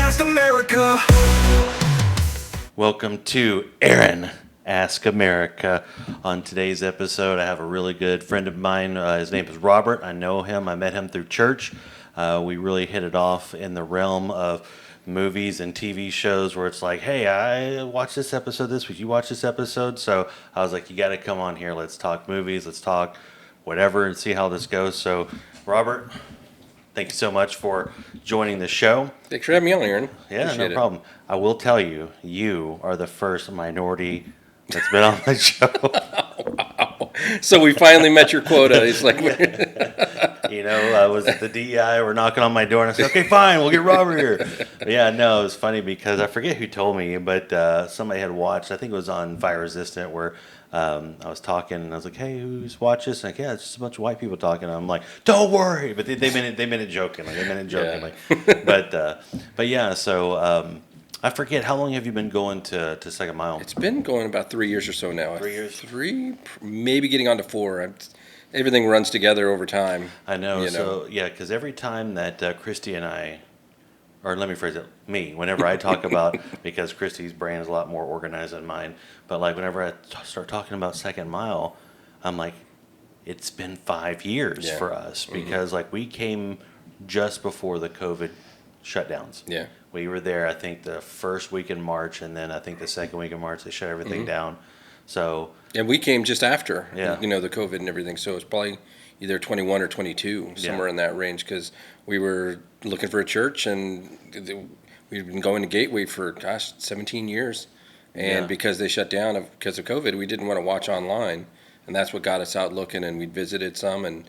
Ask America. Welcome to Aaron Ask America. On today's episode, I have a really good friend of mine. His name is Robert. I know him. I met him through church. We really hit it off in the realm of movies and TV shows where it's like, hey, I watched this episode this week. You watch this episode? So I was like, you got to come on here. Let's talk movies. Let's talk whatever and see how this goes. So, Robert, thank you so much for joining the show. Thanks for having me on, Aaron. Yeah, Appreciate no problem. I will tell you, you are the first minority that's been on the show. Wow. So we finally met your quota. It's like, You know, I was at the DEI, were knocking on my door, and I said, okay, fine, we'll get Robert here. But yeah, no, it was funny because I forget who told me, but somebody had watched, I think it was on Fire Resistant, where I was talking, and I was like, hey, who's watched this? And like, yeah, it's just a bunch of white people talking. And I'm like, don't worry. But they meant it joking. Like, they meant it joking. Yeah. Like, but yeah, so I forget, how long have you been going to Second Mile? it's been going about 3 years or so now. 3 years? Three, maybe getting on to 4. Everything runs together over time. I know. You So, yeah, because every time that Christy and I, or let me phrase it, whenever I talk about, because Christy's brain is a lot more organized than mine, but like whenever I start talking about Second Mile, I'm like, it's been 5 years Yeah. for us because like we came just before the COVID shutdowns. Yeah. We were there, I think, the first week in March, and then I think the second week in March they shut everything down. So And we came just after, Yeah. the COVID and everything. So it's probably either 21 or 22, somewhere in that range, because we were looking for a church, and we'd been going to Gateway for, 17 years. And Yeah. because they shut down because of COVID, we didn't want to watch online. And that's what got us out looking, and we'd visited some. And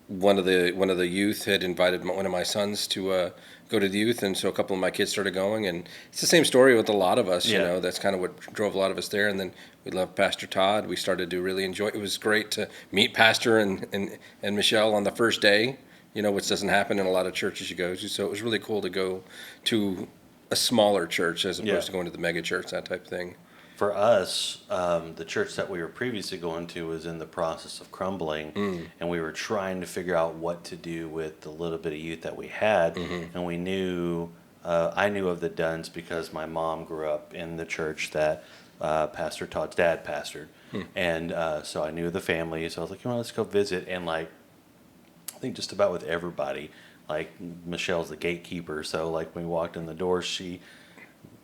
one of the youth had invited one of my sons to go to the youth, and so a couple of my kids started going. And it's the same story with a lot of us, Yeah. That's kind of what drove a lot of us there. And then we loved Pastor Todd. We started to really enjoy it. It was great to meet Pastor and Michelle on the first day, which doesn't happen in a lot of churches you go to. So it was really cool to go to a smaller church as opposed Yeah. to going to the mega church, that type of thing. for us, the church that we were previously going to was in the process of crumbling, and we were trying to figure out what to do with the little bit of youth that we had. And we knew, I knew of the Duns because my mom grew up in the church that Pastor Todd's dad pastored. And so I knew the family, so I was like, let's go visit. And like, I think just about with everybody, like Michelle's the gatekeeper, so like when we walked in the door, she,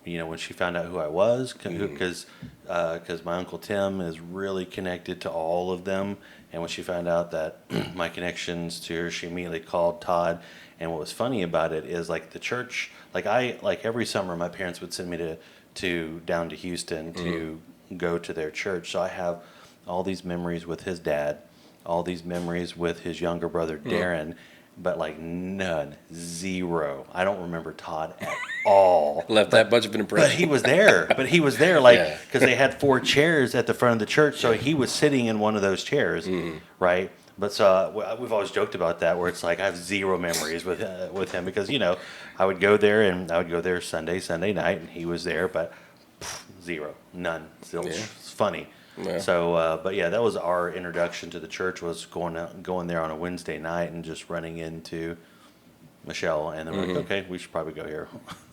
when she found out who I was, because my Uncle Tim is really connected to all of them, and when she found out that my connections to her, she immediately called Todd. And what was funny about it is like the church, like every summer my parents would send me to down to Houston to go to their church, so I have all these memories with his dad, all these memories with his younger brother Darren. But like none, zero. I don't remember Todd at all. Left that much of an impression. But he was there. Like, Yeah. because they had 4 chairs at the front of the church, so he was sitting in one of those chairs, right? But so we've always joked about that, where it's like I have zero memories with him because I would go there and I would go there Sunday night, and he was there, but zero, none. Still, it's funny. Yeah. So, but yeah, that was our introduction to the church, was going there on a Wednesday night and just running into Michelle, and then we're like, okay, we should probably go here.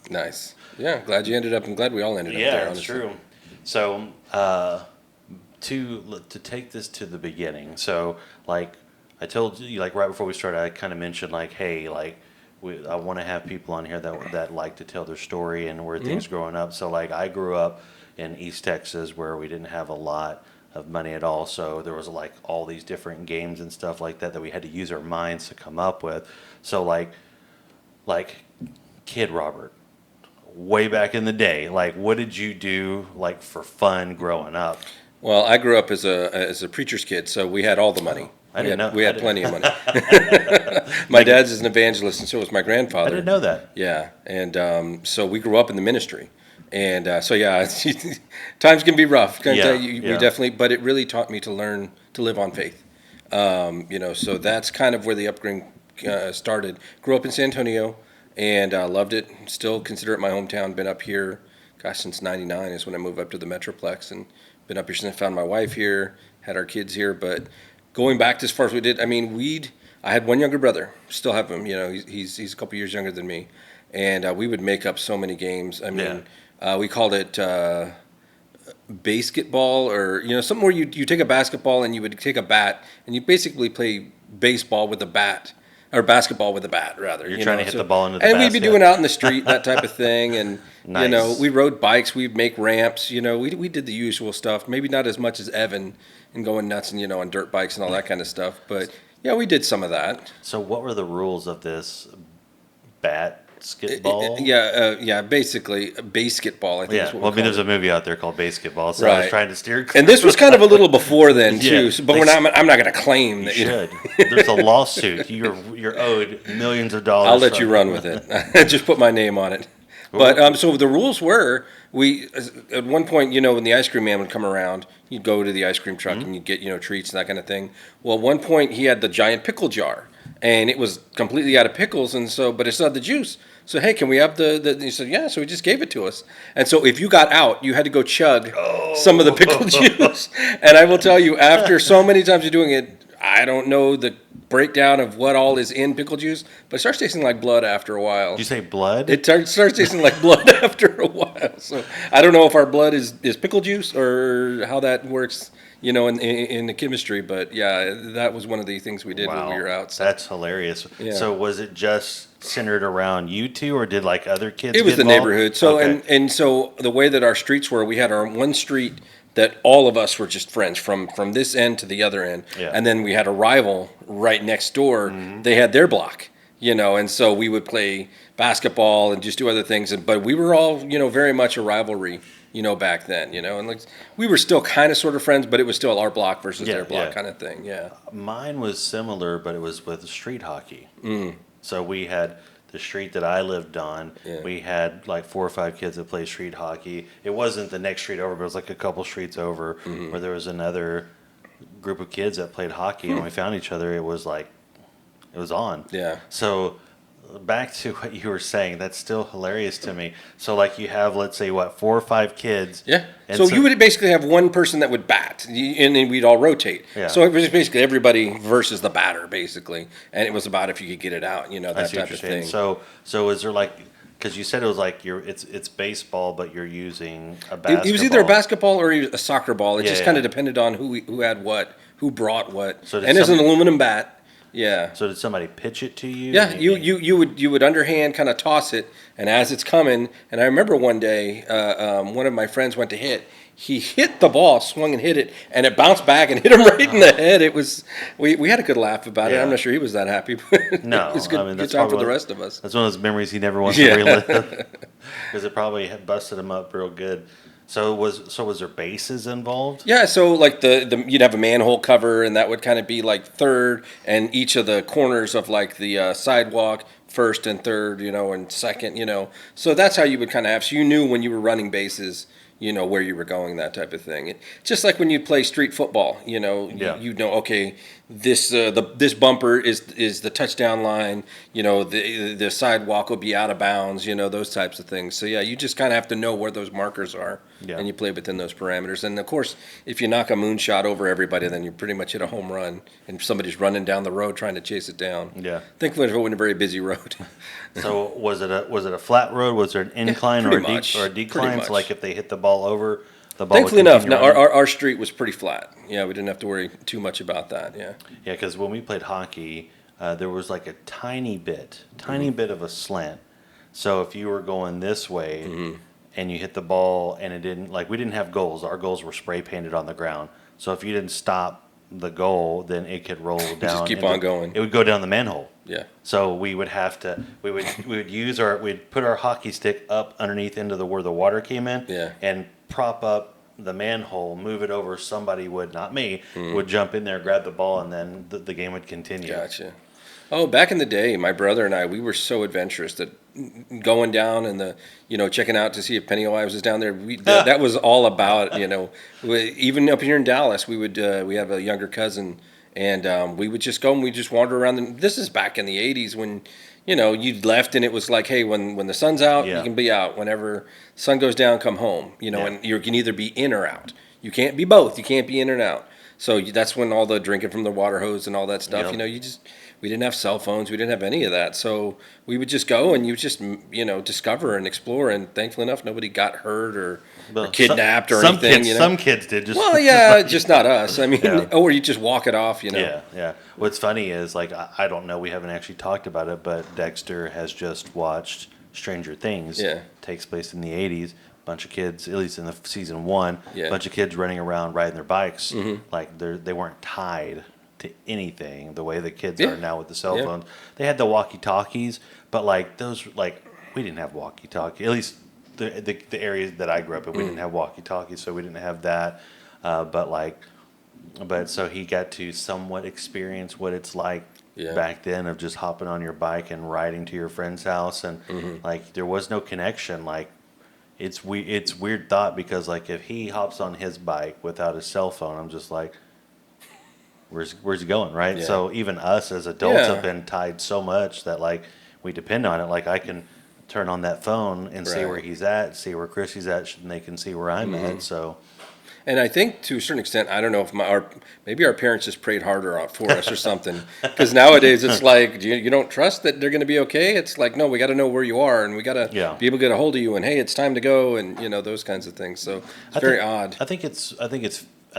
Nice. Yeah, glad you ended up, and glad we all ended up there. Yeah, it's honestly. true. So, to take this to the beginning, so like I told you, like right before we started, I kind of mentioned like, hey, like I want to have people on here that like to tell their story and where things growing up. So like I grew up in East Texas where we didn't have a lot of money at all, so there was like all these different games and stuff like that we had to use our minds to come up with. So like Kid Robert, way back in the day, like what did you do like for fun growing up? Well, I grew up as a preacher's kid, so we had all the money. I didn't know. We had plenty of money. My dad's is an evangelist, and so was my grandfather. I didn't know that. Yeah, and so we grew up in the ministry, and so yeah, times can be rough. We definitely, but it really taught me to learn to live on faith. So that's kind of where the upbringing started. Grew up in San Antonio, and loved it. Still consider it my hometown. Been up here, since '99 is when I moved up to the Metroplex, and been up here since I found my wife here, had our kids here, but. Going back to as far as we did, I mean, I had one younger brother, still have him, he's a couple years younger than me. and we would make up so many games. I mean, we called it basketball, or something where you take a basketball and you would take a bat and you basically play baseball with a bat. Or basketball with a bat, rather. You're trying to hit the ball into the basket. And basket. we'd be doing out in the street, that type of thing. And, nice. We rode bikes. We'd make ramps. We did the usual stuff. Maybe not as much as Evan and going nuts and, on dirt bikes and all that kind of stuff. But, yeah, we did some of that. So what were the rules of this basketball? Basically, basketball, I think is what well, there's a movie out there called Basketball, so right. I was trying to steer clear. And this was kind of a little before then, too. So, but I'm not going to claim that. You should. There's a lawsuit. You're owed millions of dollars. I'll let you run with it. Just put my name on it. But so the rules were, at one point, when the ice cream man would come around, you'd go to the ice cream truck and you'd get, treats and that kind of thing. Well, at one point, he had the giant pickle jar, and it was completely out of pickles, but it's not the juice. So, hey, can we have he said, yeah, so he just gave it to us. And so if you got out, you had to go chug some of the pickle juice. And I will tell you, after so many times of doing it, I don't know the breakdown of what all is in pickle juice, but it starts tasting like blood after a while. Did you say blood? It starts tasting like blood after a while. So I don't know if our blood is pickle juice or how that works, in the chemistry. But yeah, that was one of the things we did when we were out. So. That's hilarious. Yeah. So was it just centered around you two, or did other kids? It was the involved? neighborhood. So and so the way that our streets were, we had our one street that all of us were just friends from this end to the other end. Yeah. And then we had a rival right next door. Mm-hmm. They had their block, and so we would play basketball and just do other things. But we were all, very much a rivalry, back then, and we were still kind of sort of friends, but it was still our block versus their block kind of thing. Yeah. Mine was similar, but it was with street hockey. So we had the street that I lived on, we had 4 or 5 kids that played street hockey. It wasn't the next street over, but it was a couple streets over where there was another group of kids that played hockey, and when we found each other, it was on. Yeah. So back to what you were saying, that's still hilarious to me. So you have, let's say, 4 or 5 kids. Yeah. So you would basically have one person that would bat, and then we'd all rotate. Yeah. So it was basically everybody versus the batter, basically, and it was about if you could get it out, that type of thing. So is there because you said it was it's baseball, but you're using a basketball. It was either a basketball or a soccer ball. It just kind of depended on who had what, who brought what. And it's an aluminum bat. Yeah. So did somebody pitch it to you? Yeah, you would underhand kind of toss it, and as it's coming, and I remember one day one of my friends went to hit. He hit the ball, swung and hit it, and it bounced back and hit him right in the head. It was we had a good laugh about it. I'm not sure he was that happy, but no, it was good time for the rest of us. That's one of those memories he never wants to relive because it probably had busted him up real good. So was there bases involved? Yeah, so the you'd have a manhole cover, and that would kind of be third, and each of the corners of the sidewalk, first and third, and second, So that's how you would kind of have. So you knew when you were running bases, where you were going, that type of thing. Just like when you play street football, you know, okay, this bumper is the touchdown line, the sidewalk will be out of bounds, those types of things. So yeah, you just kind of have to know where those markers are, and you play within those parameters. And of course, if you knock a moonshot over everybody, then you pretty much hit a home run, and somebody's running down the road trying to chase it down. Yeah. Thankfully, it wasn't a very busy road. So was it a flat road? Was there an incline or a decline? So if they hit the ball over, the ball. Thankfully enough, no, our street was pretty flat. Yeah, we didn't have to worry too much about that. Yeah. Yeah, because when we played hockey, there was a tiny bit of a slant. So if you were going this way and you hit the ball and it didn't, we didn't have goals. Our goals were spray painted on the ground. So if you didn't stop the goal, then it could roll down. Just keep on going. It would go down the manhole. Yeah. So we would have to. We'd put our hockey stick up underneath into where the water came in. Yeah. And prop up the manhole, move it over. Somebody would, not me, would jump in there, grab the ball, and then the game would continue. Gotcha. Oh, back in the day, my brother and I, we were so adventurous that going down and checking out to see if Pennywise was down there. That was all about, even up here in Dallas, we have a younger cousin, and we would just go and we just wander around. This is back in the 80s when, you'd left and it was hey, when the sun's out, you can be out. Whenever sun goes down, come home, and you can either be in or out. You can't be both. You can't be in and out. So that's when all the drinking from the water hose and all that stuff, We didn't have cell phones. We didn't have any of that. So we would just go and you just, discover and explore. And thankfully enough, nobody got hurt or kidnapped or anything. Some kids did. Well, yeah, just not us. I mean, or you just walk it off, Yeah, yeah. What's funny is, like, I don't know, we haven't actually talked about it, but Dexter has just watched Stranger Things. Yeah. Takes place in the 80s. Bunch of kids, at least in the season 1, Yeah. bunch of kids running around riding their bikes. Like, they weren't tied to anything the way the kids are now with the cell phones. They had the walkie-talkies, but, like, those, like, we didn't have walkie-talkies. At least the areas that I grew up in, we didn't have walkie-talkies, so we didn't have that. But so he got to somewhat experience what it's like back then of just hopping on your bike and riding to your friend's house, and like there was no connection. Like it's weird thought, because like if he hops on his bike without a cell phone, I'm just like, where's he going, right? Yeah. So even us as adults have been tied so much that like we depend on it. Like I can turn on that phone and see where he's at, see where Chrissy's at, and they can see where I'm at. So. And I think to a certain extent, I don't know if maybe our parents just prayed harder out for us or something. Because nowadays it's like, you don't trust that they're going to be okay. It's like, no, we got to know where you are, and we got to be able to get a hold of you, and hey, it's time to go, and those kinds of things. So it's very odd. I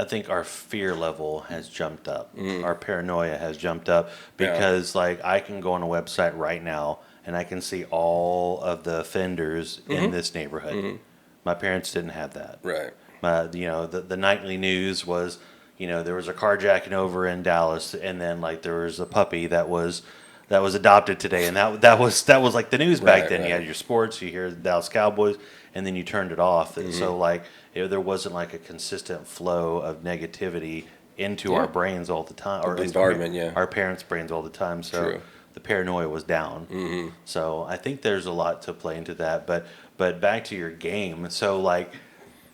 think our fear level has jumped up. Our paranoia has jumped up because like I can go on a website right now and I can see all of the offenders in this neighborhood. My parents didn't have that. Right. The nightly news was, there was a carjacking over in Dallas, and then like there was a puppy that was adopted today, and that was like the news back then. You had your sports, you hear the Dallas Cowboys, and then you turned it off. And so like there wasn't like a consistent flow of negativity into our brains all the time, or at least our parents' brains all the time. So the paranoia was down. So I think there's a lot to play into that. But back to your game. So like.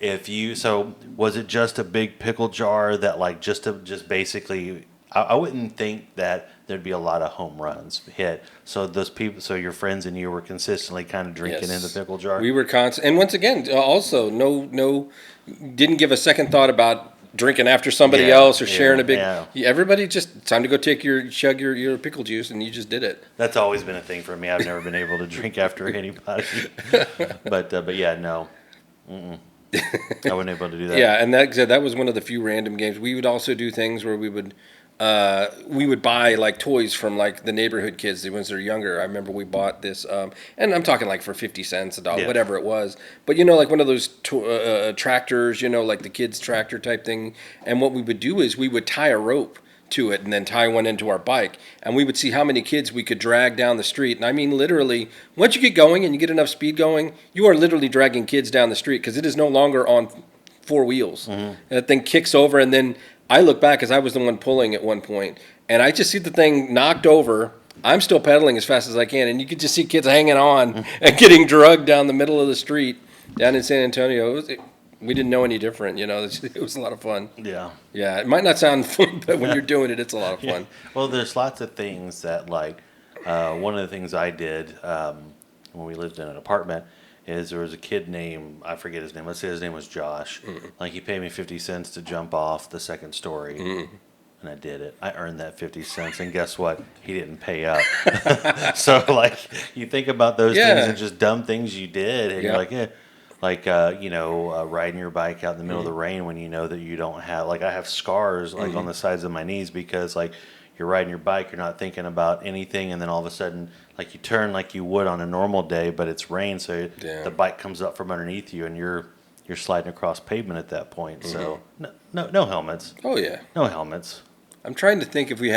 Was it just a big pickle jar that like just basically? I wouldn't think that there'd be a lot of home runs hit. So those people, so your friends and you were consistently kind of drinking in the pickle jar. We were constant, and once again, also no, didn't give a second thought about drinking after somebody else or sharing a big. Everybody just time to go chug your pickle juice, and you just did it. That's always been a thing for me. I've never been able to drink after anybody, but yeah, no. I wasn't able to do that. Yeah, and that was one of the few random games. We would also do things where we would buy like toys from like the neighborhood kids, the ones that are younger. I remember we bought this, and I'm talking like for 50 cents, $1, whatever it was. But like one of those tractors, like the kids' tractor type thing. And what we would do is we would tie a rope to it and then tie one into our bike, and we would see how many kids we could drag down the street. And I mean literally, once you get going and you get enough speed going, you are literally dragging kids down the street because it is no longer on 4 wheels. And that thing kicks over, and then I look back because I was the one pulling at one point, and I just see the thing knocked over. I'm still pedaling as fast as I can, and you could just see kids hanging on and getting drugged down the middle of the street down in San Antonio. We didn't know any different, It was a lot of fun. Yeah. Yeah, it might not sound fun, but when you're doing it, it's a lot of fun. Well, there's lots of things that, like, one of the things I did when we lived in an apartment is there was a kid named, I forget his name, let's say his name was Josh. Like, he paid me 50 cents to jump off the second story. And I did it. I earned that 50 cents, and guess what? He didn't pay up. So, like, you think about those things and just dumb things you did, and you're like, yeah. Like, riding your bike out in the middle of the rain when you know that you don't have, like, I have scars, like, on the sides of my knees because, like, you're riding your bike, you're not thinking about anything, and then all of a sudden, like, you turn like you would on a normal day, but it's rain, so the bike comes up from underneath you, and you're sliding across pavement at that point. So, no helmets. Oh, yeah. No helmets. I'm trying to think if we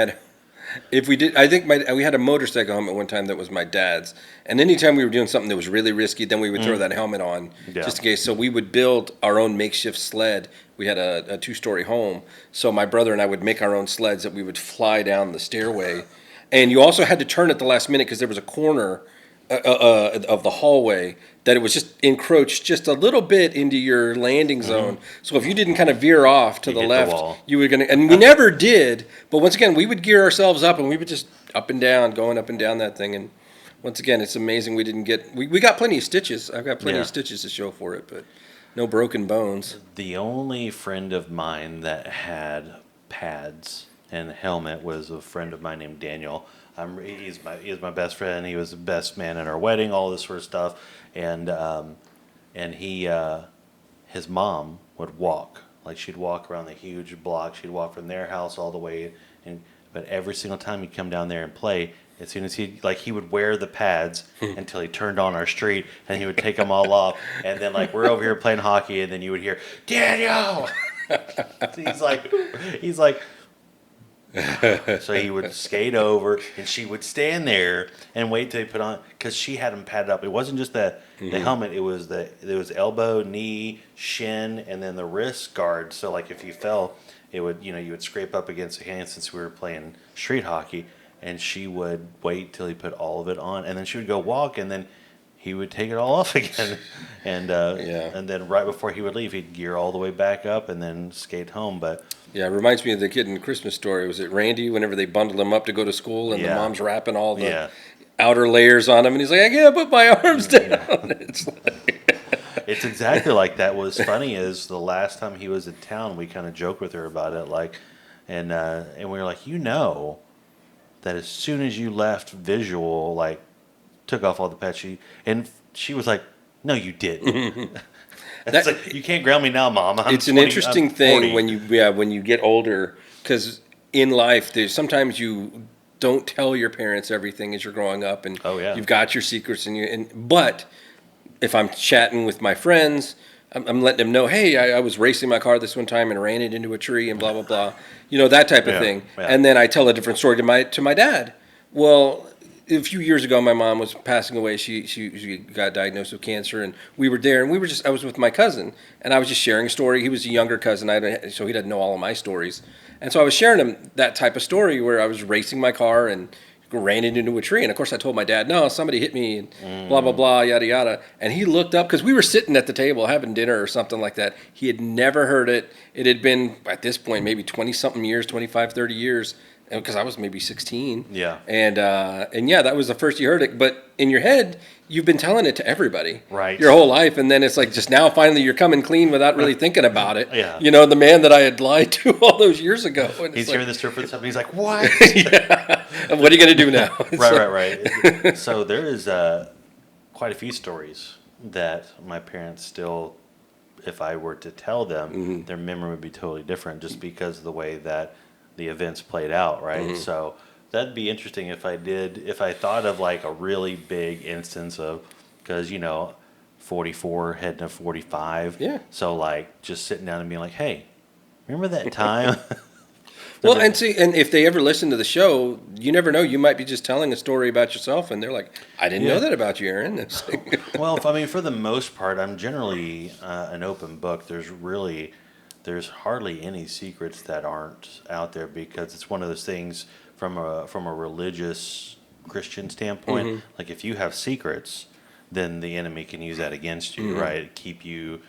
did. I think we had a motorcycle helmet one time that was my dad's, and anytime we were doing something that was really risky, then we would throw that helmet on just in case. So we would build our own makeshift sled. We had a 2-story home, so my brother and I would make our own sleds that we would fly down the stairway, and you also had to turn at the last minute because there was a corner of the hallway that it was just encroached just a little bit into your landing zone. So if you didn't kind of veer off to the left, you were going to, and we never did, but once again, we would gear ourselves up and we would just going up and down that thing. And once again, it's amazing we didn't get, we got plenty of stitches. I've got plenty of stitches to show for it, but no broken bones. The only friend of mine that had pads and helmet was a friend of mine named Daniel. he's my best friend. He was the best man at our wedding, all this sort of stuff. And his mom would walk. Like, she'd walk around the huge block. She'd walk from their house all the way. But every single time he'd come down there and play, as soon as he would wear the pads until he turned on our street, and he would take them all off. And then, like, we're over here playing hockey, and then you would hear, Daniel! he's like, so he would skate over, and she would stand there and wait till he put on, because she had him padded up. It wasn't just the helmet; it was elbow, knee, shin, and then the wrist guard. So, like, if you fell, it would, you would scrape up against the hand, since we were playing street hockey. And she would wait till he put all of it on, and then she would go walk, and then he would take it all off again. And then right before he would leave, he'd gear all the way back up and then skate home. But yeah, it reminds me of the kid in the Christmas Story. Was it Randy? Whenever they bundled him up to go to school, and the mom's wrapping all the outer layers on him, and he's like, "I can't put my arms down." It's like it's exactly like that. What's funny is the last time he was in town, we kind of joked with her about it, like, and we were like, that as soon as you left visual, like, took off all the pets, and she was like, "No, you didn't." That's like, you can't ground me now, Mom. It's an interesting thing when you get older, because in life, sometimes you don't tell your parents everything as you're growing up, and you've got your secrets, but if I'm chatting with my friends, I'm letting them know, hey, I was racing my car this one time and ran it into a tree and blah, blah, blah. That type of thing. Yeah. And then I tell a different story to my dad. Well, a few years ago, my mom was passing away. She got diagnosed with cancer, and we were there, and I was with my cousin, and I was just sharing a story. He was a younger cousin, so he didn't know all of my stories. And so I was sharing him that type of story where I was racing my car and ran it into a tree. And of course I told my dad, no, somebody hit me, and blah, blah, blah, yada, yada. And he looked up, because we were sitting at the table having dinner or something like that. He had never heard it. It had been, at this point, maybe 20-something years, 25, 30 years, because I was maybe 16. Yeah. And yeah, that was the first you heard it. But in your head, you've been telling it to everybody. Right. Your whole life. And then it's like, just now finally you're coming clean without really thinking about it. Yeah. The man that I had lied to all those years ago. And he's hearing this for the time. He's like, what? Yeah. What are you going to do now? Right. So there is quite a few stories that my parents still, if I were to tell them, their memory would be totally different, just because of the way that the events played out, right? So that'd be interesting if I thought of like a really big instance of, because 44 heading to 45. Yeah. So like just sitting down and being like, hey, remember that time? Well, and if they ever listen to the show, you never know. You might be just telling a story about yourself, and they're like, I didn't know that about you, Aaron. Well, for the most part, I'm generally an open book. There's hardly any secrets that aren't out there, because it's one of those things from a religious Christian standpoint. Like, if you have secrets, then the enemy can use that against you, right? Keep you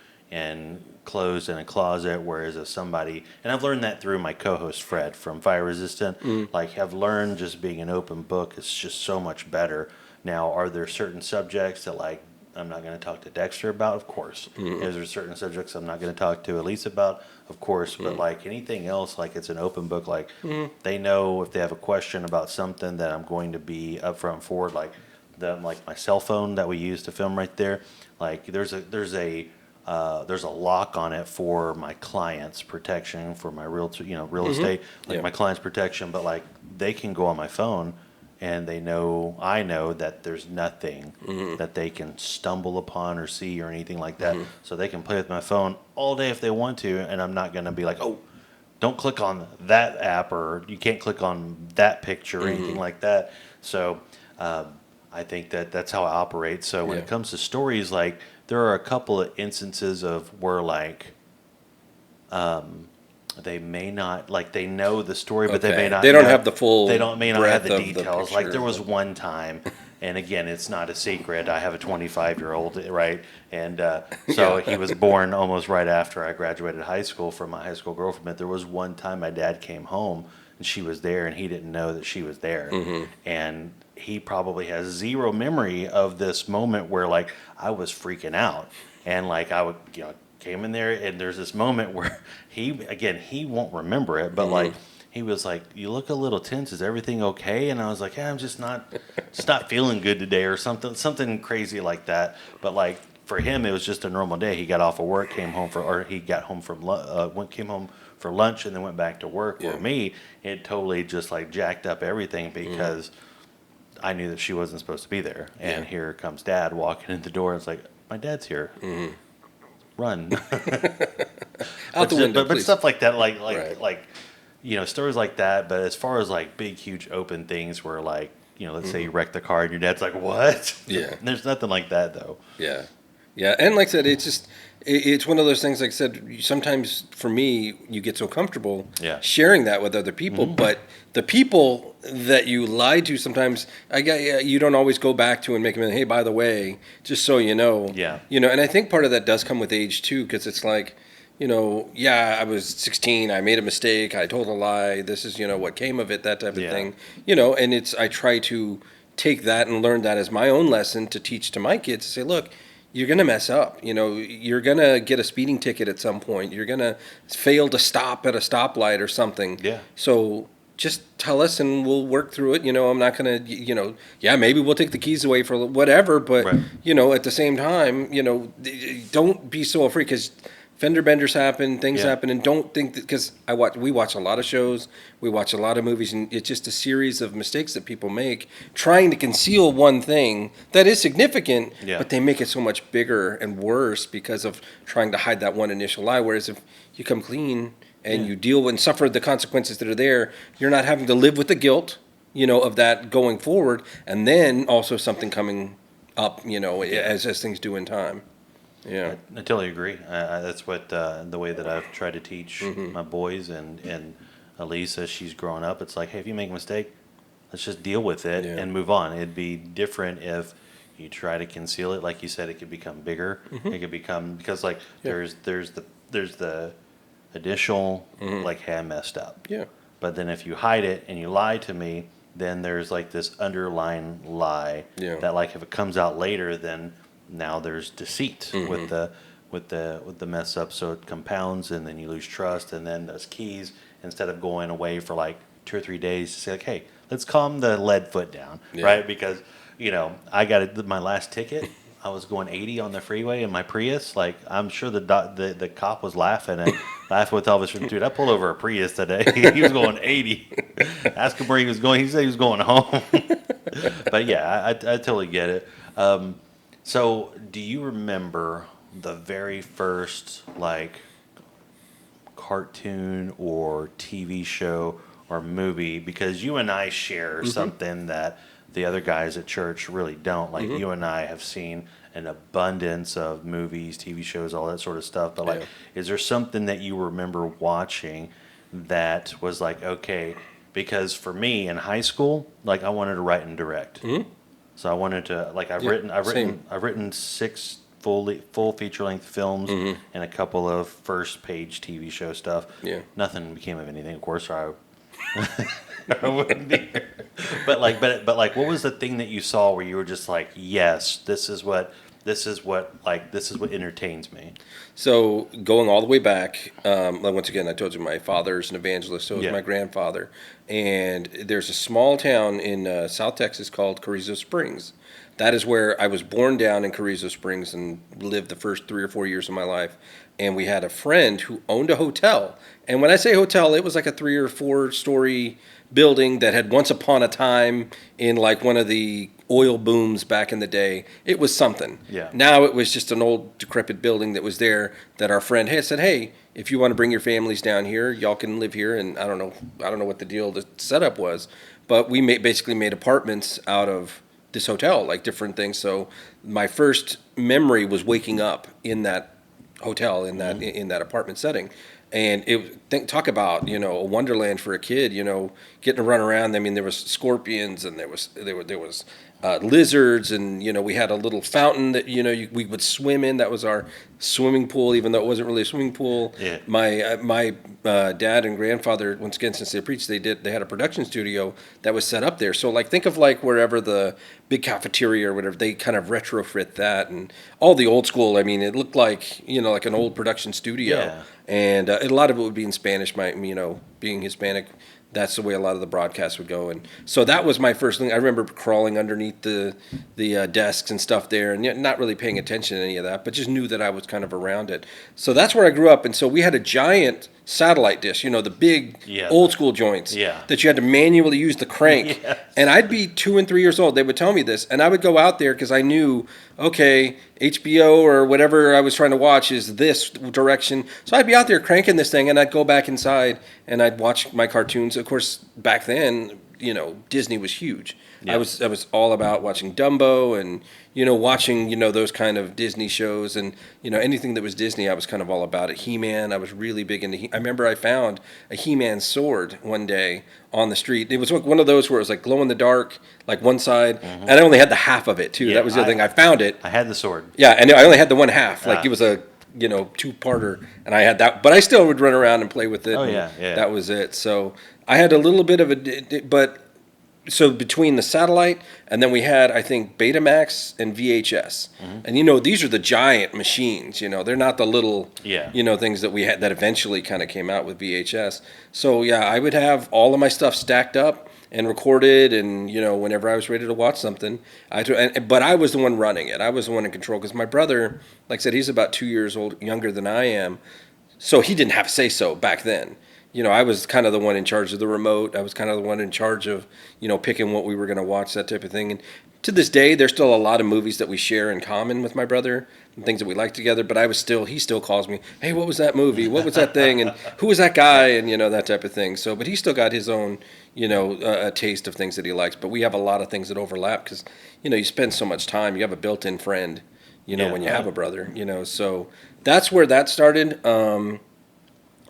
closed in a closet, whereas if somebody, and I've learned that through my co-host Fred from Fire Resistant, like, I've learned just being an open book is just so much better. Now, are there certain subjects that, like, I'm not going to talk to Dexter about? Of course. Is there certain subjects I'm not going to talk to Elise about? Of course. But like anything else, like, it's an open book. Like, they know if they have a question about something that I'm going to be upfront forward. Like my cell phone that we use to film right there. Like, there's a lock on it for my client's protection, for my real estate, like my client's protection. But like, they can go on my phone, and I know that there's nothing that they can stumble upon or see or anything like that. So they can play with my phone all day if they want to, and I'm not going to be like, oh, don't click on that app, or you can't click on that picture or anything like that. So I think that's how I operate. So when it comes to stories, like, there are a couple of instances of where, like, they may not, like, they know the story, but they may not. They don't have the full. They may not have the details. The like, there was one time, and again, it's not a secret. I have a 25-year-old, right? And so he was born almost right after I graduated high school from my high school girlfriend. But there was one time my dad came home, and she was there, and he didn't know that she was there. And he probably has zero memory of this moment where, like, I was freaking out, and like, I would, came in there, and there's this moment where he won't remember it, but like, he was like, "You look a little tense. Is everything okay?" And I was like, "Yeah, I'm just not feeling good today," or something crazy like that. But like for him, it was just a normal day. He got off of work, he got home from came home for lunch, and then went back to work. Yeah. For me, it totally just like jacked up everything because I knew that she wasn't supposed to be there. And here comes Dad walking in the door. It's like, my dad's here. Run. Out the window, but please. stuff like that, Right. like stories like that. But as far as like big, huge open things where like, let's say you wreck the car and your dad's like, what? Yeah. There's nothing like that though. Yeah. Yeah. And like I said, it's one of those things, like I said, sometimes for me, you get so comfortable sharing that with other people, but the people that you lie to sometimes, you don't always go back to and make them, hey, by the way, just so you know. Yeah. And I think part of that does come with age too, because it's like, I was 16, I made a mistake, I told a lie, this is, what came of it, that type of thing. And I try to take that and learn that as my own lesson to teach to my kids to say, look, you're going to mess up. You're going to get a speeding ticket at some point. You're going to fail to stop at a stoplight or something. Yeah. So just tell us and we'll work through it. I'm not going to, maybe we'll take the keys away for whatever. But, at the same time, don't be so afraid, because fender benders happen, things happen, and don't think that, because we watch a lot of shows, we watch a lot of movies, and it's just a series of mistakes that people make trying to conceal one thing that is significant, but they make it so much bigger and worse because of trying to hide that one initial lie. Whereas if you come clean and you deal and suffer the consequences that are there, you're not having to live with the guilt, of that going forward, and then also something coming up, as things do in time. Yeah, I totally agree. That's what the way that I've tried to teach my boys and Elise as she's growing up. It's like, hey, if you make a mistake, let's just deal with it and move on. It'd be different if you try to conceal it. Like you said, it could become bigger. It could become, because like there's the initial like, hey, I messed up. Yeah. But then if you hide it and you lie to me, then there's like this underlying lie that like if it comes out later, then now there's deceit with the mess up, so it compounds, and then you lose trust, and then those keys, instead of going away for like 2 or 3 days to say like, hey, let's calm the lead foot down, right? Because I got my last ticket, I was going 80 on the freeway in my Prius. Like, I'm sure the cop was laughing with Elvis. Dude, I pulled over a Prius today. He was going 80. Ask him where he was going. He said he was going home. But yeah, I totally get it. So, do you remember the very first, like, cartoon or TV show or movie? Because you and I share something that the other guys at church really don't. Like, you and I have seen an abundance of movies, TV shows, all that sort of stuff. But, like, is there something that you remember watching that was like, okay, because for me in high school, like, I wanted to write and direct. So I wanted to, like, I've written 6 full feature length films and a couple of first page TV show stuff. Yeah. Nothing became of anything, of course, or I wouldn't be here. But like, what was the thing that you saw where you were just like, yes, this is what entertains me? So going all the way back, once again, I told you my father's an evangelist, so is my grandfather. And there's a small town in South Texas called Carrizo Springs. That is where I was born, down in Carrizo Springs, and lived the first 3 or 4 years of my life. And we had a friend who owned a hotel. And when I say hotel, it was like a 3 or 4 story building that had once upon a time, in like one of the oil booms back in the day, it was something. Yeah. Now it was just an old decrepit building that was there, that our friend had said, hey, if you want to bring your families down here, y'all can live here. And I don't know what the setup was, but we basically made apartments out of this hotel, like different things. So my first memory was waking up in that hotel, in that apartment setting. And talk about, a wonderland for a kid, getting to run around. I mean, there was scorpions, and there was lizards, and, we had a little fountain that, we would swim in. That was our swimming pool, even though it wasn't really a swimming pool. Yeah. My dad and grandfather, once again, since they preached, they had a production studio that was set up there. So, like, think of like wherever the big cafeteria or whatever, they kind of retrofit that, and all the old school. I mean, it looked like, like an old production studio. Yeah. And a lot of it would be in Spanish. Being Hispanic, that's the way a lot of the broadcasts would go. And so that was my first thing. I remember crawling underneath the desks and stuff there, and not really paying attention to any of that, but just knew that I was kind of around it. So that's where I grew up. And so we had a giant satellite dish, the big old school joints that you had to manually use the crank. Yes. And I'd be 2 and 3 years old. They would tell me this, and I would go out there because I knew, okay, HBO or whatever I was trying to watch is this direction. So I'd be out there cranking this thing, and I'd go back inside and I'd watch my cartoons. Of course, back then, Disney was huge. Yeah. I was all about watching Dumbo and watching those kind of Disney shows, and anything that was Disney I was kind of all about it. He-Man, I was really big into. I remember I found a He-Man sword one day on the street. It was one of those where it was like glow in the dark, like one side, and I only had the half of it too. Yeah, that was the other thing. I found it. I had the sword. Yeah, and I only had the one half. Like it was a two-parter, and I had that, but I still would run around and play with it. Oh yeah. That was it. So I had a little bit of but. So between the satellite and then we had, I think, Betamax and VHS. And, these are the giant machines, they're not the little, things that we had that eventually kind of came out with VHS. So, yeah, I would have all of my stuff stacked up and recorded, and, whenever I was ready to watch something, but I was the one running it. I was the one in control because my brother, like I said, he's about 2 years younger than I am. So he didn't have say-so back then. I was kind of the one in charge of the remote. I was kind of the one in charge of, picking what we were going to watch, that type of thing. And to this day, there's still a lot of movies that we share in common with my brother and things that we like together. But he still calls me, hey, what was that movie? What was that thing? And who was that guy? And, that type of thing. So, but he still got his own, a taste of things that he likes. But we have a lot of things that overlap because, you spend so much time. You have a built-in friend, when you have a brother, So that's where that started.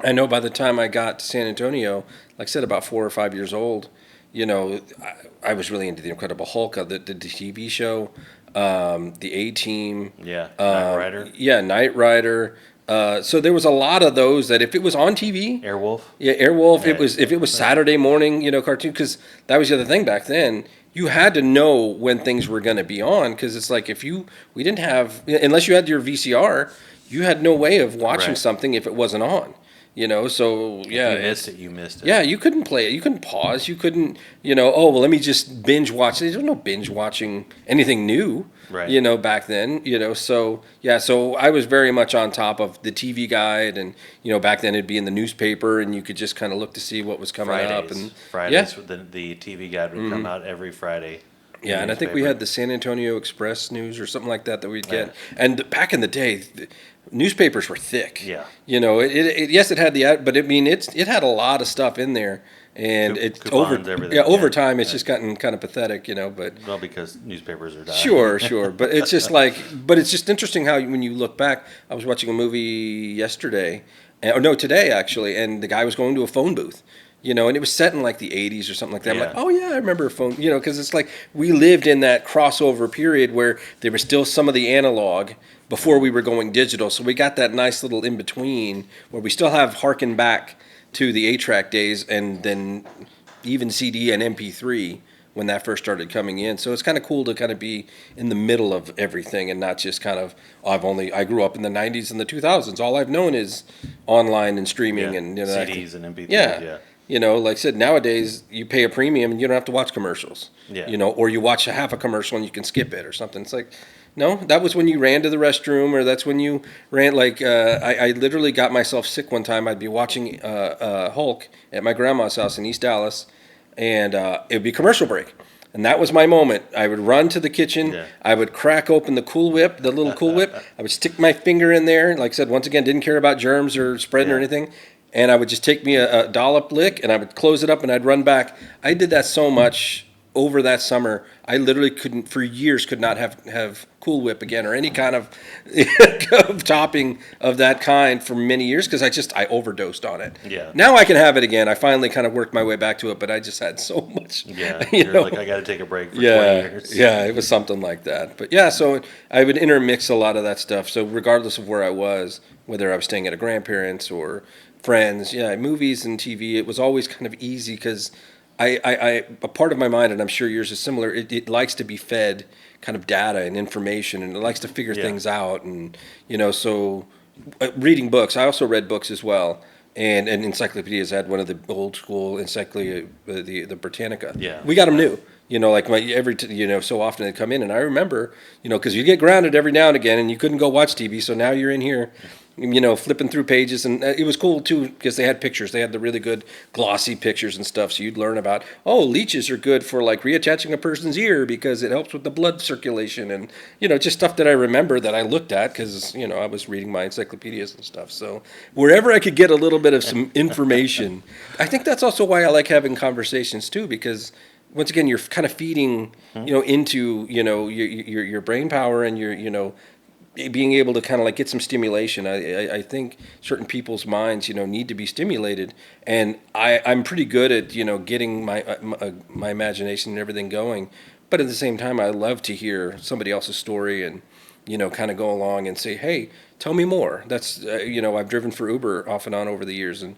I know by the time I got to San Antonio, like I said, about 4 or 5 years old, I was really into the Incredible Hulk, the TV show, the A-Team. Yeah, Knight Rider. Yeah, Knight Rider. So there was a lot of those that if it was on TV, Airwolf. Yeah, Airwolf. Yeah, if it was Saturday morning, cartoon, because that was the other thing back then. You had to know when things were going to be on, because it's like we didn't have, unless you had your VCR, you had no way of watching something if it wasn't on. So yeah. If you missed it. Yeah, you couldn't play it. You couldn't pause. You couldn't, let me just binge watch. There's no binge watching anything new, right. Back then, So, yeah, so I was very much on top of the TV guide, and, back then it'd be in the newspaper, and you could just kind of look to see what was coming up. And Fridays, the TV guide would come out every Friday. Yeah, and I think we had the San Antonio Express News or something like that we'd get. And back in the day, newspapers were thick. Yeah. Yes, it had the ad, but it had a lot of stuff in there, and over time it's just gotten kind of pathetic, But because newspapers are dying. Sure, but it's just it's just interesting how when you look back. I was watching a movie today actually, and the guy was going to a phone booth. And it was set in like the 80s or something like that. I'm like, oh yeah, I remember a phone, because it's like we lived in that crossover period where there was still some of the analog before we were going digital. So we got that nice little in between where we still have harken back to the 8-track days, and then even CD and MP3 when that first started coming in. So it's kind of cool to kind of be in the middle of everything and not just kind of, I grew up in the 90s and the 2000s. All I've known is online and streaming and CDs and MP3s. Yeah. Like I said, nowadays you pay a premium and you don't have to watch commercials. Yeah. Or you watch half a commercial and you can skip it or something. It's like, no, that was when you ran to the restroom, or that's when you ran. Like I literally got myself sick one time. I'd be watching Hulk at my grandma's house in East Dallas, and it would be commercial break. And that was my moment. I would run to the kitchen. Yeah. I would crack open the Cool Whip, the little Cool Whip. I would stick my finger in there. Like I said, once again, didn't care about germs or spreading or anything. And I would just take me a dollop lick, and I would close it up, and I'd run back. I did that so much over that summer. I literally could not have Cool Whip again or any kind of topping of that kind for many years because I overdosed on it. Yeah. Now I can have it again. I finally kind of worked my way back to it, but I just had so much. Yeah. You're like, I got to take a break for 20 years. Yeah, it was something like that. But yeah, so I would intermix a lot of that stuff. So regardless of where I was, whether I was staying at a grandparent's or friends, movies and TV, it was always kind of easy because a part of my mind, and I'm sure yours is similar, it likes to be fed kind of data and information, and it likes to figure things out. And, so reading books, I also read books as well. and encyclopedias. I had one of the old school encyclopedia, the Britannica. Yeah. We got them new. Like so often they come in, and I remember, because you get grounded every now and again, and you couldn't go watch TV, so now you're in here, flipping through pages, and it was cool too because they had pictures. They had the really good glossy pictures and stuff, so you'd learn about, leeches are good for like reattaching a person's ear because it helps with the blood circulation, and just stuff that I remember that I looked at because I was reading my encyclopedias and stuff. So wherever I could get a little bit of some information, I think that's also why I like having conversations too, because once again, you're kind of feeding, into, your brain power and your, being able to kind of like get some stimulation. I think certain people's minds, need to be stimulated, and I'm pretty good at, getting my imagination and everything going. But at the same time, I love to hear somebody else's story and, kind of go along and say, hey, tell me more. That's, I've driven for Uber off and on over the years, and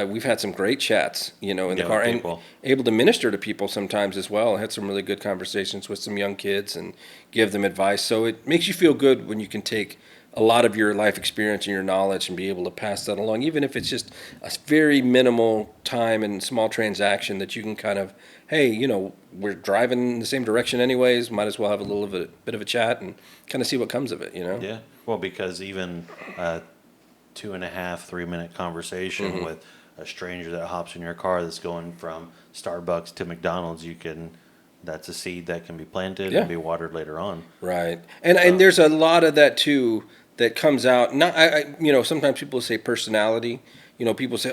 we've had some great chats, in the car, and able to minister to people sometimes as well. I had some really good conversations with some young kids and give them advice. So it makes you feel good when you can take a lot of your life experience and your knowledge and be able to pass that along, even if it's just a very minimal time and small transaction that you can kind of, hey, we're driving in the same direction anyways, might as well have a little bit of a chat and kind of see what comes of it, Yeah. Well, because even 2.5, 3 minute conversation with a stranger that hops in your car that's going from Starbucks to McDonald's, that's a seed that can be planted and be watered later on. Right. And there's a lot of that too that comes out. Not sometimes people say personality. People say,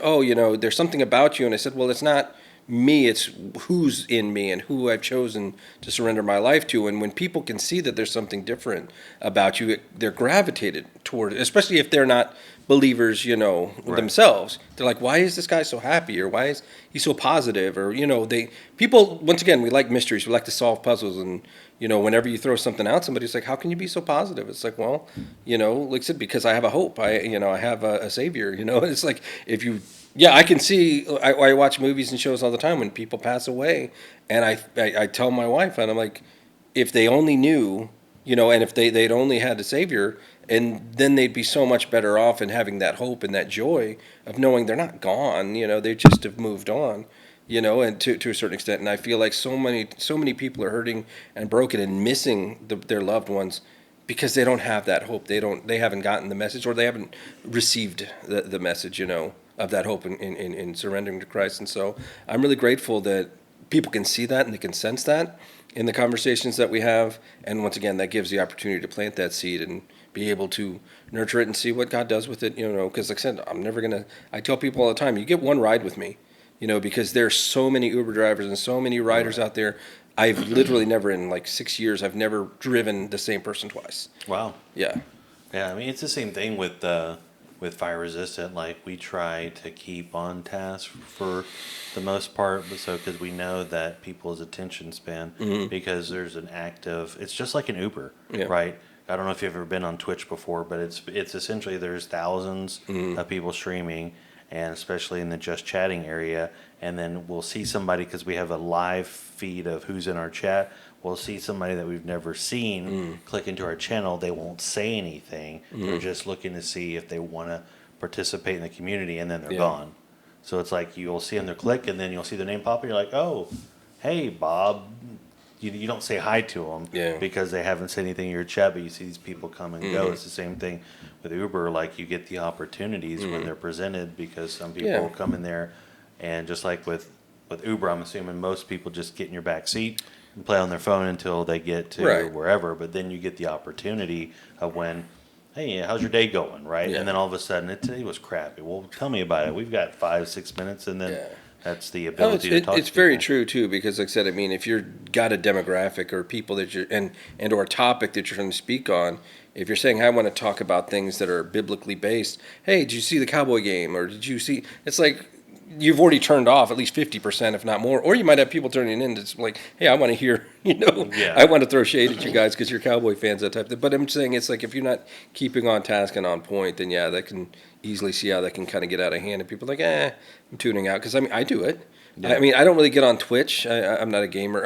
there's something about you, and I said, well, it's not me, it's who's in me and who I've chosen to surrender my life to. And when people can see that there's something different about you, they're gravitated toward it, especially if they're not believers, themselves. They're like, why is this guy so happy? Or why is he so positive? Or, people, once again, we like mysteries. We like to solve puzzles. And, whenever you throw something out, somebody's like, how can you be so positive? It's like, well, like I said, because I have a hope. I have a savior, It's like, I can see, I watch movies and shows all the time when people pass away. And I tell my wife, and I'm like, if they only knew, and if they'd only had a savior, and then they'd be so much better off in having that hope and that joy of knowing they're not gone, they just have moved on, and to a certain extent. And I feel like so many people are hurting and broken and missing their loved ones because they don't have that hope. They haven't gotten the message, or they haven't received the message, of that hope in surrendering to Christ. And so I'm really grateful that people can see that and they can sense that in the conversations that we have. And once again, that gives the opportunity to plant that seed and be able to nurture it and see what God does with it, because like I said, I tell people all the time, you get one ride with me, because there's so many Uber drivers and so many riders out there. I've literally never, in like 6 years, I've never driven the same person twice. Wow. Yeah. Yeah, I mean, it's the same thing with fire resistant. Like, we try to keep on task for the most part, but because we know that people's attention span, because there's it's just like an Uber, right? I don't know if you've ever been on Twitch before, but it's essentially, there's thousands of people streaming, and especially in the just chatting area. And then we'll see somebody, because we have a live feed of who's in our chat. We'll see somebody that we've never seen click into our channel. They won't say anything. They're just looking to see if they want to participate in the community, and then they're gone. So it's like, you'll see them their click, and then you'll see their name pop, and you're like, oh, hey, Bob. You don't say hi to them because they haven't said anything in your chat, but you see these people come and go. It's the same thing with Uber. Like, you get the opportunities when they're presented, because some people will come in there, and just like with Uber, I'm assuming most people just get in your back seat and play on their phone until they get to wherever. But then you get the opportunity of when, hey, how's your day going, right? And then all of a sudden, today was crappy. Well, tell me about it. We've got 5-6 minutes, and then that's the ability to talk to people. It's very true, too, because like I said, I mean, if you've got a demographic or people that you're, and or a topic that you're trying to speak on, if you're saying, I want to talk about things that are biblically based, hey, did you see the Cowboy game? Or did you see, it's like, you've already turned off at least 50%, if not more. Or you might have people turning in that's like, hey, I want to hear, I want to throw shade at you guys because you're Cowboy fans, that type of thing. But I'm saying, it's like, if you're not keeping on task and on point, then that can easily see how that can kind of get out of hand. And people are like, I'm tuning out. Because I mean, I do it. Yeah. I mean, I don't really get on Twitch. I'm not a gamer.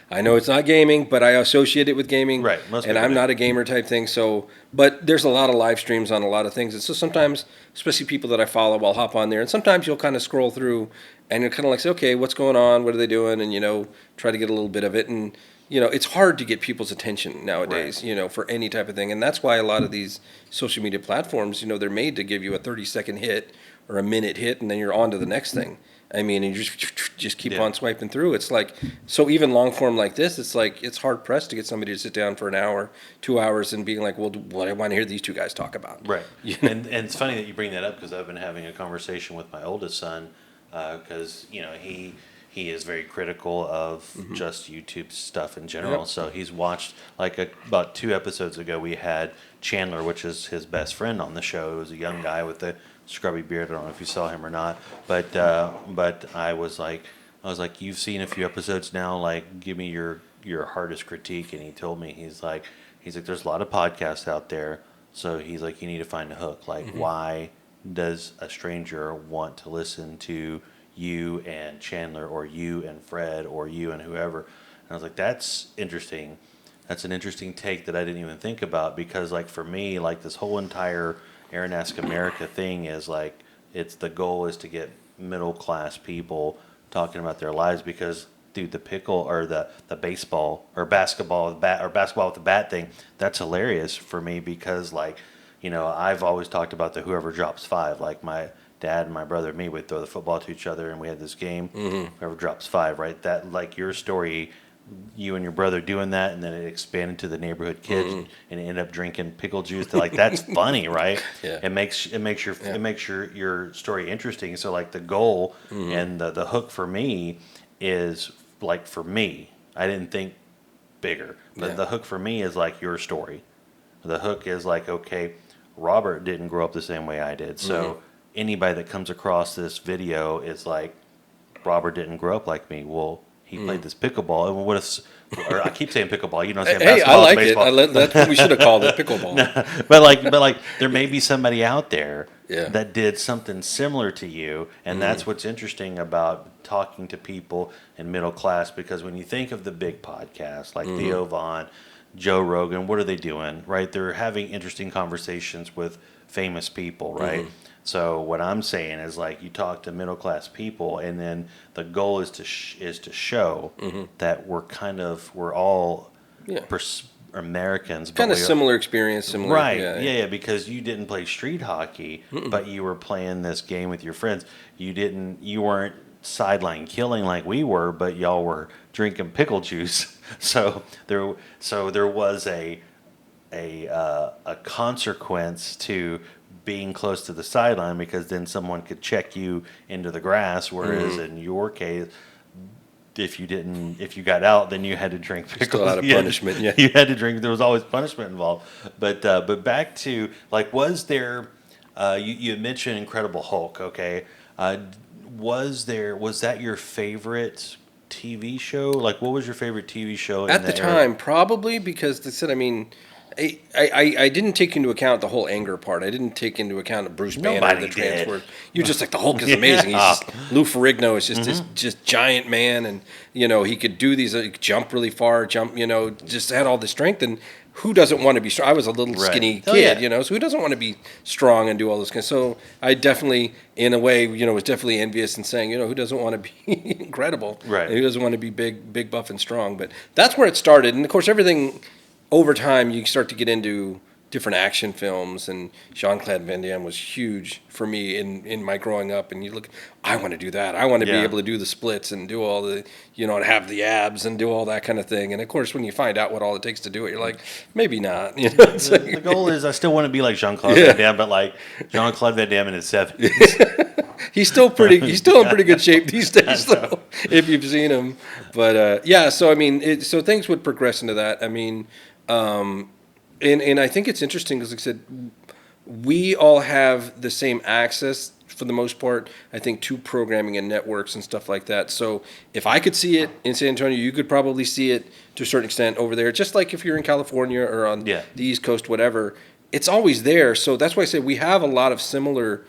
I know it's not gaming, but I associate it with gaming. Right. And I'm not a gamer type thing. So, but there's a lot of live streams on a lot of things. And so sometimes, especially people that I follow, I'll hop on there. And sometimes you'll kind of scroll through and you're kind of like, say, okay, what's going on? What are they doing? And, try to get a little bit of it. And, it's hard to get people's attention nowadays, right. For any type of thing. And that's why a lot of these social media platforms, they're made to give you a 30-second hit or a minute hit, and then you're on to the next thing. I mean, and you just keep on swiping through. It's like, so even long form like this, it's like, it's hard pressed to get somebody to sit down for an hour, 2 hours and being like, well, what I want to hear these two guys talk about. Right. And it's funny that you bring that up because I've been having a conversation with my oldest son because, he is very critical of just YouTube stuff in general. Yep. So he's watched, about 2 episodes ago, we had Chandler, which is his best friend on the show. It was a young guy with a scrubby beard. I don't know if you saw him or not, but I was like, you've seen a few episodes now. Like, give me your hardest critique. And he told me, he's like, there's a lot of podcasts out there. So he's like, you need to find a hook. Like, why does a stranger want to listen to you and Chandler or you and Fred or you and whoever? And I was like, that's interesting. That's an interesting take that I didn't even think about because, like, for me, like, this whole entire Aaron Ask America thing is like, the goal is to get middle class people talking about their lives because, dude, the pickle or the baseball or basketball with the bat thing, that's hilarious for me because, like, I've always talked about the whoever drops 5. Like, my dad and my brother and me would throw the football to each other and we had this game, whoever drops 5, right? That, like, your story, you and your brother doing that, and then it expanded to the neighborhood kids and ended up drinking pickle juice. Like, that's funny, right? Yeah. It makes your story interesting. So, like, the goal and the hook for me is, like, for me, I didn't think bigger, but the hook for me is like your story. The hook is like, okay, Robert didn't grow up the same way I did, so anybody that comes across this video is like, Robert didn't grow up like me. Well, he played this pickleball. And what if, or I keep saying pickleball, I'm saying basketball. I like baseball. it. That's what we should have called it, pickleball. No, but like, there may be somebody out there that did something similar to you, and that's what's interesting about talking to people in middle class. Because when you think of the big podcasts like Theo Von, Joe Rogan, what are they doing? Right, they're having interesting conversations with famous people, right? So what I'm saying is, like, you talk to middle class people, and then the goal is to show that we're all Americans, kind of similar experience, right? Yeah, because you didn't play street hockey, but you were playing this game with your friends. You weren't sideline killing like we were, but y'all were drinking pickle juice. So there was a consequence to being close to the sideline because then someone could check you into the grass. Whereas in your case, if you got out, then you had to drink pickles. Still out of punishment. You had to drink. There was always punishment involved. But back to, like, was there? You had mentioned Incredible Hulk. Okay, was that your favorite TV show? Like, what was your favorite TV show at the time? Era? Probably because they said, I mean, I didn't take into account the whole anger part. I didn't take into account of Bruce Banner, the transfer. You're just like, the Hulk is amazing. He's Lou Ferrigno is just this just giant man, and he could do these, jump really far, just had all the strength. And who doesn't want to be strong? I was a little skinny kid, so who doesn't want to be strong and do all this kind of? So I definitely, in a way, was definitely envious and saying, who doesn't want to be incredible? Right. And who doesn't want to be big, buff, and strong? But that's where it started. And of course, everything. Over time, you start to get into different action films, and Jean-Claude Van Damme was huge for me in my growing up. And you look, I want to do that. I want to be able to do the splits and do all the, and have the abs and do all that kind of thing. And of course, when you find out what all it takes to do it, you're like, maybe not. The goal is, I still want to be like Jean-Claude Van Damme, but like Jean-Claude Van Damme in his 70s. He's still in pretty good shape these days, though, if you've seen him. But so I mean, so things would progress into that. I mean. And I think it's interesting because, like I said, we all have the same access for the most part, I think, to programming and networks and stuff like that. So if I could see it in San Antonio, you could probably see it to a certain extent over there. Just like if you're in California or on the East Coast, whatever, it's always there. So that's why I say we have a lot of similar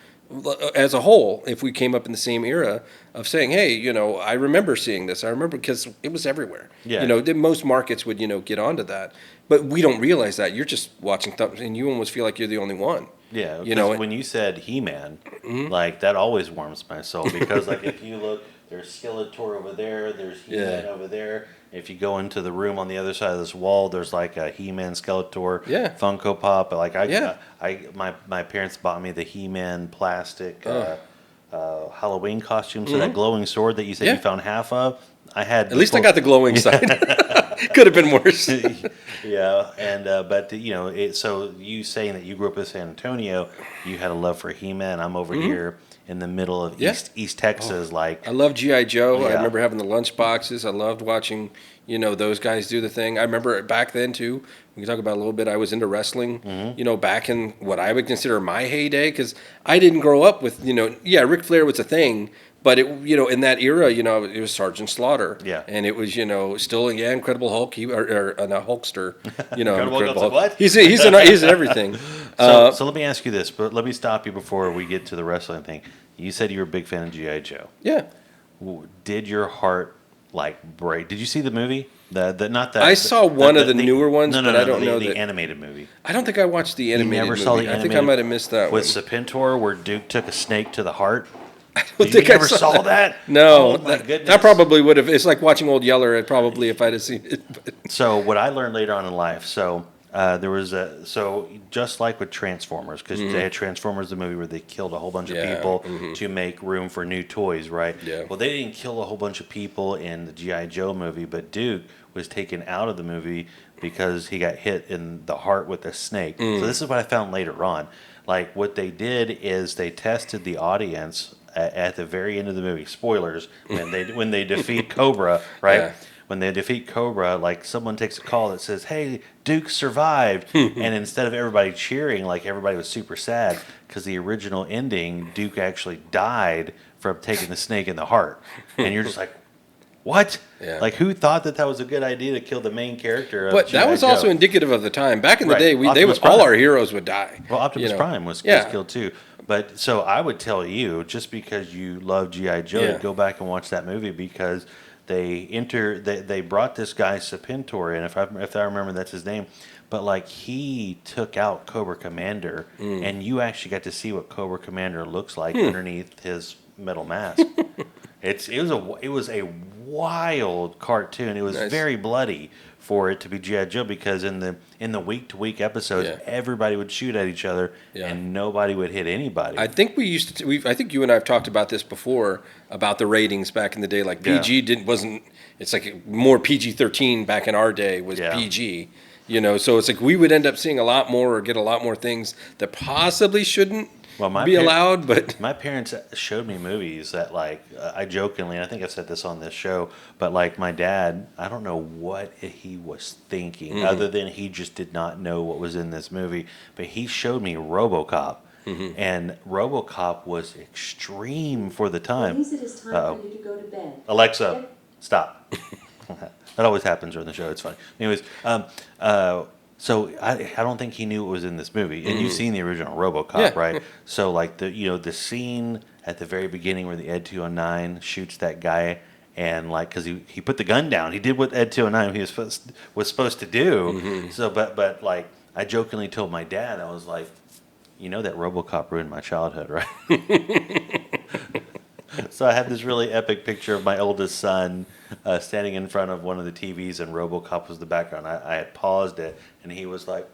as a whole, if we came up in the same era of saying, hey, I remember seeing this. I remember because it was everywhere. Yeah. Most markets would, get onto that. But we don't realize that. You're just watching stuff, and you almost feel like you're the only one. Yeah, because when you said He-Man, like that always warms my soul because like if you look, there's Skeletor over there, there's He-Man over there. If you go into the room on the other side of this wall, there's like a He-Man Skeletor Funko Pop. Like my parents bought me the He-Man plastic Halloween costume, so that glowing sword that you said you found half of. I had at least I got the glowing side. Could have been worse. Yeah, and but so you saying that you grew up in San Antonio, you had a love for He-Man. I'm over here in the middle of East Texas. Like I love G.I. Joe. I remember having the lunch boxes. I loved watching those guys do the thing. I remember back then too. We can talk about a little bit. I was into wrestling. Back in what I would consider my heyday, because I didn't grow up with Ric Flair was a thing. But in that era, it was Sergeant Slaughter, and it was still Incredible Hulk, or a Hulkster, Incredible Hulk. What? He's in everything. So let me ask you this, but let me stop you before we get to the wrestling thing. You said you were a big fan of G.I. Joe. Yeah. Did your heart break? Did you see the movie? I saw one of the newer ones, but I don't know the animated movie. I don't think I watched the animated movie. You never saw the animated? I think I might have missed that with one. Serpentor, where Duke took a snake to the heart. You never saw that? No, oh, my goodness. That probably would have. It's like watching Old Yeller. If I'd have seen it. So what I learned later on in life. So there was just like with Transformers, because they had Transformers, the movie where they killed a whole bunch of people to make room for new toys, right? Yeah. Well, they didn't kill a whole bunch of people in the G.I. Joe movie, but Duke was taken out of the movie because he got hit in the heart with a snake. So this is what I found later on. Like what they did is they tested the audience at the very end of the movie. Spoilers, when they defeat Cobra, right? Yeah. When they defeat Cobra, like someone takes a call that says, "Hey, Duke survived," and instead of everybody cheering, like everybody was super sad because the original ending, Duke actually died from taking the snake in the heart, and you're just like, what? Yeah. Like, who thought that was a good idea to kill the main character? But that was also indicative of the time. Back in the day, all our heroes would die. Well, Optimus Prime was killed too. But so I would tell you, just because you love G.I. Joe, to go back and watch that movie, because they brought this guy Serpentor in, if I remember that's his name, but like he took out Cobra Commander, and you actually got to see what Cobra Commander looks like underneath his metal mask. It was a wild cartoon. It was very bloody for it to be G.I. Joe, because in the week-to-week episodes, everybody would shoot at each other and nobody would hit anybody. I think I think you and I have talked about this before about the ratings back in the day. Like PG wasn't. It's like more PG-13 back in our day was PG. So it's like we would end up seeing a lot more or get a lot more things that possibly shouldn't be allowed. But my parents showed me movies that, like, I jokingly, and I think I've said this on this show, but like my dad, I don't know what he was thinking, other than he just did not know what was in this movie. But he showed me Robocop, and Robocop was extreme for the time. It is time for you to go to bed. Alexa, stop. That always happens during the show. It's funny. Anyways, so I don't think he knew what was in this movie. And you've seen the original Robocop, right? So like the scene at the very beginning where the Ed 209 shoots that guy, and like, because he put the gun down, he did what Ed 209 was supposed to do. So but like I jokingly told my dad, I was like, that Robocop ruined my childhood, right? So I have this really epic picture of my oldest son standing in front of one of the TVs, and Robocop was the background. I had paused it, and he was like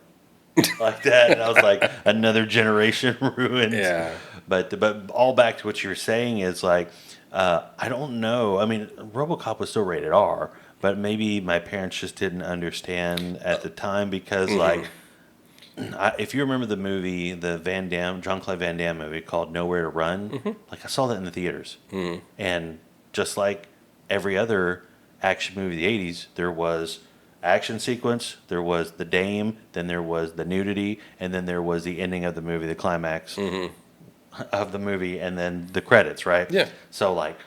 that, and I was like, another generation ruined. Yeah. But all back to what you were saying is like, I don't know. I mean, Robocop was still rated R, but maybe my parents just didn't understand at the time, because like, if you remember the movie, the Jean-Claude Van Damme movie called Nowhere to Run, like I saw that in the theaters. And just like every other action movie of the 80s, there was action sequence, there was the dame, then there was the nudity, and then there was the ending of the movie, the climax of the movie, and then the credits, right? Yeah. So like,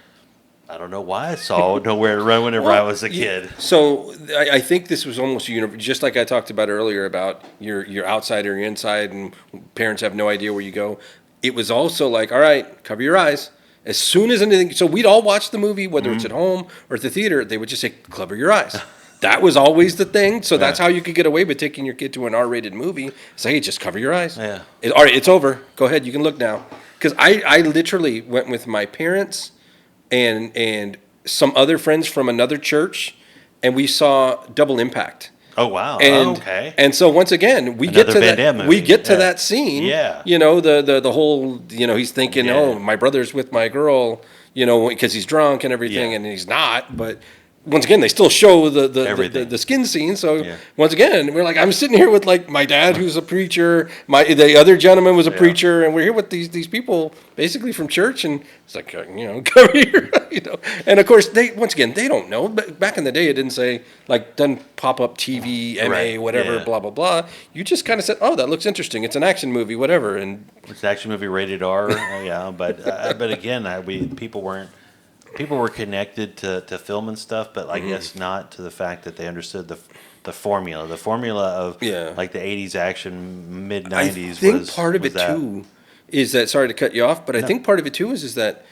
I don't know why I saw Nowhere to Run whenever I was a kid. So I think this was almost just like I talked about earlier about your outside or your inside, and parents have no idea where you go. it was also like, all right, cover your eyes. As soon as anything, so we'd all watch the movie, whether it's at home or at the theater, they would just say, cover your eyes. That was always the thing. So that's how you could get away with taking your kid to an R-rated movie. Say, hey, just cover your eyes. Yeah. All right, it's over. Go ahead, you can look now. Because I literally went with my parents and some other friends from another church, and we saw Double Impact. Oh wow! And, okay. And so once again, we Another get to Van Damme that. movie. We get to Yeah. that scene. Yeah. You know the whole. You know, he's thinking, Yeah. oh, my brother's with my girl. You know, because he's drunk and everything, Yeah. and he's not. But once again, they still show Everything. the skin scene. So Yeah. once again, we're like, I'm sitting here with like my dad, who's a preacher. The other gentleman was a Yeah. preacher, and we're here with these people basically from church, and it's like, you know, come here, you know. And of course, they don't know. But back in the day, it didn't say like doesn't pop up TV, MA, Right. whatever, Yeah. blah blah blah. You just kind of said, oh, that looks interesting. It's an action movie, whatever, and It's an action movie rated R. Yeah, but again, people were connected to film and stuff, but I guess not to the fact that they understood the formula. The formula of like the '80s action, mid '90s. I think was, part of was it that. too is that. Sorry to cut you off, but I think part of it too is that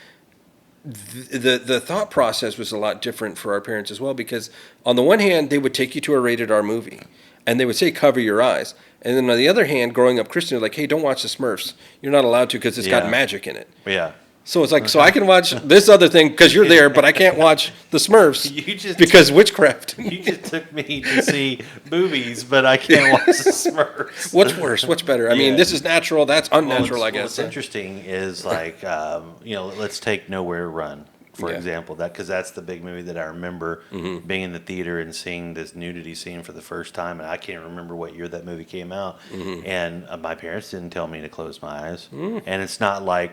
the thought process was a lot different for our parents as well. Because on the one hand, they would take you to a rated R movie, and they would say cover your eyes, and then on the other hand, growing up Christian, they're like, hey, don't watch the Smurfs. You're not allowed to because it's got Yeah. magic in it. Yeah. So it's like, so I can watch this other thing because you're there, but I can't watch the Smurfs because witchcraft. You just took me to see movies, but I can't watch the Smurfs. What's worse? What's better? I mean, Yeah. this is natural. That's unnatural, I guess. What's interesting is like, let's take Nowhere to Run, for Yeah. example, because that's the big movie that I remember being in the theater and seeing this nudity scene for the first time, and I can't remember what year that movie came out, and my parents didn't tell me to close my eyes, and it's not like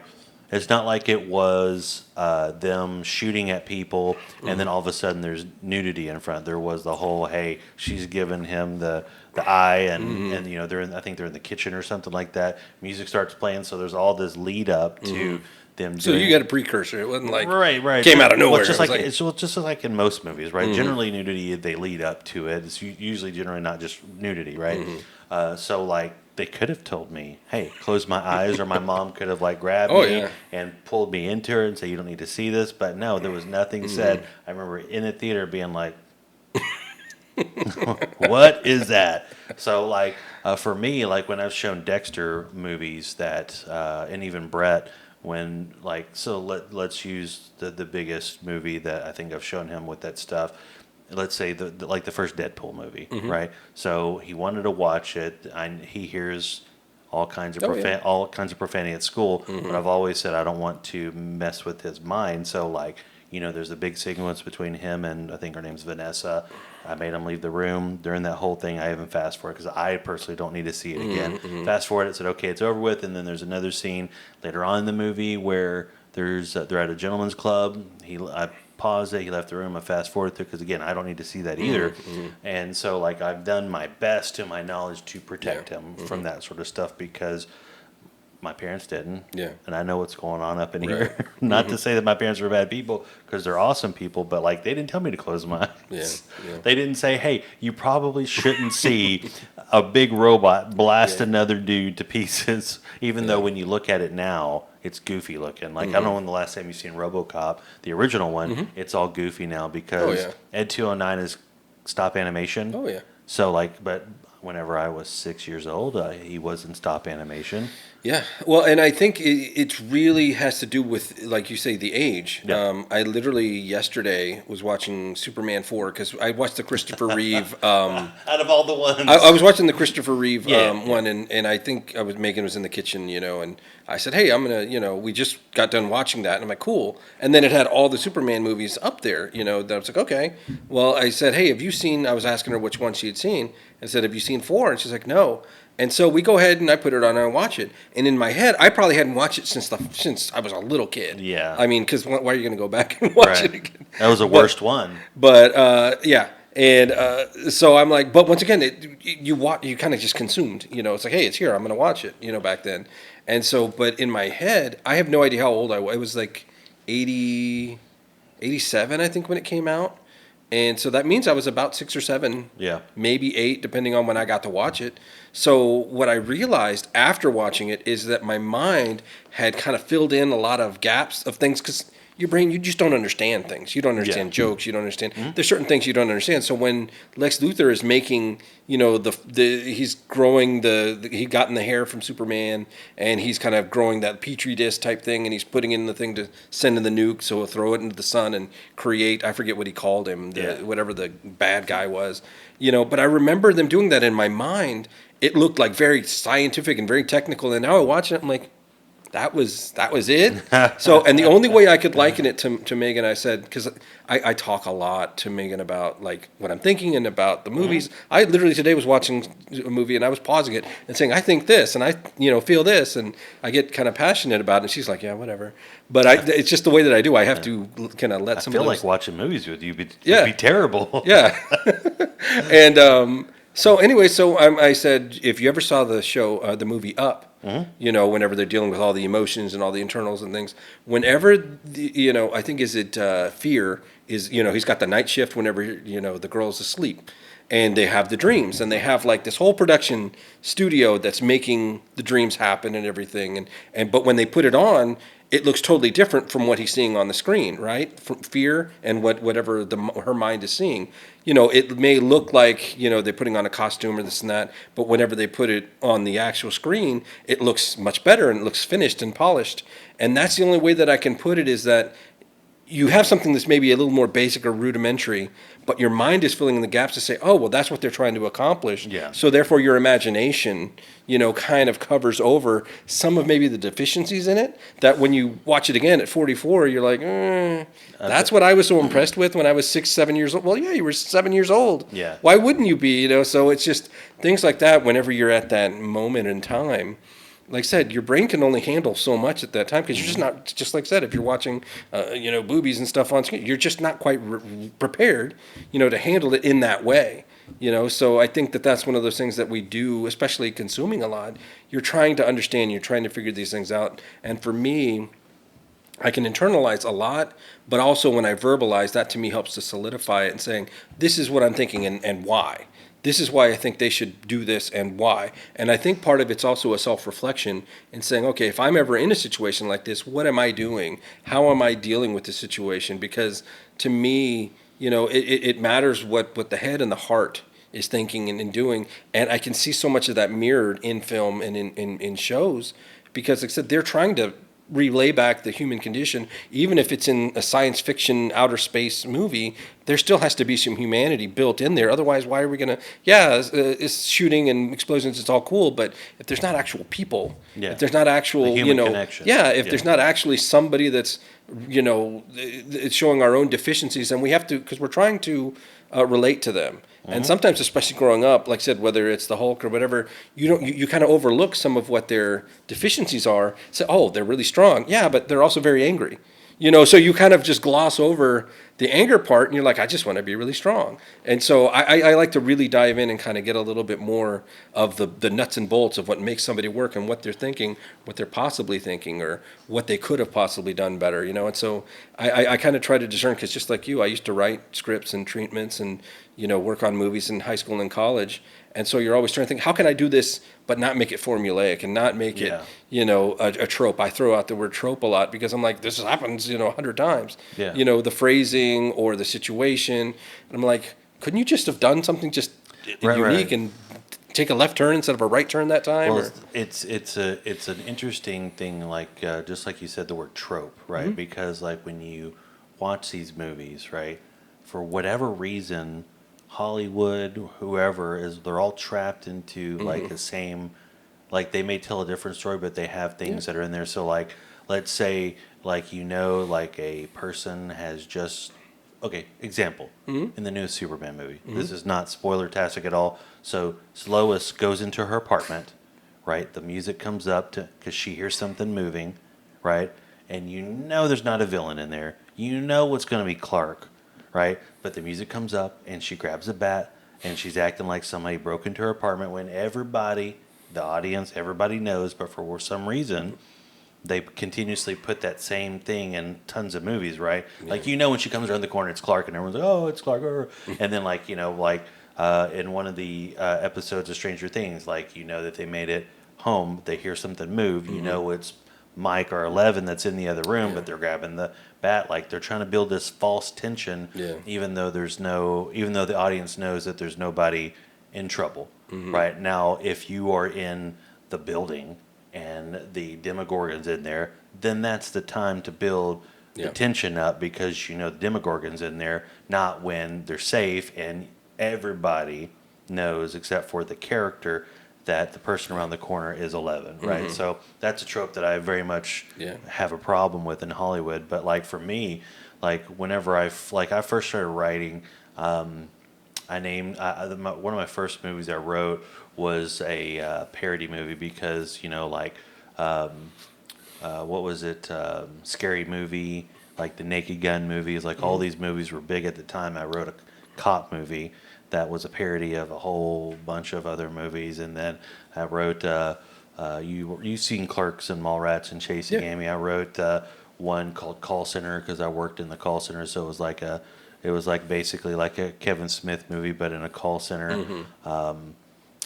it was them shooting at people and then all of a sudden there's nudity in front. There was the whole, hey, she's giving him the eye and you know I think they're in the kitchen or something like that. Music starts playing, so there's all this lead up to them. So you got a precursor. It wasn't like right came out of nowhere. Well, it's It was just like in most movies, right? Generally, nudity they lead up to it. It's usually generally not just nudity, right? So like they could have told me, hey, close my eyes, or my mom could have like grabbed me and pulled me into her and say, you don't need to see this. But no, there was nothing said. I remember in the theater being like, what is that? So like for me, like when I've shown Dexter movies that and even Brett, when like, so let's use the biggest movie that I think I've shown him with that stuff. Let's say like the first Deadpool movie, right? So he wanted to watch it. He hears all kinds of all kinds of profanity at school, but I've always said I don't want to mess with his mind. So like, you know, there's a big sequence between him and I think her name's Vanessa. I made him leave the room during that whole thing. I even fast forward because I personally don't need to see it again. Fast forward it, said okay, it's over with, and then there's another scene later on in the movie where there's they're at a gentleman's club. I paused it. He left the room. I fast forward through because again, I don't need to see that either. And so like I've done my best to my knowledge to protect him from that sort of stuff because my parents didn't. Yeah. And I know what's going on up in here. Not to say that my parents were bad people because they're awesome people, but like they didn't tell me to close my eyes. Yeah. They didn't say, hey, you probably shouldn't see a big robot blast another dude to pieces, even though when you look at it now, it's goofy looking. Like I don't know when the last time you've seen Robocop, the original one, it's all goofy now because Ed 209 is stop animation. Oh yeah. So like, but whenever I was 6 years old, he was in stop animation. Yeah, well, and I think it really has to do with, like you say, the age. Yeah. I literally yesterday was watching Superman 4 because I watched the Christopher Reeve. Out of all the ones, I was watching the Christopher Reeve Yeah. one, and I think Megan was in the kitchen, you know, and I said, hey, I'm going to, we just got done watching that, and I'm like, cool. And then it had all the Superman movies up there, that I was like, okay. Well, I said, hey, have you seen, I was asking her which one she had seen. I said, have you seen 4? And she's like, no. And so we go ahead and I put it on and I watch it. And in my head, I probably hadn't watched it since I was a little kid. Yeah. I mean, because why are you going to go back and watch it again? That was the worst one. But yeah. And so I'm like, but once again, you kind of just consumed. It's like, hey, it's here. I'm going to watch it, back then. And so, but in my head, I have no idea how old I was. It was like 87, I think, when it came out. And so that means I was about 6 or 7, Yeah. maybe 8, depending on when I got to watch it. So what I realized after watching it is that my mind had kind of filled in a lot of gaps of things, because your brain, you just don't understand things. You don't understand Yeah. jokes. You don't understand. There's certain things you don't understand. So when Lex Luthor is making, he's growing he gotten the hair from Superman, and he's kind of growing that petri dish type thing, and he's putting in the thing to send in the nuke, so he'll throw it into the sun and create, I forget what he called him, whatever the bad guy was, But I remember them doing that in my mind. It looked like very scientific and very technical, and now I watch it, I'm like, that was it. So, and the only way I could liken it to Megan, I said, because I talk a lot to Megan about like what I'm thinking and about the movies. I literally today was watching a movie and I was pausing it and saying, I think this, and I feel this, and I get kind of passionate about it. And she's like, yeah, whatever. But it's just the way that I do. I have to kind of let I some. feel of those, like watching movies with you. It'd Yeah. be terrible. Yeah. And so anyway, I said, if you ever saw the show, the movie Up, whenever they're dealing with all the emotions and all the internals and things, whenever, I think Fear is, he's got the night shift whenever, the girl's asleep. And they have the dreams, and they have like this whole production studio that's making the dreams happen and everything. But when they put it on, it looks totally different from what he's seeing on the screen, right? From Fear and whatever her mind is seeing. It may look like, they're putting on a costume or this and that, but whenever they put it on the actual screen, it looks much better and it looks finished and polished. And that's the only way that I can put it, is that you have something that's maybe a little more basic or rudimentary, but your mind is filling in the gaps to say, oh, well, that's what they're trying to accomplish. Yeah. So therefore your imagination, kind of covers over some of maybe the deficiencies in it, that when you watch it again at 44, you're like, that's what I was so impressed with when I was 6, 7 years old. Well, yeah, you were 7 years old. Yeah. Why wouldn't you be, So it's just things like that whenever you're at that moment in time. Like I said, your brain can only handle so much at that time, because you're just not, just like I said, if you're watching, boobies and stuff on screen, you're just not quite prepared, to handle it in that way, So I think that that's one of those things that we do, especially consuming a lot. You're trying to understand, you're trying to figure these things out. And for me, I can internalize a lot, but also when I verbalize, that to me helps to solidify it and saying, this is what I'm thinking and why. This is why I think they should do this and why. And I think part of it's also a self-reflection and saying, okay, if I'm ever in a situation like this, what am I doing? How am I dealing with the situation? Because to me, it matters what the head and the heart is thinking and doing. And I can see so much of that mirrored in film and in shows, because like I said, they're trying to relay back the human condition. Even if it's in a science fiction outer space movie, there still has to be some humanity built in there. Otherwise, why are we going to, it's shooting and explosions, it's all cool, but if there's not actual people, if there's not actual, the human connection. There's not actually somebody that's, it's showing our own deficiencies, and we have to, because we're trying to relate to them. And sometimes, especially growing up, like I said, whether it's the Hulk or whatever, you kind of overlook some of what their deficiencies are. Say, oh, they're really strong. Yeah, but they're also very angry. So you kind of just gloss over the anger part, and you're like, I just want to be really strong. And so I like to really dive in and kind of get a little bit more of the nuts and bolts of what makes somebody work and what they're thinking, what they're possibly thinking, or what they could have possibly done better, And so I kind of try to discern, because just like you, I used to write scripts and treatments and, work on movies in high school and college. And so you're always trying to think, how can I do this but not make it formulaic and not make it, a trope? I throw out the word trope a lot, because I'm like, this happens, 100 times. Yeah. The phrasing or the situation. And I'm like, couldn't you just have done something just unique and take a left turn instead of a right turn that time? Well, it's an interesting thing, like just like you said, the word trope, right? Because like when you watch these movies, right, for whatever reason, Hollywood, whoever they're all trapped into like the same, like they may tell a different story, but they have things that are in there. So like, let's say like, like a person has just, okay, example, in the new Superman movie, this is not spoiler-tastic at all. So Lois goes into her apartment, right? The music comes up because she hears something moving, right? And there's not a villain in there. What's going to be Clark, right? But the music comes up and she grabs a bat and she's acting like somebody broke into her apartment when everybody, the audience, everybody knows, but for some reason, they continuously put that same thing in tons of movies, right? Like, when she comes around the corner, it's Clark, and everyone's like, oh, it's Clark. And then, like, in one of the episodes of Stranger Things, like, that they made it home, they hear something move, it's Mike or 11 that's in the other room, but they're grabbing the bat. Like, they're trying to build this false tension, even though the audience knows that there's nobody in trouble, right? Now, if you are in the building and the Demogorgon's in there, then that's the time to build the tension up, because the Demogorgon's in there, not when they're safe and everybody knows except for the character that the person around the corner is 11, right? So that's a trope that I very much have a problem with in Hollywood. But like for me, like whenever I first started writing, one of my first movies I wrote was a parody movie, because what was it? Scary Movie, like the Naked Gun movies, like all these movies were big at the time. I wrote a cop movie that was a parody of a whole bunch of other movies, and then I wrote. You've seen Clerks and Mallrats and Chasing Amy. I wrote one called Call Center, because I worked in the call center, so it was like basically like a Kevin Smith movie, but in a call center.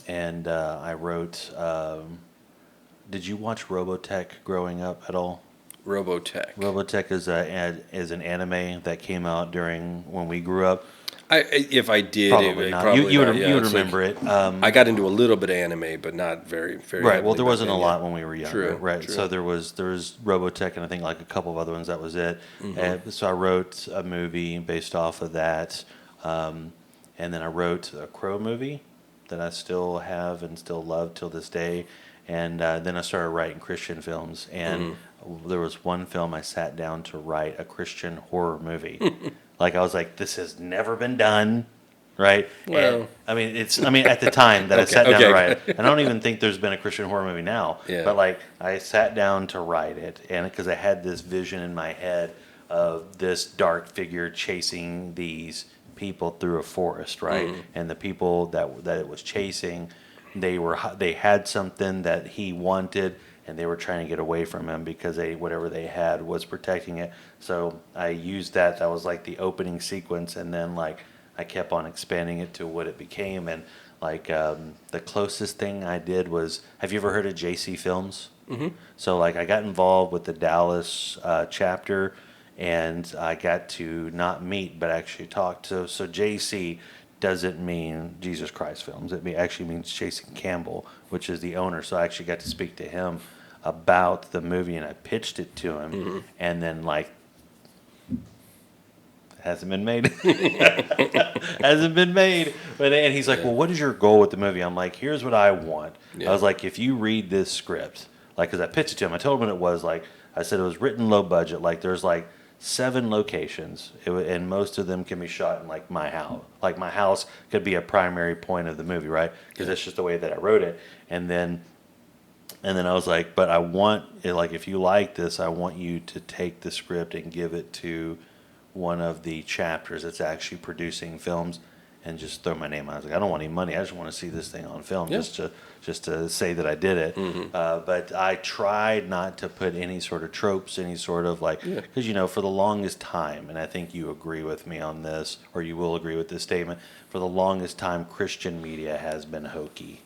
And I wrote. Did you watch Robotech growing up at all? Robotech. Robotech is an anime that came out during when we grew up. If I did, Probably not. Probably You would not. you would remember it. I got into a little bit of anime, but not very, very. Right. heavily Well, there back wasn't a then, lot when we were younger. True, Right. true. So there was Robotech, and I think like a couple of other ones. That was it. And so I wrote a movie based off of that, and then I wrote a Crow movie that I still have and still love till this day. And then I started writing Christian films, and there was one film I sat down to write a Christian horror movie. Like I was like, this has never been done. Right. Well, And, at the time that I sat down to write it, and I don't even think there's been a Christian horror movie now. Yeah. But like I sat down to write it, and because I had this vision in my head of this dark figure chasing these people through a forest, right? And the people that it was chasing, they had something that he wanted, and they were trying to get away from him because whatever they had was protecting it. So I used that. That was like the opening sequence, and then like I kept on expanding it to what it became. And like the closest thing I did was, have you ever heard of JC Films? So like I got involved with the Dallas chapter, and I got to not meet but actually talk to. So JC doesn't mean Jesus Christ Films. It actually means Jason Campbell, which is the owner. So I actually got to speak to him about the movie, and I pitched it to him, and then like hasn't been made. Hasn't been made. And he's like, well, what is your goal with the movie? I'm like, here's what I want. I was like, if you read this script, like, because I pitched it to him, I told him what it was. Like, I said it was written low budget. Like, there's like 7 locations, and most of them can be shot in like my house. Like, my house could be a primary point of the movie, right? Because that's just the way that I wrote it. And then I was like, but I want, like, if you like this, I want you to take the script and give it to one of the chapters that's actually producing films, and just throw my name on it. I was like, I don't want any money. I just want to see this thing on film, just to say that I did it. But I tried not to put any sort of tropes, any sort of like, because for the longest time, and I think you agree with me on this, or you will agree with this statement, for the longest time, Christian media has been hokey,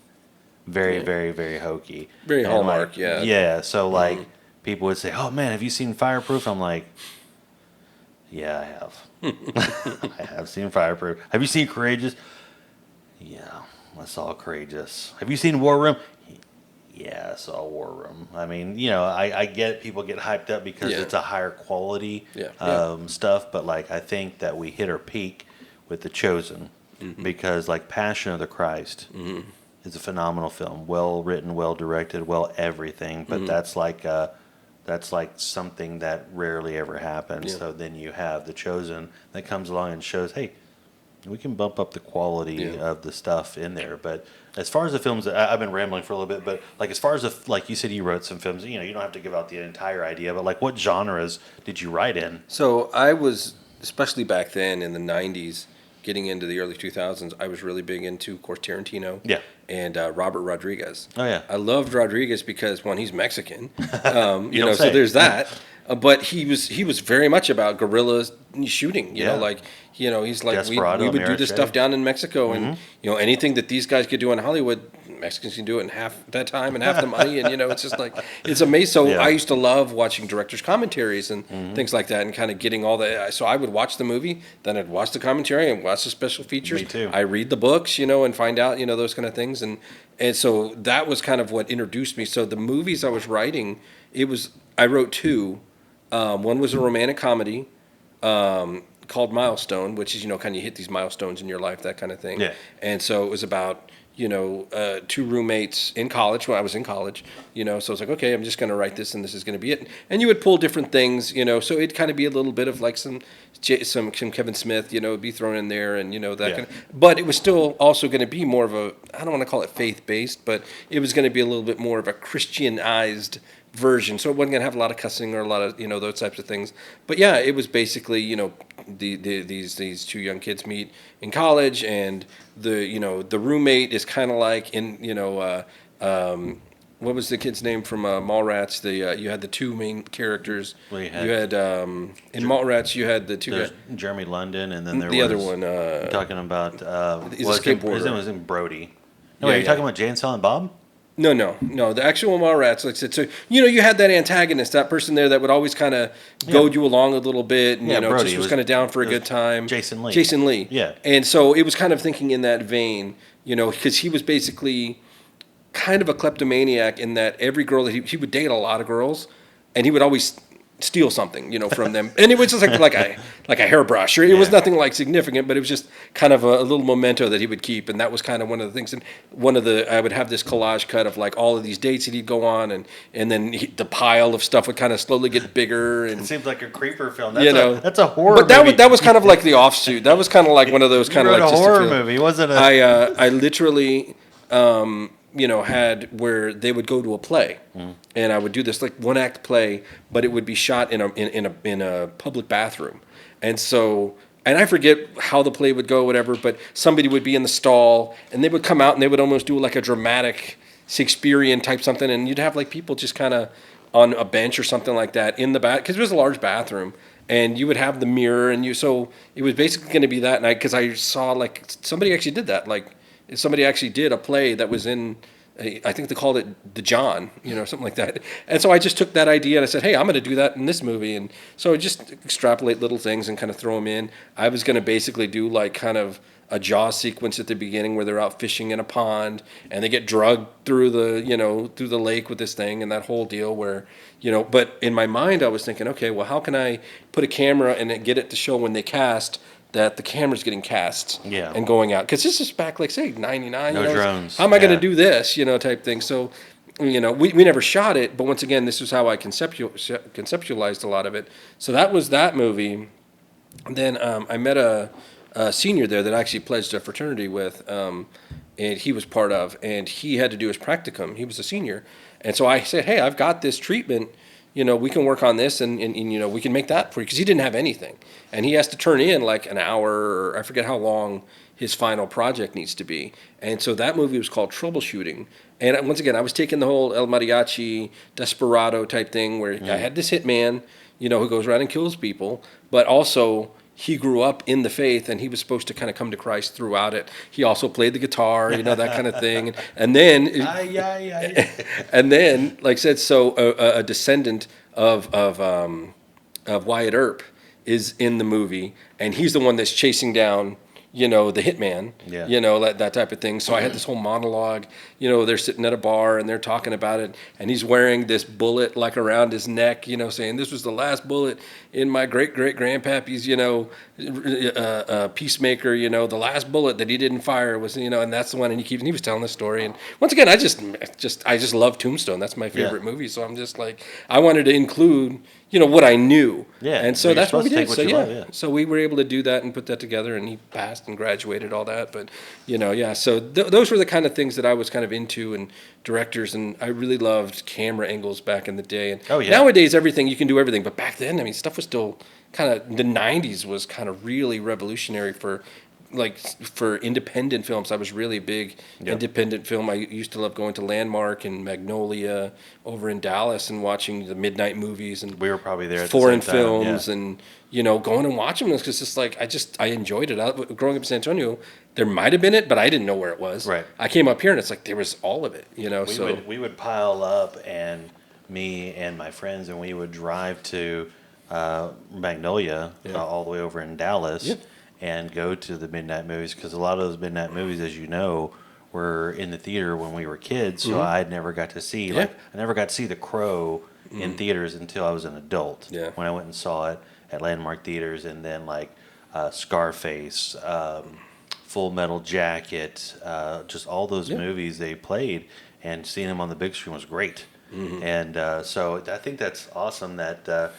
very, very, very hokey, very and Hallmark, like, yeah. So like people would say, "Oh man, have you seen Fireproof?" I'm like, yeah, I have. I have seen Fireproof. Have you seen Courageous? Yeah, I saw Courageous. Have you seen War Room? Yeah, I saw War Room. I mean, I get people get hyped up because it's a higher quality stuff, but like I think that we hit our peak with The Chosen, because like Passion of the Christ is a phenomenal film, well written, well directed, well everything, but that's like something that rarely ever happens. So then you have The Chosen that comes along and shows, hey, we can bump up the quality of the stuff in there. But as far as the films, I've been rambling for a little bit, but like as far as like you said, you wrote some films. You don't have to give out the entire idea, but like what genres did you write in? So I was, especially back then in the 90s, getting into the early 2000s, I was really big into, of course, Tarantino. Yeah. and Robert Rodriguez. Oh, yeah. I loved Rodriguez because, one, he's Mexican, You don't so say. there's that. But he was very much about guerrilla shooting. Yeah. He's like, Desperado, we would do this Mirache. stuff down in Mexico, and anything that these guys could do in Hollywood, Mexicans can do it in half that time and half the money, and it's just like, it's amazing. So Yeah. I used to love watching directors' commentaries and things like that, and kind of getting all that. So I would watch the movie, then I'd watch the commentary and watch the special features. Me too. I read the books, and find out, those kind of things, and so that was kind of what introduced me. So the movies I was writing, I wrote two. One was a romantic comedy called Milestone, which is, kind of you hit these milestones in your life, that kind of thing. Yeah. And so it was about, two roommates in college when I was in college, so I was like, okay, I'm just going to write this and this is going to be it. And you would pull different things, so it'd kind of be a little bit of like some Kevin Smith, be thrown in there and, that Yeah. kind of, but it was still also going to be more of I don't want to call it faith-based, but it was going to be a little bit more of a Christianized version, so it wasn't going to have a lot of cussing or a lot of those types of things. But yeah, it was basically these two young kids meet in college, and the roommate is kind of like in what was the kid's name from Mallrats? You had the two main characters. Well, you had in Mallrats you had the two There's guys. Jeremy London, and then there The was other one, you're talking about he's a his name skateboarder. was in Brody. Yeah, No, wait, you're yeah. talking about Jay and Silent Bob? No. The actual Mallrats, like I said, so you had that antagonist, that person there that would always kind of goad you along a little bit, and Yeah, Brody just was was- kind of down for a it was good time. Jason Lee. Jason Lee. Yeah. And so it was kind of thinking in that vein, because he was basically kind of a kleptomaniac in that every girl that he would date a lot of girls, and he would always steal something, from them. And it was just like a hairbrush, or it was Yeah. nothing like significant, but it was just kind of a little memento that he would keep. And that was kind of one of the things. And I would have this collage cut of like all of these dates that he'd go on, and then the pile of stuff would kind of slowly get bigger. And It seems like a creeper film. that's a horror But movie. that was kind of like the offsuit. That was kind of like one of those You kind of wrote like a just horror feel- movie, wasn't it? I literally, had where they would go to a play, and I would do this like one act play, but it would be shot in a public bathroom, and so. And I forget how the play would go, whatever, but somebody would be in the stall, and they would come out, and they would almost do like a dramatic Shakespearean type something, and you'd have like people just kind of on a bench or something like that in the bath, because it was a large bathroom, and you would have the mirror, and so it was basically going to be that night, because I saw like somebody actually did that, like somebody actually did a play that was in, I think they called it The John, something like that. And so I just took that idea and I said, hey, I'm going to do that in this movie. And so I just extrapolate little things and kind of throw them in. I was going to basically do like kind of a Jaws sequence at the beginning where they're out fishing in a pond and they get drugged through the lake with this thing and that whole deal where, but in my mind I was thinking, okay, well, how can I put a camera and then get it to show when they cast that the camera's getting cast Yeah. and going out? Because this is back, like, say, 99. No drones. How am I going to Yeah. do this, type thing. So, we never shot it, but once again, this is how I conceptualized a lot of it. So that was that movie. Then I met a senior there that I actually pledged a fraternity with, and he was part of, and he had to do his practicum. He was a senior. And so I said, hey, I've got this treatment. We can work on this and we can make that for you, because he didn't have anything. And he has to turn in like an hour, or I forget how long his final project needs to be. And so that movie was called Troubleshooting. And once again, I was taking the whole El Mariachi, Desperado type thing where I had this hitman, who goes around and kills people, but also he grew up in the faith and he was supposed to kind of come to Christ throughout it. He also played the guitar, that kind of thing. And then, and then, like I said, so a descendant of Wyatt Earp is in the movie, and he's the one that's chasing down, the hitman, that type of thing. So I had this whole monologue, they're sitting at a bar and they're talking about it, and he's wearing this bullet like around his neck, saying this was the last bullet in my great-great-grandpappy's, peacemaker, the last bullet that he didn't fire was, and that's the one, and he was telling the story. And once again, I just love Tombstone. That's my favorite movie. So I'm just like, I wanted to include, what I knew. Yeah. And so You're that's what we supposed to did. take So what you yeah. love, yeah. So we were able to do that and put that together, and he passed and graduated, all that. But, so those were the kind of things that I was kind of into, and directors, and I really loved camera angles back in the day. And nowadays, you can do everything. But back then, stuff was still kind of, the 90s was kind of really revolutionary for like for independent films, I was really big independent film. I used to love going to Landmark and Magnolia over in Dallas and watching the midnight movies and We were probably there at foreign the same time, films and going and watching them because it's just like I enjoyed it. Growing up in San Antonio, there might have been it, but I didn't know where it was. Right. I came up here and it's like there was all of it. We would pile up, and me and my friends, and we would drive to Magnolia, all the way over in Dallas, and go to the midnight movies, because a lot of those midnight movies, as you know, were in the theater when we were kids. So I never got to see I never got to see The Crow in theaters until I was an adult. Yeah. When I went and saw it at Landmark Theaters, and then like Scarface, Full Metal Jacket, just all those movies they played, and seeing them on the big screen was great. And so I think that's awesome that.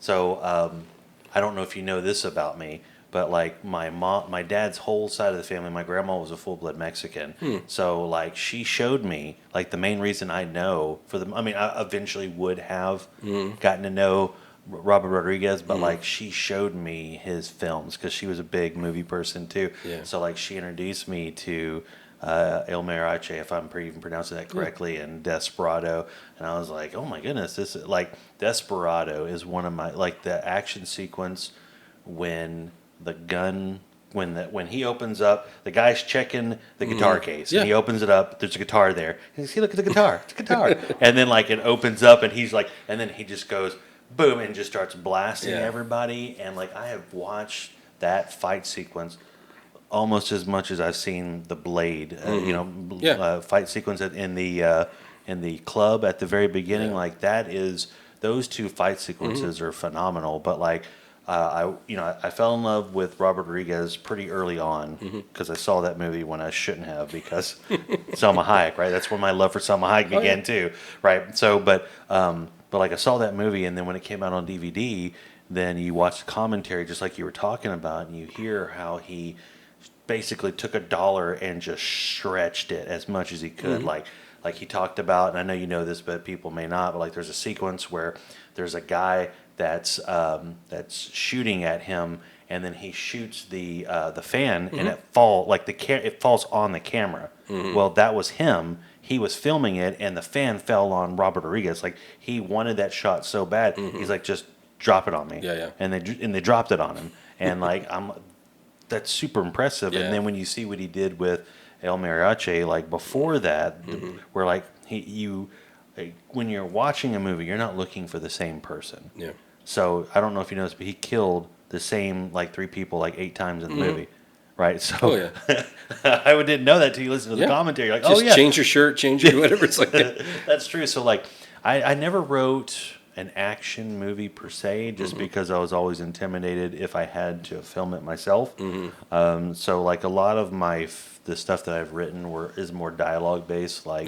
I don't know if you know this about me, but like my dad's whole side of the family, my grandma was a full-blood Mexican. So like she showed me, like, the main reason I know I eventually would have gotten to know Robert Rodriguez, but like she showed me his films because she was a big movie person too. Yeah. So like she introduced me to El Mariachi, if I'm even pronouncing that correctly, and Desperado, and I was like, oh my goodness, this is like Desperado is one of my, like, the action sequence when the gun. When he opens up, the guy's checking the guitar case, and he opens it up. There's a guitar there. And see, look at the guitar. It's a guitar. And then like it opens up, and he's like, and then he just goes boom and just starts blasting everybody. And like I have watched that fight sequence almost as much as I've seen the Blade, fight sequence in the club at the very beginning. Like those two fight sequences are phenomenal. But like. I fell in love with Robert Rodriguez pretty early on because I saw that movie when I shouldn't have, because Selma Hayek, right? That's when my love for Selma Hayek began too, right? So, but like I saw that movie, and then when it came out on DVD, then you watch the commentary just like you were talking about, and you hear how he basically took $1 and just stretched it as much as he could, like he talked about, and I know you know this, but people may not. But like, there's a sequence where there's a guy that's shooting at him, and then he shoots the fan, and it falls on the camera. Well, that was him. He was filming it, and the fan fell on Robert Rodriguez. Like, he wanted that shot so bad. He's like, just drop it on me. Yeah. And they dropped it on him, and like that's super impressive. Yeah. And then when you see what he did with El Mariachi, like before that, where like when you're watching a movie, you're not looking for the same person. Yeah. So I don't know if you noticed, but he killed the same like 3 people like 8 times in the movie, right? So I didn't know that till you listen to the commentary. You're like, just change your shirt, change your whatever. It's like that's true. So like, I never wrote an action movie per se, just because I was always intimidated if I had to film it myself. So like a lot of the stuff that I've written is more dialogue based, like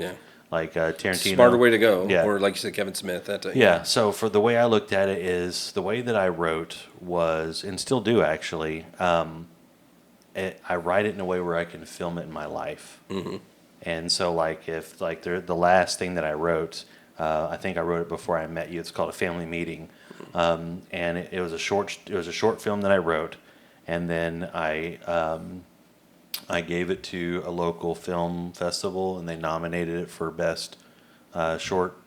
Tarantino. Smarter way to go. Yeah. Or like you said, Kevin Smith. So for the way I looked at it is, the way that I wrote was, and still do actually, I write it in a way where I can film it in my life. And so like if like the last thing that I wrote, I think I wrote it before I met you. It's called A Family Meeting, and it was a short film that I wrote, and then I gave it to a local film festival, and they nominated it for best short,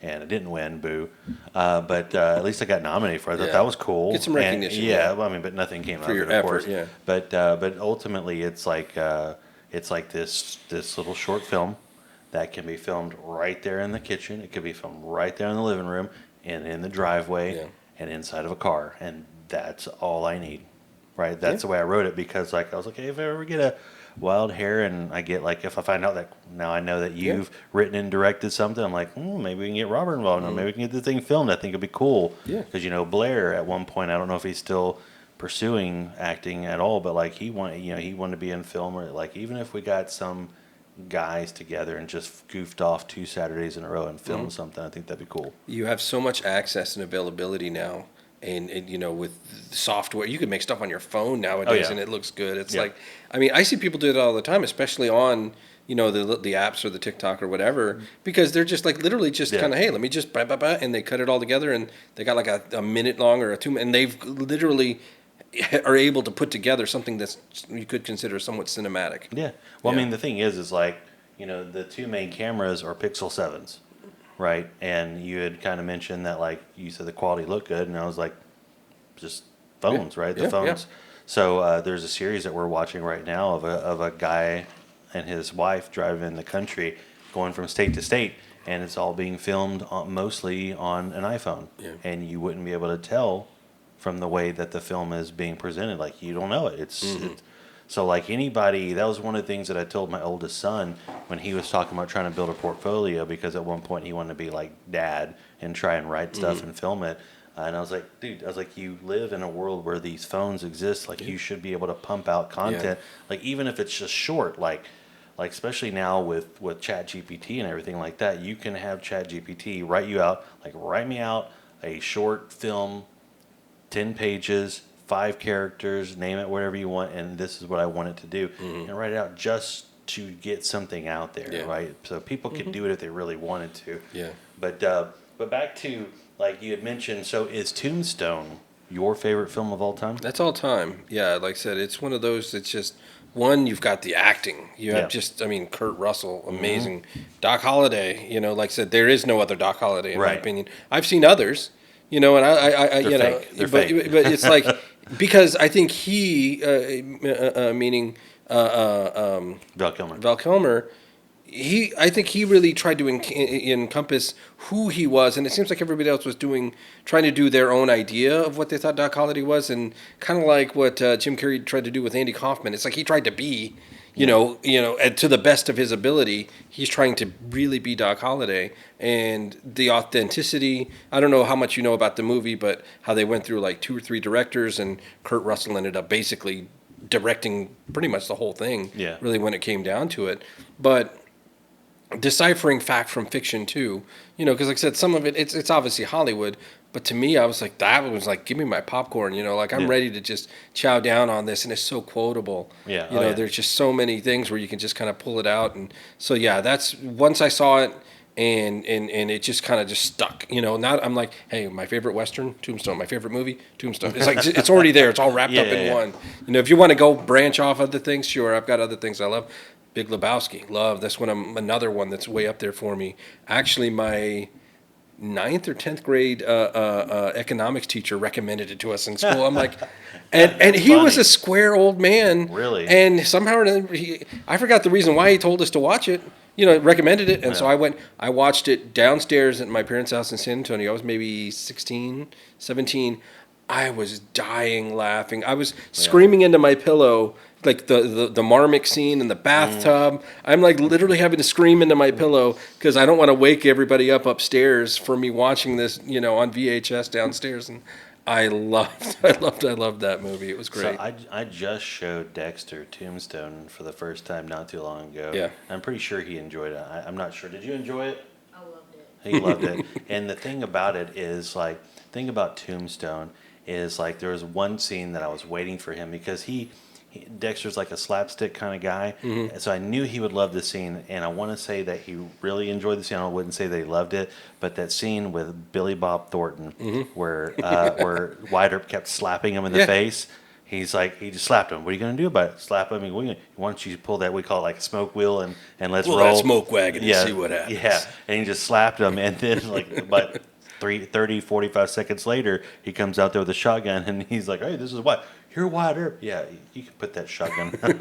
and it didn't win, boo. But at least I got nominated for it. I thought that was cool. Get some recognition. But nothing came out for of your it, of effort. course. Yeah. But ultimately, it's like this little short film that can be filmed right there in the kitchen. It could be filmed right there in the living room, and in the driveway, and inside of a car, and that's all I need. Right, that's the way I wrote it, because like I was like, hey, if I ever get a wild hair, and I get like, if I find out that now I know that you've written and directed something, I'm like, maybe we can get Robert involved, or maybe we can get the thing filmed. I think it'd be cool. Yeah, because Blair at one point, I don't know if he's still pursuing acting at all, but like he wanted to be in film, or like even if we got some guys together and just goofed off 2 Saturdays in a row and filmed something, I think that'd be cool. You have so much access and availability now. And with software, you can make stuff on your phone nowadays, and it looks good. It's like, I mean, I see people do it all the time, especially on, the apps or the TikTok or whatever, because they're just like literally just kind of, hey, let me just and they cut it all together, and they got like a minute long or a 2 minute, and they've literally are able to put together something that's you could consider somewhat cinematic. Yeah. Well, I Yeah. mean, the thing is like, the two main cameras are Pixel 7s, right? And you had kind of mentioned that, like, you said the quality looked good, and I was like, just phones, right? The Yeah, yeah. phones. So there's a series that we're watching right now of a guy and his wife driving the country, going from state to state, and it's all being filmed mostly on an iPhone. Yeah. And you wouldn't be able to tell from the way that the film is being presented. Like, you don't know it. So like anybody, that was one of the things that I told my oldest son when he was talking about trying to build a portfolio, because at one point he wanted to be like dad and try and write stuff and film it. And I was like, dude, you live in a world where these phones exist. Like, you should be able to pump out content. Like, even if it's just short, like especially now with Chat GPT and everything like that, you can have Chat GPT write you out, like, write me out a short film, 10 pages, 5 characters, name it whatever you want, and this is what I want it to do, and write it out just to get something out there, right? So people could do it if they really wanted to. Yeah. But back to, like you had mentioned, so is Tombstone your favorite film of all time? That's all time. Yeah, like I said, it's one of those that's just, one, you've got the acting. You have Kurt Russell, amazing. Doc Holliday, like I said, there is no other Doc Holliday in my opinion. I've seen others, and I They're fake. They're fake. But it's like, because I think he, meaning Val Kilmer. Val Kilmer, I think he really tried to encompass who he was, and it seems like everybody else was trying to do their own idea of what they thought Doc Holliday was, and kind of like what Jim Carrey tried to do with Andy Kaufman. It's like he tried to be, and to the best of his ability, he's trying to really be Doc Holliday, and the authenticity. I don't know how much you know about the movie, but how they went through like 2 or 3 directors, and Kurt Russell ended up basically directing pretty much the whole thing. Yeah. Really, when it came down to it, but deciphering fact from fiction too, because like I said, some of it's obviously Hollywood, but to me, I was like, that was like, give me my popcorn, like I'm ready to just chow down on this, and it's so quotable. Yeah. There's just so many things where you can just kind of pull it out, and so yeah, that's once I saw it, and it just kind of just stuck. Now I'm like, hey, my favorite Western, Tombstone. My favorite movie, Tombstone. It's like it's already there. It's all wrapped up in one. If you want to go branch off other things, sure. I've got other things I love. Big Lebowski, love. That's another one that's way up there for me. Actually, my 9th or 10th grade economics teacher recommended it to us in school. I'm like, and he was a square old man. Really? And somehow or another, I forgot the reason why he told us to watch it. Recommended it. And so I watched it downstairs at my parents' house in San Antonio. I was maybe 16, 17. I was dying laughing. I was screaming into my pillow, like the Marmot scene in the bathtub. I'm like literally having to scream into my pillow because I don't want to wake everybody up upstairs for me watching this, on VHS downstairs. And I loved that movie. It was great. So I just showed Dexter Tombstone for the first time not too long ago. Yeah. I'm pretty sure he enjoyed it. I'm not sure. Did you enjoy it? I loved it. He loved it. And the thing about it is, like, thing about Tombstone is, like, there was one scene that I was waiting for him because Dexter's like a slapstick kind of guy. Mm-hmm. So I knew he would love the scene, and I want to say that he really enjoyed the scene. I wouldn't say that he loved it, but that scene with Billy Bob Thornton, where Wyatt Earp kept slapping him in the face. He's like, he just slapped him. What are you going to do about it? Slap him? Why don't you pull that, we call it like a smoke wheel, and let's roll that smoke wagon and see what happens. Yeah, and he just slapped him, and then like about 45 seconds later, he comes out there with a shotgun, and he's like, hey, this is what? You're Wyatt Earp. Yeah, you can put that shotgun. I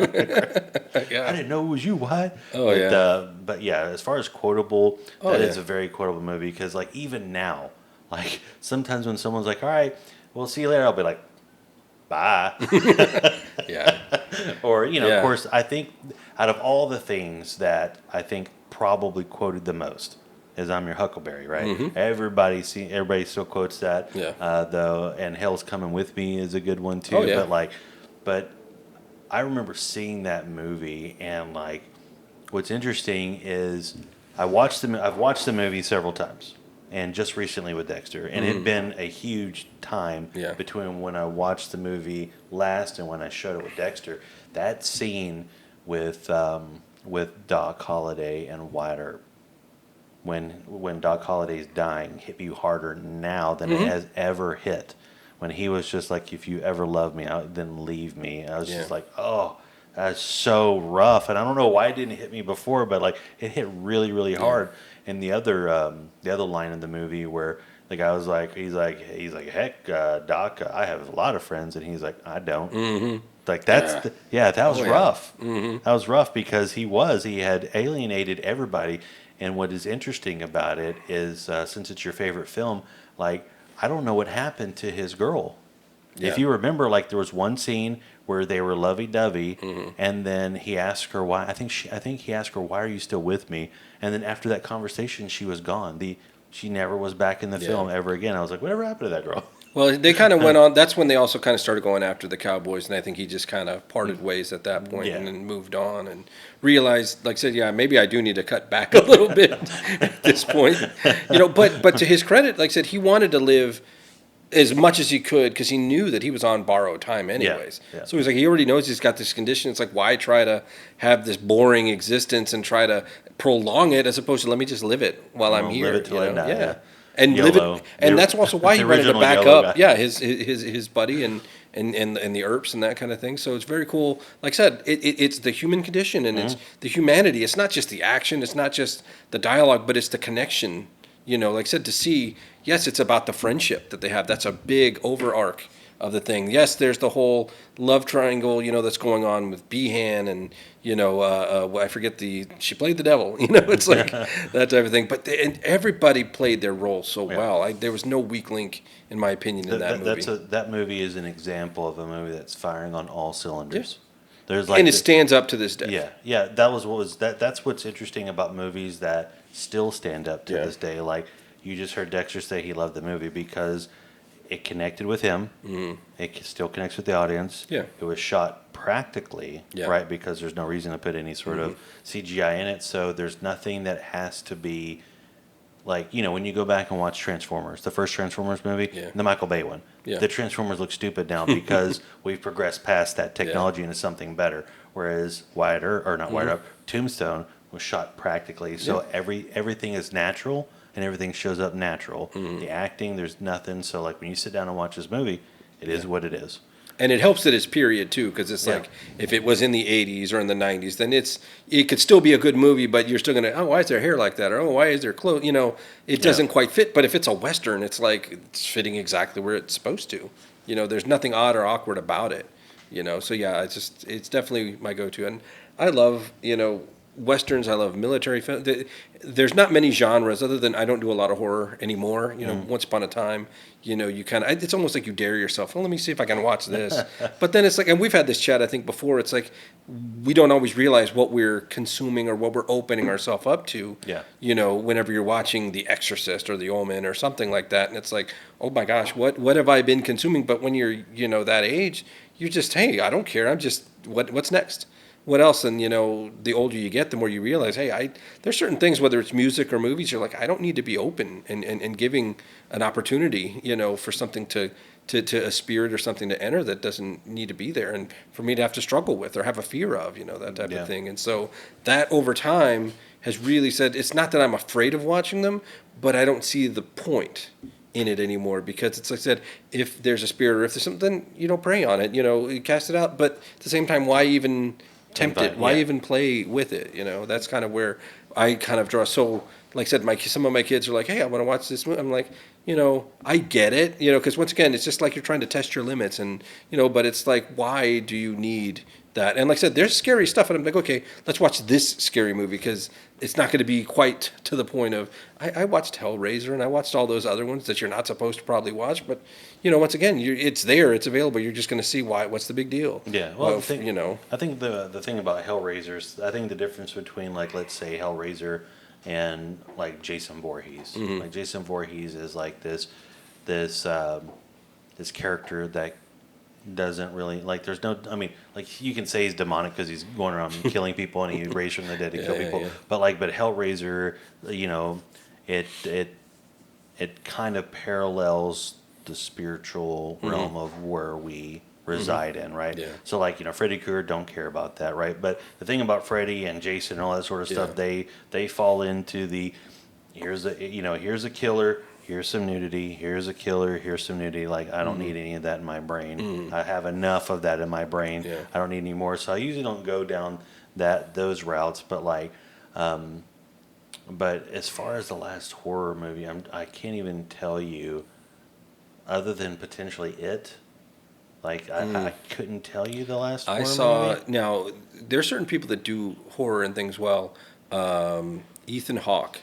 didn't know it was you, Wyatt. But yeah, as far as quotable, that is a very quotable movie because, like, even now, like, sometimes when someone's like, all right, we'll see you later, I'll be like, bye. Or, of course, I think out of all the things that I think probably quoted the most is I'm Your Huckleberry, right? Mm-hmm. Everybody still quotes that. Though, and Hell's Coming With Me is a good one too. But I remember seeing that movie, and like, what's interesting is I've watched the movie several times, and just recently with Dexter, and it'd been a huge time between when I watched the movie last and when I showed it with Dexter. That scene with Doc Holliday and Wyatt Earp, when Doc Holliday's dying, hit you harder now than it has ever hit. when he was just like, if you ever love me, then leave me. I was Yeah. just like, oh, that's so rough. And I don't know why it didn't hit me before, but like it hit really, really hard. And the other line in the movie where the guy was like, he's like, heck, Doc, I have a lot of friends, and he's like, I don't. Mm-hmm. Like that was Oh, yeah. rough. Mm-hmm. That was rough because he had alienated everybody. And what is interesting about it is, since it's your favorite film, like I don't know what happened to his girl. Yeah. If you remember, like there was one scene where they were lovey-dovey, and then he asked her why. I think he asked her, "Why are you still with me?" And then after that conversation, she was gone. She never was back in the film ever again. I was like, whatever happened to that girl? Well, they kind of went on. That's when they also kind of started going after the Cowboys, and I think he just kind of parted ways at that point Yeah. and then moved on and realized, like I said, yeah, maybe I do need to cut back a little bit at this point. But to his credit, like I said, he wanted to live as much as he could because he knew that he was on borrowed time anyways. Yeah. So he's like, he already knows he's got this condition. It's like, why try to have this boring existence and try to prolong it as opposed to let me just live it while I'm here. Live it till I die, yeah. And YOLO. live it, and that's also why he The wanted to original back YOLO up. guy. Yeah, his buddy and the Earps and that kind of thing. So it's very cool. Like I said, it's the human condition and it's the humanity. It's not just the action. It's not just the dialogue, but it's the connection. Like I said, to see. Yes, it's about the friendship that they have. That's a big overarch of the thing. Yes, there's the whole love triangle, that's going on with Behan and, I forget she played the devil, it's like that type of thing. But and everybody played their role so well. There was no weak link, in my opinion, in that movie. That movie is an example of a movie that's firing on all cylinders. Yeah. There's And it stands up to this day. Yeah. That's what's interesting about movies that still stand up to this day. Like you just heard Dexter say he loved the movie because it connected with him. Mm-hmm. It still connects with the audience. Yeah. It was shot practically, right? Because there's no reason to put any sort of CGI in it. So there's nothing that has to be like, when you go back and watch Transformers, the first Transformers movie, the Michael Bay one, the Transformers look stupid now because we've progressed past that technology into something better. Whereas Tombstone was shot practically. So everything is natural. And everything shows up natural. The acting, there's nothing. So, like, when you sit down and watch this movie, it is what it is. And it helps that it's period, too, because it's like, if it was in the 80s or in the 90s, then it could still be a good movie, but you're still going to, why is their hair like that? Or, why is their clothes? It doesn't quite fit. But if it's a Western, it's like, it's fitting exactly where it's supposed to. There's nothing odd or awkward about it. So, yeah, it's definitely my go-to. And I love, Westerns. I love military films. There's not many genres other than I don't do a lot of horror anymore. Once upon a time, you kind of, it's almost like you dare yourself. Well, let me see if I can watch this. But then it's like, and we've had this chat, I think, before. It's like, we don't always realize what we're consuming or what we're opening ourselves up to. Yeah. Whenever you're watching The Exorcist or The Omen or something like that. And it's like, oh my gosh, what have I been consuming? But when you're, that age, you're just, hey, I don't care. I'm just, what's next? What else? And, the older you get, the more you realize, hey, there's certain things, whether it's music or movies, you're like, I don't need to be open and giving an opportunity, for something to a spirit or something to enter that doesn't need to be there and for me to have to struggle with or have a fear of, that type of thing. And so that over time has really said, it's not that I'm afraid of watching them, but I don't see the point in it anymore because it's like I said, if there's a spirit or if there's something, then, pray on it, you cast it out. But at the same time, why even tempt it? Why even play with it? That's kind of where I kind of draw. So, like I said, some of my kids are like, "Hey, I want to watch this movie." I'm like, I get it, because once again, it's just like you're trying to test your limits, and but it's like, why do you need that? And like I said, there's scary stuff, and I'm like, okay, let's watch this scary movie because it's not going to be quite to the point of. I watched Hellraiser and I watched all those other ones that you're not supposed to probably watch, but once again, it's there, it's available. You're just going to see why. What's the big deal? Yeah, well, I think the thing about Hellraisers, I think the difference between like let's say Hellraiser and like Jason Voorhees, like Jason Voorhees is like this character that doesn't really like. There's no, I mean, like you can say he's demonic because he's going around killing people and he raised from the dead to kill people. Yeah. But Hellraiser, it kind of parallels the spiritual realm of where we reside in, right? Yeah. So Freddy Krueger, don't care about that, right? But the thing about Freddy and Jason and all that sort of stuff, they fall into the here's a killer. here's some nudity, here's a killer, here's some nudity. Like, I don't need any of that in my brain. I have enough of that in my brain. Yeah. I don't need any more. So I usually don't go down those routes. But like, but as far as the last horror movie, I can't even tell you, other than potentially It. Like, I couldn't tell you the last horror movie. Now, there are certain people that do horror and things well. Ethan Hawke.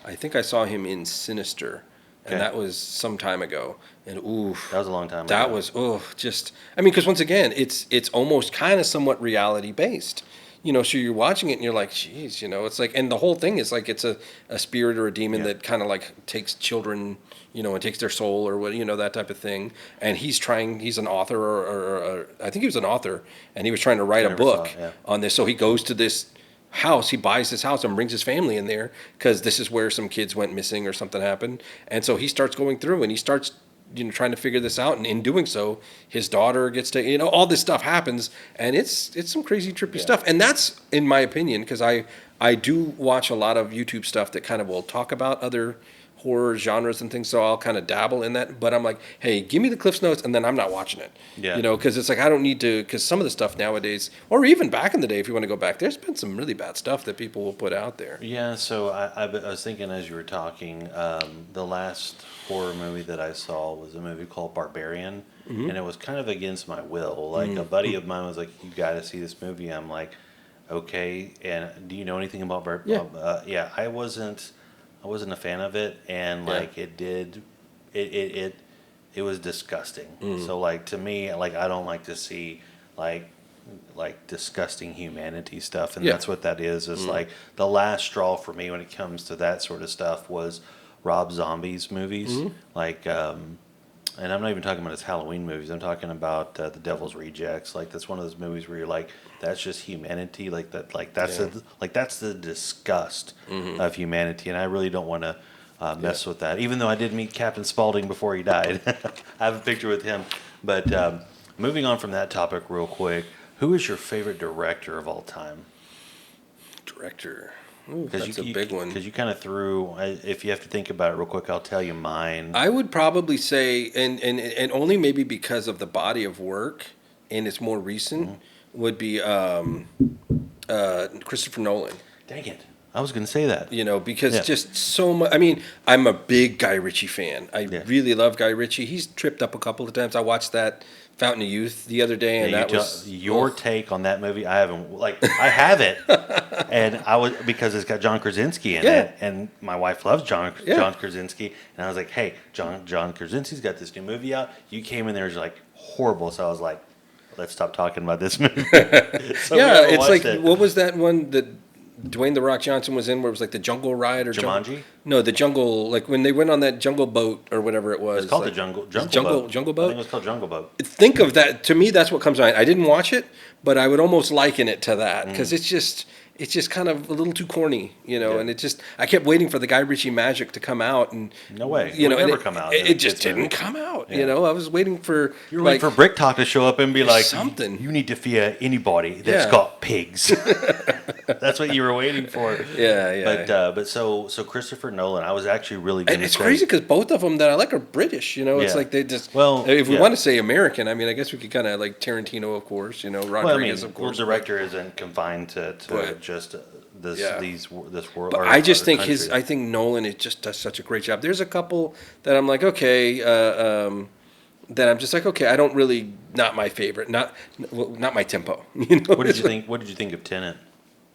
I think I saw him in Sinister, and Okay. that was some time ago. And ooh, That was a long time that ago. was just. I mean, because once again, it's almost kind of somewhat reality based. So you're watching it and you're like, geez, it's like, and the whole thing is like it's a spirit or a demon Yeah. that kind of like takes children, and takes their soul or what, that type of thing. And he's an author or I think he was an author, and he was trying to write a never saw book it, yeah. on this. So he goes to this house, he buys this house and brings his family in there because this is where some kids went missing or something happened. And so he starts going through and he starts trying to figure this out, and in doing so his daughter gets to all this stuff happens, and it's some crazy trippy stuff. And that's, in my opinion, because I do watch a lot of YouTube stuff that kind of will talk about other horror genres and things, so I'll kind of dabble in that, but I'm like, hey, give me the Cliff's Notes, and then I'm not watching it. Yeah. Because it's like I don't need to, because some of the stuff nowadays, or even back in the day, if you want to go back, there's been some really bad stuff that people will put out there. Yeah, so I was thinking as you were talking, the last horror movie that I saw was a movie called Barbarian, and it was kind of against my will. Like, a buddy of mine was like, you got to see this movie. I'm like, okay, and do you know anything about Yeah. yeah, I wasn't a fan of it, and Yeah. like it was disgusting. So like, to me, like, I don't like to see like disgusting humanity stuff, and Yeah. that's what that is. Like, the last straw for me when it comes to that sort of stuff was Rob Zombie's movies. Like, and I'm not even talking about his Halloween movies. I'm talking about The Devil's Rejects. Like, that's one of those movies where you're like, that's just humanity. Like that. Like, that's that's the disgust of humanity, and I really don't want to mess with that. Even though I did meet Captain Spaulding before he died, I have a picture with him. But moving on from that topic real quick, who is your favorite director of all time? Director. Ooh, that's a big one. Because you kind of threw. If you have to think about it real quick, I'll tell you mine. I would probably say, and only maybe because of the body of work, and it's more recent, would be Christopher Nolan. Dang it! I was going to say that. Because just so much. I mean, I'm a big Guy Ritchie fan. I Yeah. really love Guy Ritchie. He's tripped up a couple of times. I watched that Fountain of Youth the other day, and Yeah, that was your take on that movie. I haven't I have it, and I was, because it's got John Krasinski in Yeah. it, and my wife loves John Krasinski, and I was like, hey, John Krasinski's got this new movie out. You came in there, it was like horrible, so I was like, let's stop talking about this movie. So we yeah. never It's like watched it. what was that one that Dwayne the Rock Johnson was in, where it was like the Jungle Ride or Jumanji? No, the Jungle, like when they went on that jungle boat or whatever it was. It's called like, the Jungle Boat. Boat. Jungle I Boat. think it was called Jungle Boat. Think of that. To me, that's what comes to mind. I didn't watch it, but I would almost liken it to that because it's just kind of a little too corny, Yeah. and I kept waiting for the Guy Ritchie magic to come out, and No way. you It know, would and never come out. It just didn't come out. Yeah. I was waiting for You were waiting for Brick Talk to show up and be like, something. You need to fear anybody that's Yeah. got pigs. That's what you were waiting for. Yeah. But so Christopher Nolan, I was actually really going And to it's say, crazy because both of them that I like are British. It's Yeah. like they just. Well, if we yeah. want to say American, I mean, I guess we could kind of like Tarantino, of course. Rodriguez, of course. director isn't confined to But- just this Yeah. this world. But or- I just or think country. I think Nolan just does such a great job. There's a couple that I'm like, okay, that I'm just like, okay, I don't really, not my favorite, not my tempo. What did you think? What did you think of Tenet?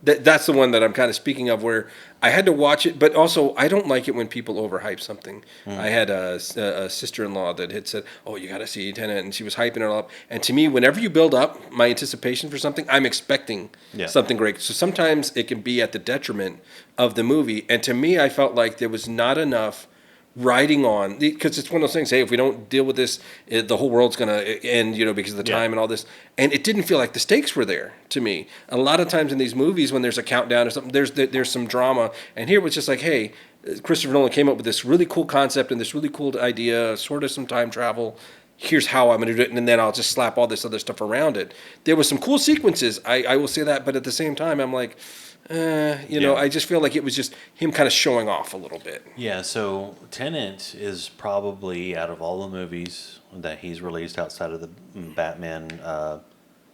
That's the one that I'm kind of speaking of, where I had to watch it, but also I don't like it when people overhype something. I had a sister-in-law that had said, "Oh, you got to see Tenet," and she was hyping it all up. And to me, whenever you build up my anticipation for something, I'm expecting Yeah. something great. So sometimes it can be at the detriment of the movie. And to me, I felt like there was not enough riding on, because it's one of those things. Hey, if we don't deal with this, the whole world's gonna end, because of the time and all this. And it didn't feel like the stakes were there to me. A lot of times in these movies, when there's a countdown or something, there's some drama. And here it was just like, hey, Christopher Nolan came up with this really cool concept and this really cool idea, sort of some time travel. Here's how I'm going to do it, and then I'll just slap all this other stuff around it. There was some cool sequences, I will say that, but at the same time, I'm like, I just feel like it was just him kind of showing off a little bit. Yeah, so Tenet is probably, out of all the movies that he's released outside of the Batman, what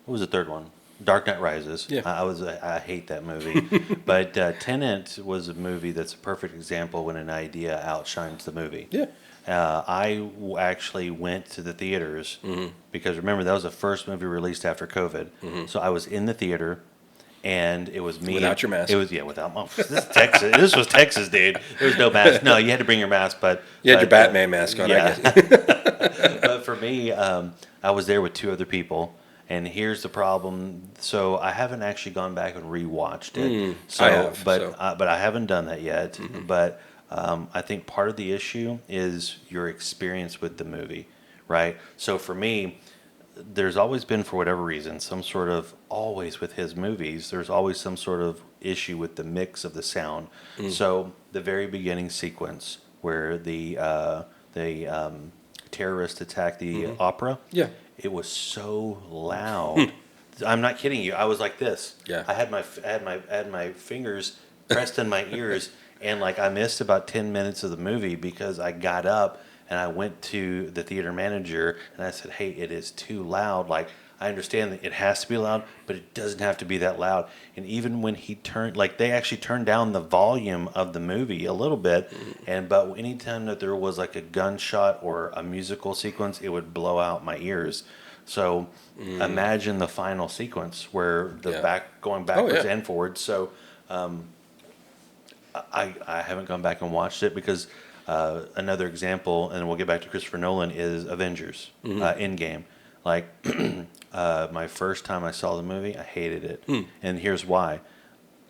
was the third one? Dark Knight Rises. Yeah. I hate that movie. But Tenet was a movie that's a perfect example when an idea outshines the movie. Yeah. Actually went to the theaters because, remember, that was the first movie released after COVID. So I was in the theater. And it was me without your mask. It was without my. This is Texas. This was Texas, dude. There was no mask. No, you had to bring your mask, but you had your Batman mask on. Yeah. I guess. But for me, I was there with two other people, and here's the problem. So I haven't actually gone back and rewatched it. But I haven't done that yet. But I think part of the issue is your experience with the movie, right? So for me, there's always been, for whatever reason, always with his movies, there's always some sort of issue with the mix of the sound. So the very beginning sequence where the terrorists attack the opera, it was so loud. I'm not kidding you. I was like this. Yeah. I had my fingers pressed in my ears, and like I missed about 10 minutes of the movie because I got up and I went to the theater manager and I said, "Hey, it is too loud. Like, I understand that it has to be loud, but it doesn't have to be that loud." And even when they actually turned down the volume of the movie a little bit, but anytime that there was like a gunshot or a musical sequence, it would blow out my ears. So imagine the final sequence where going backwards and forwards. So I haven't gone back and watched it because another example, and we'll get back to Christopher Nolan, is Avengers Endgame. Like my first time I saw the movie, I hated it, and here's why.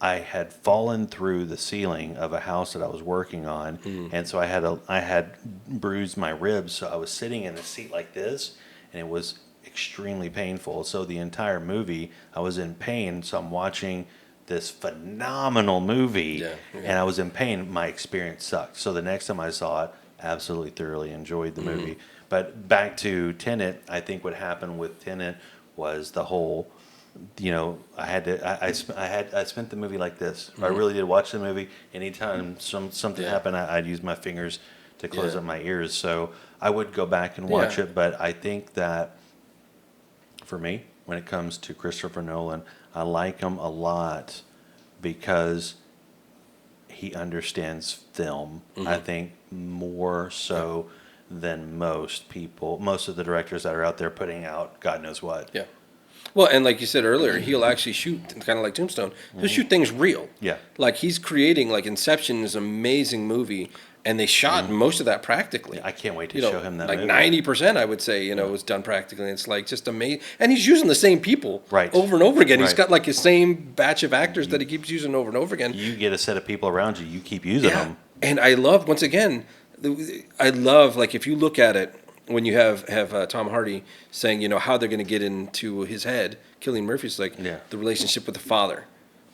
I had fallen through the ceiling of a house that I was working on, and so I had bruised my ribs. So I was sitting in a seat like this, and it was extremely painful. So the entire movie, I was in pain. So I'm watching this phenomenal movie, and I was in pain. My experience sucked. So the next time I saw it, absolutely thoroughly enjoyed the movie. But back to Tenet, I think what happened with Tenet was the whole, I spent the movie like this. I really did watch the movie. Anytime something happened, I'd use my fingers to close up my ears. So I would go back and watch it. But I think that for me, when it comes to Christopher Nolan, I like him a lot because he understands film. I think more so than most of the directors that are out there putting out God knows what. Yeah. Well, and like you said earlier, he'll actually shoot, kind of like Tombstone, he'll shoot things real. Yeah. Like he's creating, like Inception is an amazing movie, and they shot most of that practically. I can't wait to show him that movie. Like 90%, I would say, was done practically. It's like just amazing. And he's using the same people over and over again. He's got like his same batch of actors that he keeps using over and over again. You get a set of people around you, you keep using them. And I love, once again, like if you look at it, when you have Tom Hardy saying, how they're going to get into his head, Cillian Murphy's like the relationship with the father.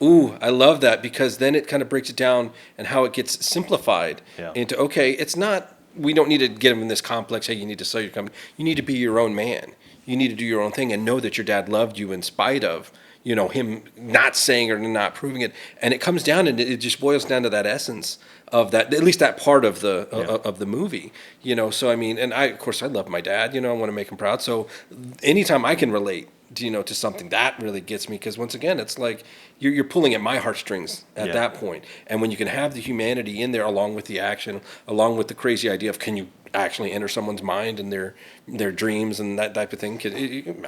Ooh, I love that, because then it kind of breaks it down and how it gets simplified into, okay, it's not, we don't need to get him in this complex, hey, you need to sell your company. You need to be your own man. You need to do your own thing and know that your dad loved you in spite of, him not saying or not proving it. And it comes down and it just boils down to that essence of that, at least that part of the of the movie, So I mean, and of course I love my dad, I want to make him proud. So anytime I can relate, to something, that really gets me, because once again, it's like you're pulling at my heartstrings at that point. And when you can have the humanity in there along with the action, along with the crazy idea of, can you actually enter someone's mind and their dreams and that type of thing?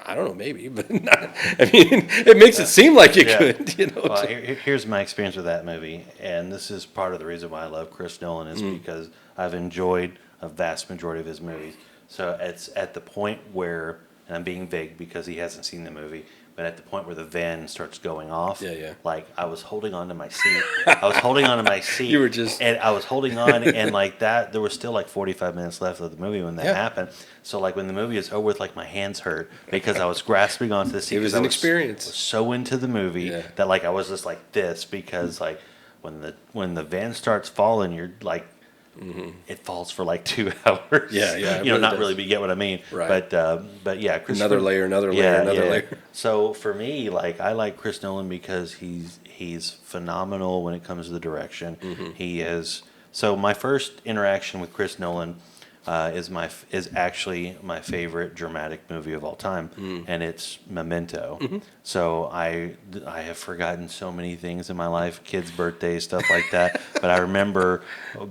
I don't know, maybe, but not, I mean, it makes it seem like you could. Well, here's my experience with that movie, and this is part of the reason why I love Chris Nolan, is because I've enjoyed a vast majority of his movies. So it's at the point where, and I'm being vague because he hasn't seen the movie, but at the point where the van starts going off, like I was holding on to my seat. You were just... And I was holding on, and like that, there was still like 45 minutes left of the movie when that happened. So like when the movie is over with, like my hands hurt because I was grasping onto the seat. It was an experience. I was so into the movie that like I was just like this, because like when the van starts falling, you're like, it falls for like 2 hours. Yeah, yeah, it You know, really not does. really, but you get what I mean. Right. But yeah, Another layer, another layer, another layer. So for me, like I like Chris Nolan because he's phenomenal when it comes to the direction. He is. So my first interaction with Chris Nolan is actually my favorite dramatic movie of all time, and it's Memento. So I have forgotten so many things in my life, kids' birthdays, stuff like that. But I remember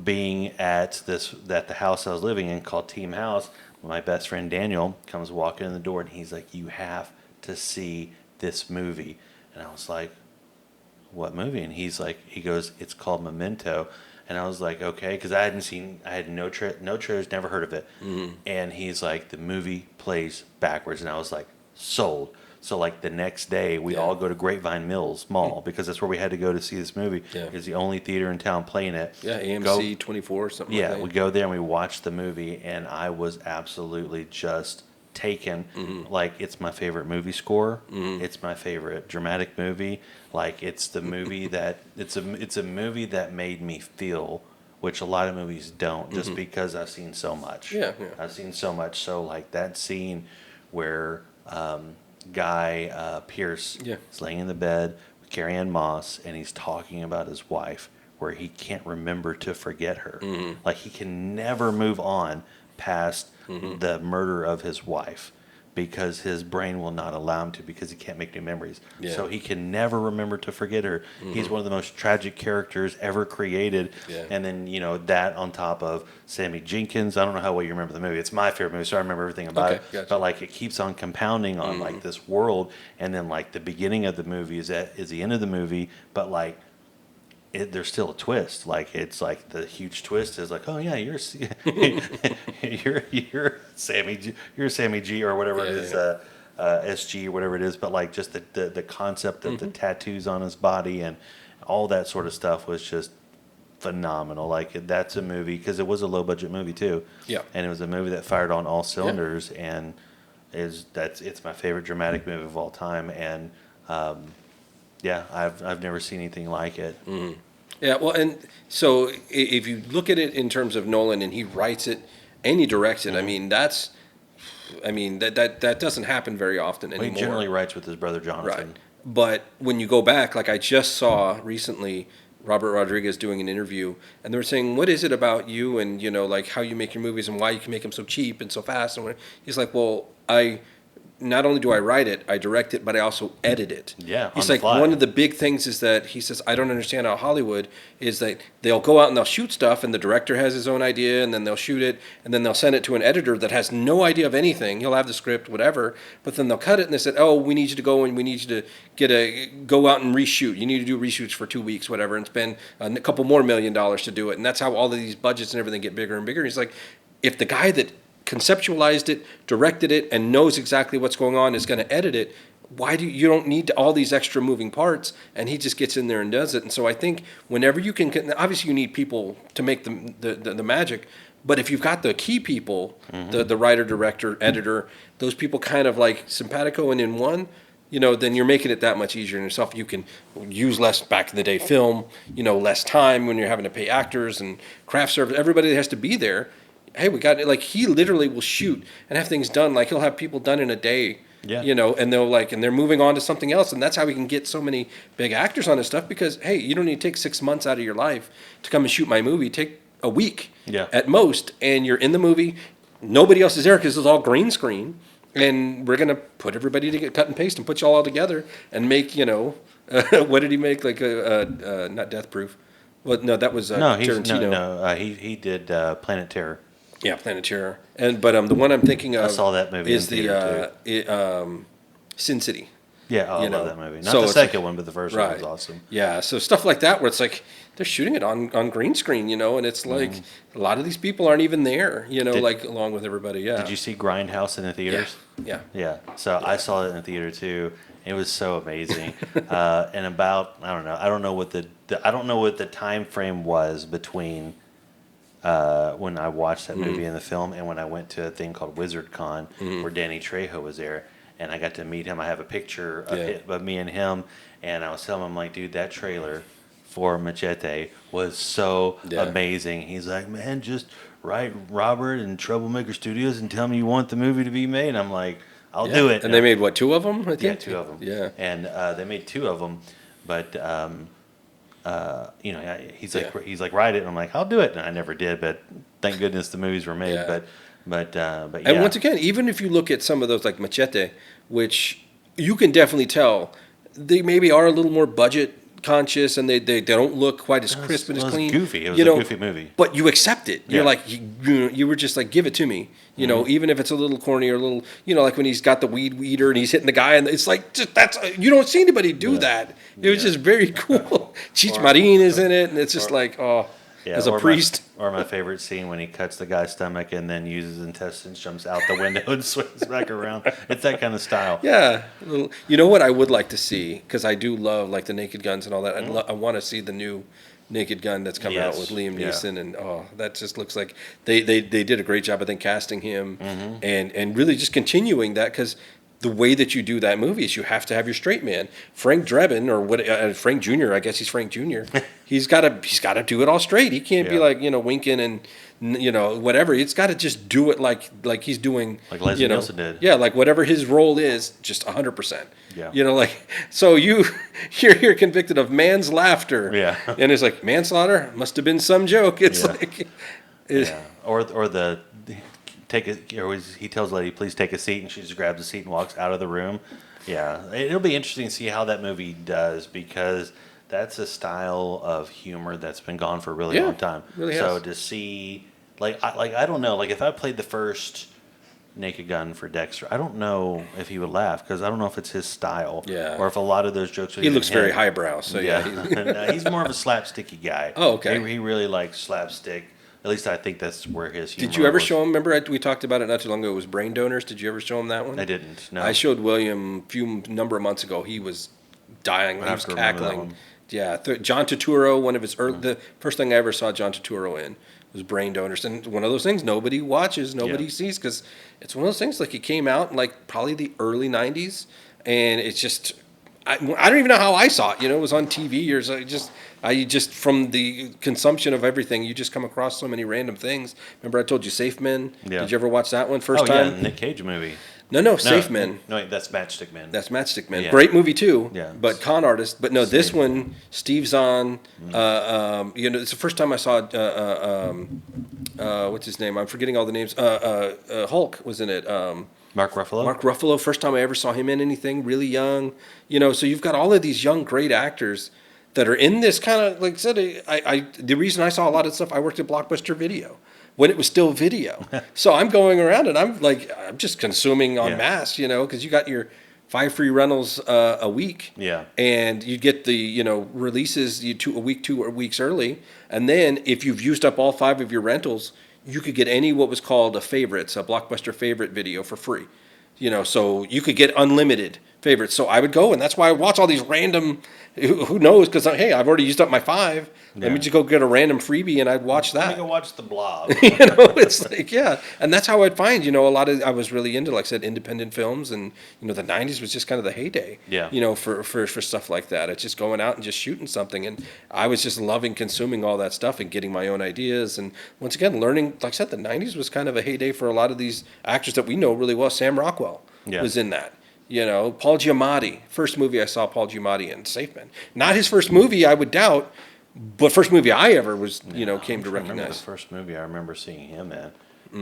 being at the house I was living in called Team House. My best friend Daniel comes walking in the door, and he's like, "You have to see this movie," and I was like, "What movie?" And he goes, "It's called Memento." And I was like, okay, because I had no trailers, never heard of it. And he's like, the movie plays backwards. And I was like, sold. So like the next day, we'd all go to Grapevine Mills Mall because that's where we had to go to see this movie. Yeah. It's the only theater in town playing it. Yeah, AMC 24 or something like that. We go there and we watch the movie, and I was absolutely just taken. Like, it's my favorite movie score. It's my favorite dramatic movie. Like, it's the movie that it's a movie that made me feel, which a lot of movies don't, just because I've seen so much. Yeah. I've seen so much. So like that scene where Guy Pearce is laying in the bed with Carrie Ann Moss, and he's talking about his wife, where he can't remember to forget her. Like, he can never move on past the murder of his wife because his brain will not allow him to, because he can't make new memories. Yeah. So he can never remember to forget her. He's one of the most tragic characters ever created. Yeah. And then, that on top of Sammy Jenkins. I don't know how well you remember the movie. It's my favorite movie, so I remember everything about it. Gotcha. But like, it keeps on compounding on like this world. And then like the beginning of the movie is the end of the movie, but like, there's still a twist. Like, it's like the huge twist is like, oh yeah, you're Sammy G or whatever it is, SG or whatever it is. But like, just the concept of the tattoos on his body and all that sort of stuff was just phenomenal. Like, that's a movie, because it was a low budget movie too. Yeah. And it was a movie that fired on all cylinders, and it's my favorite dramatic movie of all time. And I've never seen anything like it. Yeah, well, and so if you look at it in terms of Nolan, and he writes it and he directs it, that doesn't happen very often Well, anymore. he generally writes with his brother Jonathan. Right. But when you go back, like I just saw recently Robert Rodriguez doing an interview, and they were saying, what is it about you and, like how you make your movies and why you can make them so cheap and so fast? And he's like, well, not only do I write it, I direct it, but I also edit it. Yeah, he's on the like, fly. one of the big things is that he says, I don't understand how Hollywood is that they'll go out and they'll shoot stuff, and the director has his own idea, and then they'll shoot it, and then they'll send it to an editor that has no idea of anything. He'll have the script, whatever, but then they'll cut it, and they said, oh, we need you to go and we need you to go out and reshoot. You need to do reshoots for 2 weeks, whatever, and spend a couple more $1 million to do it. And that's how all of these budgets and everything get bigger and bigger. He's like, if the guy that conceptualized it, directed it, and knows exactly what's going on is going to edit it, why you don't need all these extra moving parts? And he just gets in there and does it. And so I think whenever you can, obviously you need people to make the magic, but if you've got the key people, the writer, director, editor, those people kind of like simpatico and in one, then you're making it that much easier on yourself. You can use less back in the day film, less time when you're having to pay actors and craft service, everybody that has to be there. Hey, we got it. Like, he literally will shoot and have things done. Like, he'll have people done in a day, and they're moving on to something else. And that's how we can get so many big actors on this stuff, because, hey, you don't need to take 6 months out of your life to come and shoot my movie. Take a week at most, and you're in the movie. Nobody else is there because it's all green screen. And we're going to put everybody to get cut and paste and put you all together and make, what did he make? Like, not Death Proof. Well, no, that was Tarantino. He did Planet Terror. Yeah, Planet Terror. But the one I'm thinking of, I saw that movie is in the Sin City. Yeah, I love that movie. Not So the it's second one, but the first one was Right. awesome. Yeah, so stuff like that where it's like they're shooting it on green screen, and it's like a lot of these people aren't even there, like along with everybody. Yeah. Did you see Grindhouse in the theaters? Yeah. Yeah. So I saw it in the theater too. It was so amazing. And about I don't know what the time frame was between when I watched that movie and the film and when I went to a thing called Wizard Con where Danny Trejo was there, and I got to meet him. I have a picture of me and him, and I was telling him, I'm like, dude, that trailer for Machete was so amazing. He's like, man, just write Robert and Troublemaker Studios and tell me you want the movie to be made. And I'm like, I'll do it. And they made what, 2 of them? I think? Yeah, 2 of them. Yeah. And they made 2 of them, but you know, he's like, write it. And I'm like, I'll do it. And I never did, but thank goodness the movies were made. Yeah. But yeah. And once again, even if you look at some of those like Machete, which you can definitely tell they maybe are a little more budget conscious and they don't look quite as crisp and as clean. Goofy. It was a goofy movie. But you accept it. You're Yeah. like, you were just like, give it to me. You know, even if it's a little corny or a little, you know, like when he's got the weed eater and he's hitting the guy and it's like, just you don't see anybody do that. It was just very cool. Cheech Marin is in it and it's just like, as a priest. Or my favorite scene when he cuts the guy's stomach and then uses intestines, jumps out the window and swings back around. It's that kind of style. Yeah. You know what I would like to see, because I do love like the Naked Guns and all that. I want to see the new Naked Gun that's coming out with Liam Neeson. And that just looks like they did a great job, I think, casting him and really just continuing that, because the way that you do that movie is you have to have your straight man, Frank Drebin, or what Frank Jr. I guess he's Frank Jr. He's got to do it all straight. He can't be like, you know, winking and, you know, whatever. It's got to just do it like he's doing, like Leslie Nielsen did. Yeah, like whatever his role is, just 100%. Yeah. You know, like, so you're convicted of man's laughter. Yeah. And it's like, manslaughter must have been some joke. It's like, or the. He tells the lady, please take a seat, and she just grabs a seat and walks out of the room. Yeah, it'll be interesting to see how that movie does, because that's a style of humor that's been gone for a really long time. Really so has. to see, I don't know, like if I played the first Naked Gun for Dexter, I don't know if he would laugh, because I don't know if it's his style, or if a lot of those jokes would he looks very highbrow. So he's more of a slapsticky guy. Oh, okay. He really likes slapstick. At least I think that's where his humor Did you ever was. show him? Remember, we talked about it not too long ago. It was Brain Donors. Did you ever show him that one? I didn't. No. I showed William a number of months ago. He was dying. He was cackling. Yeah, John Turturro. One of his the first thing I ever saw John Turturro in was Brain Donors, and one of those things nobody watches, nobody sees, because it's one of those things like it came out in like probably the early '90s, and it's just I don't even know how I saw it. You know, it was on TV or so. I just from the consumption of everything, you just come across so many random things. Remember, I told you Safe Men. Yeah. Did you ever watch that one first time? Yeah, Nick Cage movie. No, Safe Men. No, wait, that's Matchstick Men. That's Matchstick Men. Yeah. Great movie too. Yeah. But con artist. But no, this one, Steve Zahn. You know, it's the first time I saw. What's his name? I'm forgetting all the names. Hulk was in it. Mark Ruffalo. Mark Ruffalo. First time I ever saw him in anything. Really young. You know, so you've got all of these young, great actors that are in this kind of, like I said, the reason I saw a lot of stuff, I worked at Blockbuster Video when it was still video. So I'm going around and I'm just consuming en masse, you know, because you got your 5 free rentals a week. Yeah. And you get the, you know, releases 2 weeks early. And then if you've used up all 5 of your rentals, you could get any what was called a Blockbuster favorite video for free. You know, so you could get unlimited favorites. So I would go, and that's why I watch all these random, who knows, because, hey, I've already used up my 5. Let me just go get a random freebie, and I'd watch that. Let me go watch The Blob. You know, it's like, and that's how I'd find, you know, I was really into, like I said, independent films, and, you know, the 90s was just kind of the heyday, you know, for stuff like that. It's just going out and just shooting something, and I was just loving consuming all that stuff and getting my own ideas, and once again, learning, like I said, the 90s was kind of a heyday for a lot of these actors that we know really well. Sam Rockwell was in that. You know, Paul Giamatti, first movie I saw Paul Giamatti in, Safe Men. Not his first movie, I would doubt, but first movie I ever was, you know, came to recognize. The first movie I remember seeing him in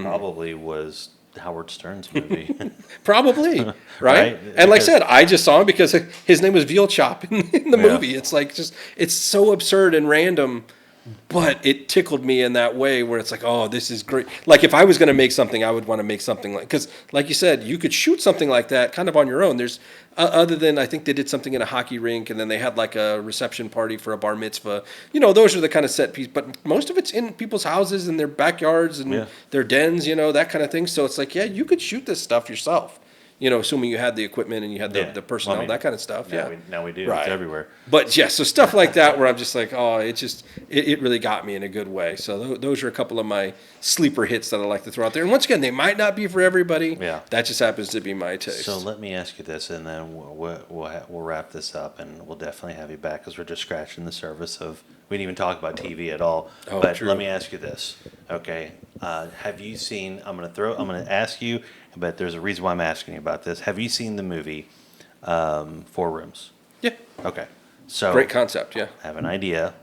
probably was Howard Stern's movie. Probably, right? And like I said, I just saw him because his name was Veal Chop in the movie. It's like it's so absurd and random, but it tickled me in that way where it's like, oh, this is great. Like if I was going to make something, I would want to make something like, because like you said, you could shoot something like that kind of on your own. There's other than I think they did something in a hockey rink and then they had like a reception party for a bar mitzvah. You know, those are the kind of set piece, but most of it's in people's houses and their backyards and their dens, you know, that kind of thing. So it's like, yeah, you could shoot this stuff yourself. assuming you had the equipment and you had the personnel, Well, I mean, that kind of stuff. Now we do. Right. It's everywhere. But yeah, so stuff like that where I'm just like, oh, it really got me in a good way. So those are a couple of my sleeper hits that I like to throw out there. And once again, they might not be for everybody. Yeah. That just happens to be my taste. So let me ask you this, and then we'll wrap this up, and we'll definitely have you back because we're just scratching the surface of. We didn't even talk about TV at all. Oh, but true. let me ask you this, okay? Have you seen? I'm gonna ask you, but there's a reason why I'm asking you about this. Have you seen the movie 4 Rooms? Yeah. Okay. So Great concept. Yeah. I have an idea.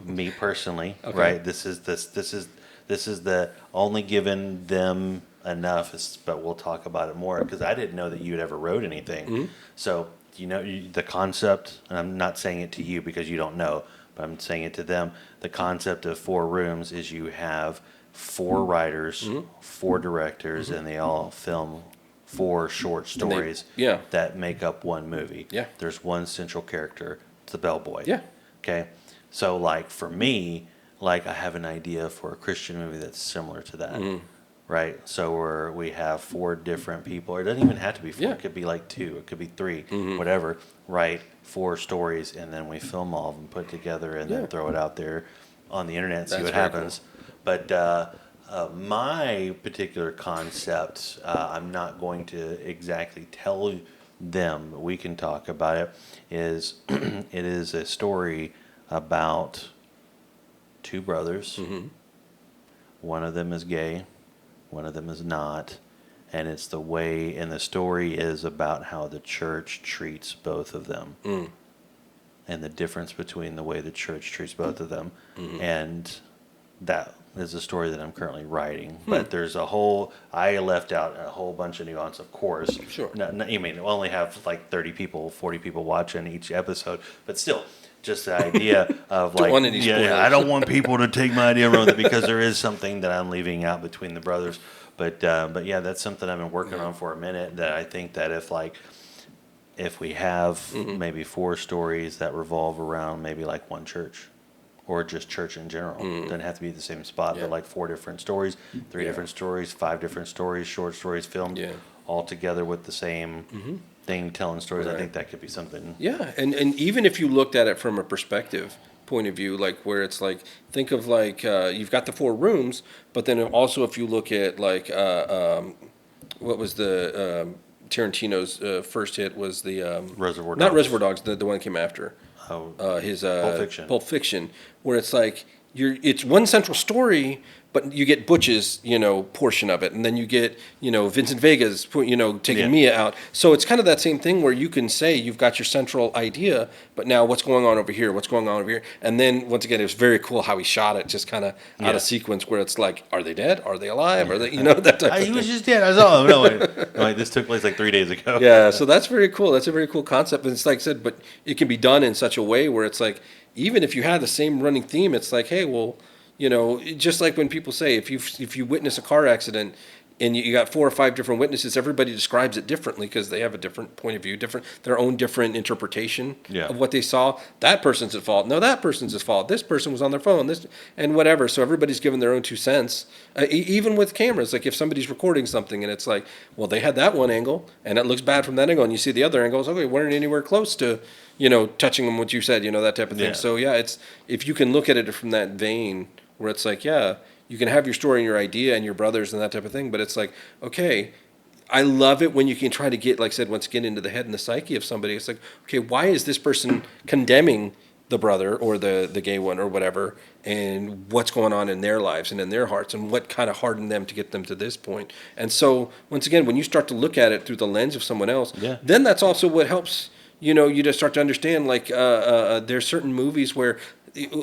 Me personally, Okay. right? This is the only given them enough, but we'll talk about it more because I didn't know that you'd ever wrote anything. Mm-hmm. So the concept, and I'm not saying it to you because you don't know, but I'm saying it to them. The concept of 4 Rooms is you have 4 writers, 4 directors, and they all film 4 short stories that make up one movie. Yeah. There's one central character, it's the bellboy. Yeah. Okay. So like for me, like I have an idea for a Christian movie that's similar to that. Right. So we have 4 different people. It doesn't even have to be 4. Yeah. It could be like 2. It could be 3. Whatever. Write 4 stories and then we film all of them, put together, and then throw it out there on the internet and see That's what very happens. But my particular concept, I'm not going to exactly tell them, but we can talk about it. Is it is a story about 2 brothers. One of them is gay. One of them is not. And it's the way, and the story is about how the church treats both of them. And the difference between the way the church treats both of them. And that is a story that I'm currently writing. But there's I left out a whole bunch of nuance, of course. Sure. You mean, we'll only have like 30 people, 40 people watching each episode. But still, just the idea of like, want any spoilers. I don't want people to take my idea wrong because there is something that I'm leaving out between the brothers. But yeah, that's something I've been working on for a minute. That I think that if we have maybe 4 stories that revolve around maybe like one church, or just church in general, doesn't have to be the same spot, but like 4 different stories, 3 different stories, 5 different stories, short stories filmed all together with the same thing, telling stories. I think that could be something. Yeah, and even if you looked at it from a perspective point of view, like where it's like, think of like you've got the 4 rooms, but then also if you look at like what was the Tarantino's first hit was the Reservoir Dogs. Not Reservoir Dogs, the one that came after. His Pulp Fiction, where it's like it's one central story, but you get Butch's portion of it, and then you get Vincent Vega's taking Mia out. So it's kind of that same thing where you can say you've got your central idea, but now what's going on over here? What's going on over here? And then once again, it was very cool how he shot it, just kind of out of sequence, where it's like, are they dead? Are they alive? Are they that type of thing? He was just dead. I saw him. No, wait, this took place like 3 days ago. Yeah, so that's very cool. That's a very cool concept. And it's like I said, but it can be done in such a way where it's like, even if you had the same running theme, it's like, hey, well, just like when people say, if you witness a car accident and you got 4 or 5 different witnesses, everybody describes it differently because they have a different point of view, their own different interpretation of what they saw. That person's at fault. No, that person's at fault. This person was on their phone. This and whatever. So everybody's given their own 2 cents. Even with cameras, like if somebody's recording something and it's like, well, they had that one angle and it looks bad from that angle, and you see the other angles, okay, weren't anywhere close to touching them, what you said, that type of thing. So yeah, it's if you can look at it from that vein, where it's like, yeah, you can have your story and your idea and your brothers and that type of thing, but it's like, okay, I love it when you can try to get, like I said, once again, into the head and the psyche of somebody. It's like, okay, why is this person condemning the brother or the gay one or whatever, and what's going on in their lives and in their hearts, and what kind of hardened them to get them to this point? And so, once again, when you start to look at it through the lens of someone else, then that's also what helps, you just start to understand, like, there's certain movies where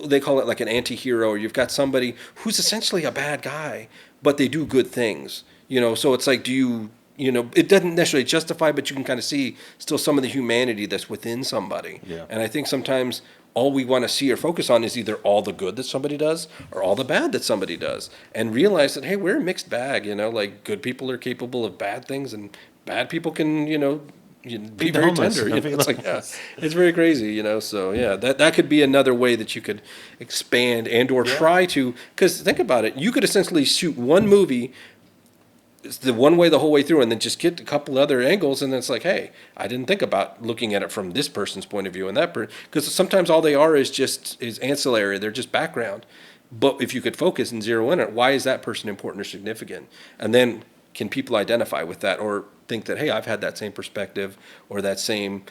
they call it like an anti-hero, or you've got somebody who's essentially a bad guy, but they do good things, so it's like, it doesn't necessarily justify, but you can kind of see still some of the humanity that's within somebody. And I think sometimes all we want to see or focus on is either all the good that somebody does or all the bad that somebody does, and realize that, hey, we're a mixed bag, like good people are capable of bad things, and bad people can, be very tender. It's like, it's very crazy, So yeah, that could be another way that you could expand and or try to. Because think about it, you could essentially shoot one movie it's the one way the whole way through, and then just get a couple other angles, and then it's like, hey, I didn't think about looking at it from this person's point of view and that person, because sometimes all they are is ancillary. They're just background. But if you could focus and zero in on it, why is that person important or significant? And then can people identify with that or think that, hey, I've had that same perspective or that same,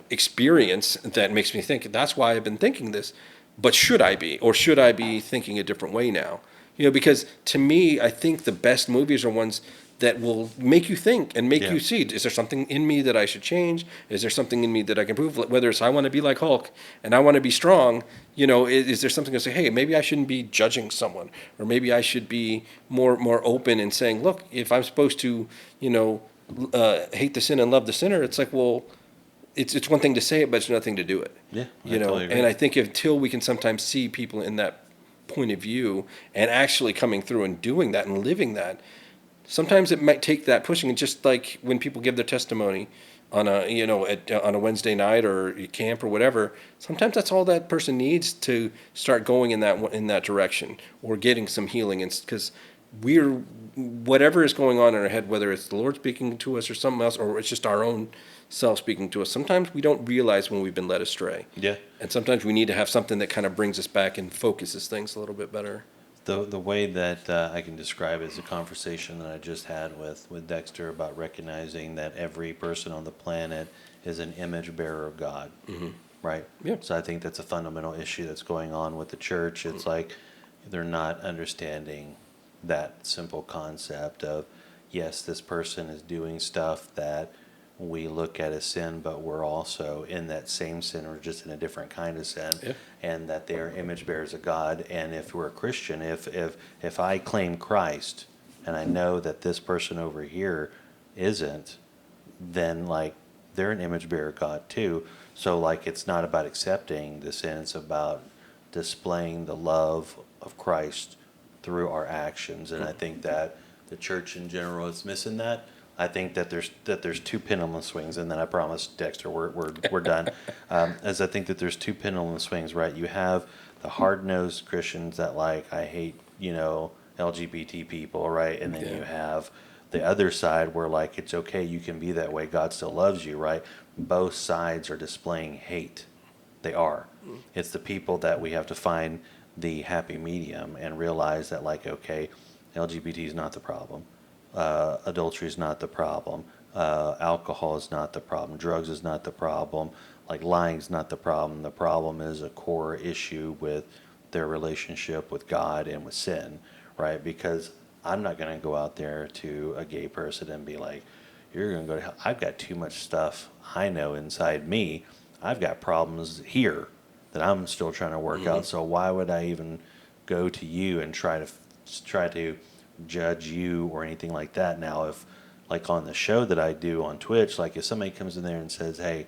experience that makes me think that's why I've been thinking this. But should I be, or should I be thinking a different way now? Because to me, I think the best movies are ones that will make you think and make you see, is there something in me that I should change? Is there something in me that I can prove? Whether it's I want to be like Hulk and I want to be strong, is there something to say, hey, maybe I shouldn't be judging someone, or maybe I should be more open and saying, look, if I'm supposed to, hate the sin and love the sinner, it's like, well, it's one thing to say it, but it's another thing to do it. Yeah, I totally agree. And I think until we can sometimes see people in that point of view and actually coming through and doing that and living that, sometimes it might take that pushing. And just like when people give their testimony on on a Wednesday night or camp or whatever, sometimes that's all that person needs to start going in that direction or getting some healing. And because whatever is going on in our head, whether it's the Lord speaking to us or something else, or it's just our own self speaking to us, sometimes we don't realize when we've been led astray. Yeah. And sometimes we need to have something that kind of brings us back and focuses things a little bit better. The way that I can describe it is a conversation that I just had with Dexter about recognizing that every person on the planet is an image bearer of God, right? Yeah. So I think that's a fundamental issue that's going on with the church. It's like they're not understanding that simple concept of, yes, this person is doing stuff that we look at as sin, but we're also in that same sin, or just in a different kind of sin, and that they are image bearers of God. And if we're a Christian, if I claim Christ and I know that this person over here isn't, then like they're an image bearer of God too. So like it's not about accepting the sin, it's about displaying the love of Christ through our actions. And I think that the church in general is missing that. I think that there's two pendulum swings, and then I promise Dexter we're done. As I think that there's two pendulum swings, right? You have the hard-nosed Christians that like, I hate LGBT people, right? And then you have the other side where like it's okay, you can be that way, God still loves you, right? Both sides are displaying hate. They are. It's the people that we have to find the happy medium and realize that like, okay, LGBT is not the problem. Adultery is not the problem. Alcohol is not the problem. Drugs is not the problem. Like lying is not the problem. The problem is a core issue with their relationship with God and with sin, right? Because I'm not going to go out there to a gay person and be like, you're going to go to hell. I've got too much stuff I know inside me. I've got problems here that I'm still trying to work out. So why would I even go to you and try to judge you or anything like that? Now, if like on the show that I do on Twitch, like if somebody comes in there and says, hey,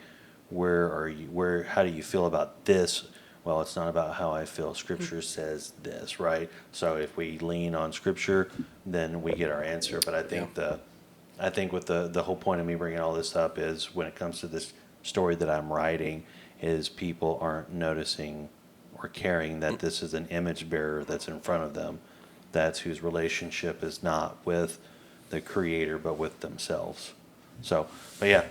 how do you feel about this? Well, it's not about how I feel. Scripture says this, right? So if we lean on Scripture, then we get our answer. But I think I think with the whole point of me bringing all this up is when it comes to this story that I'm writing, is people aren't noticing or caring that this is an image bearer that's in front of them, that's whose relationship is not with the Creator but with themselves. So, but yeah.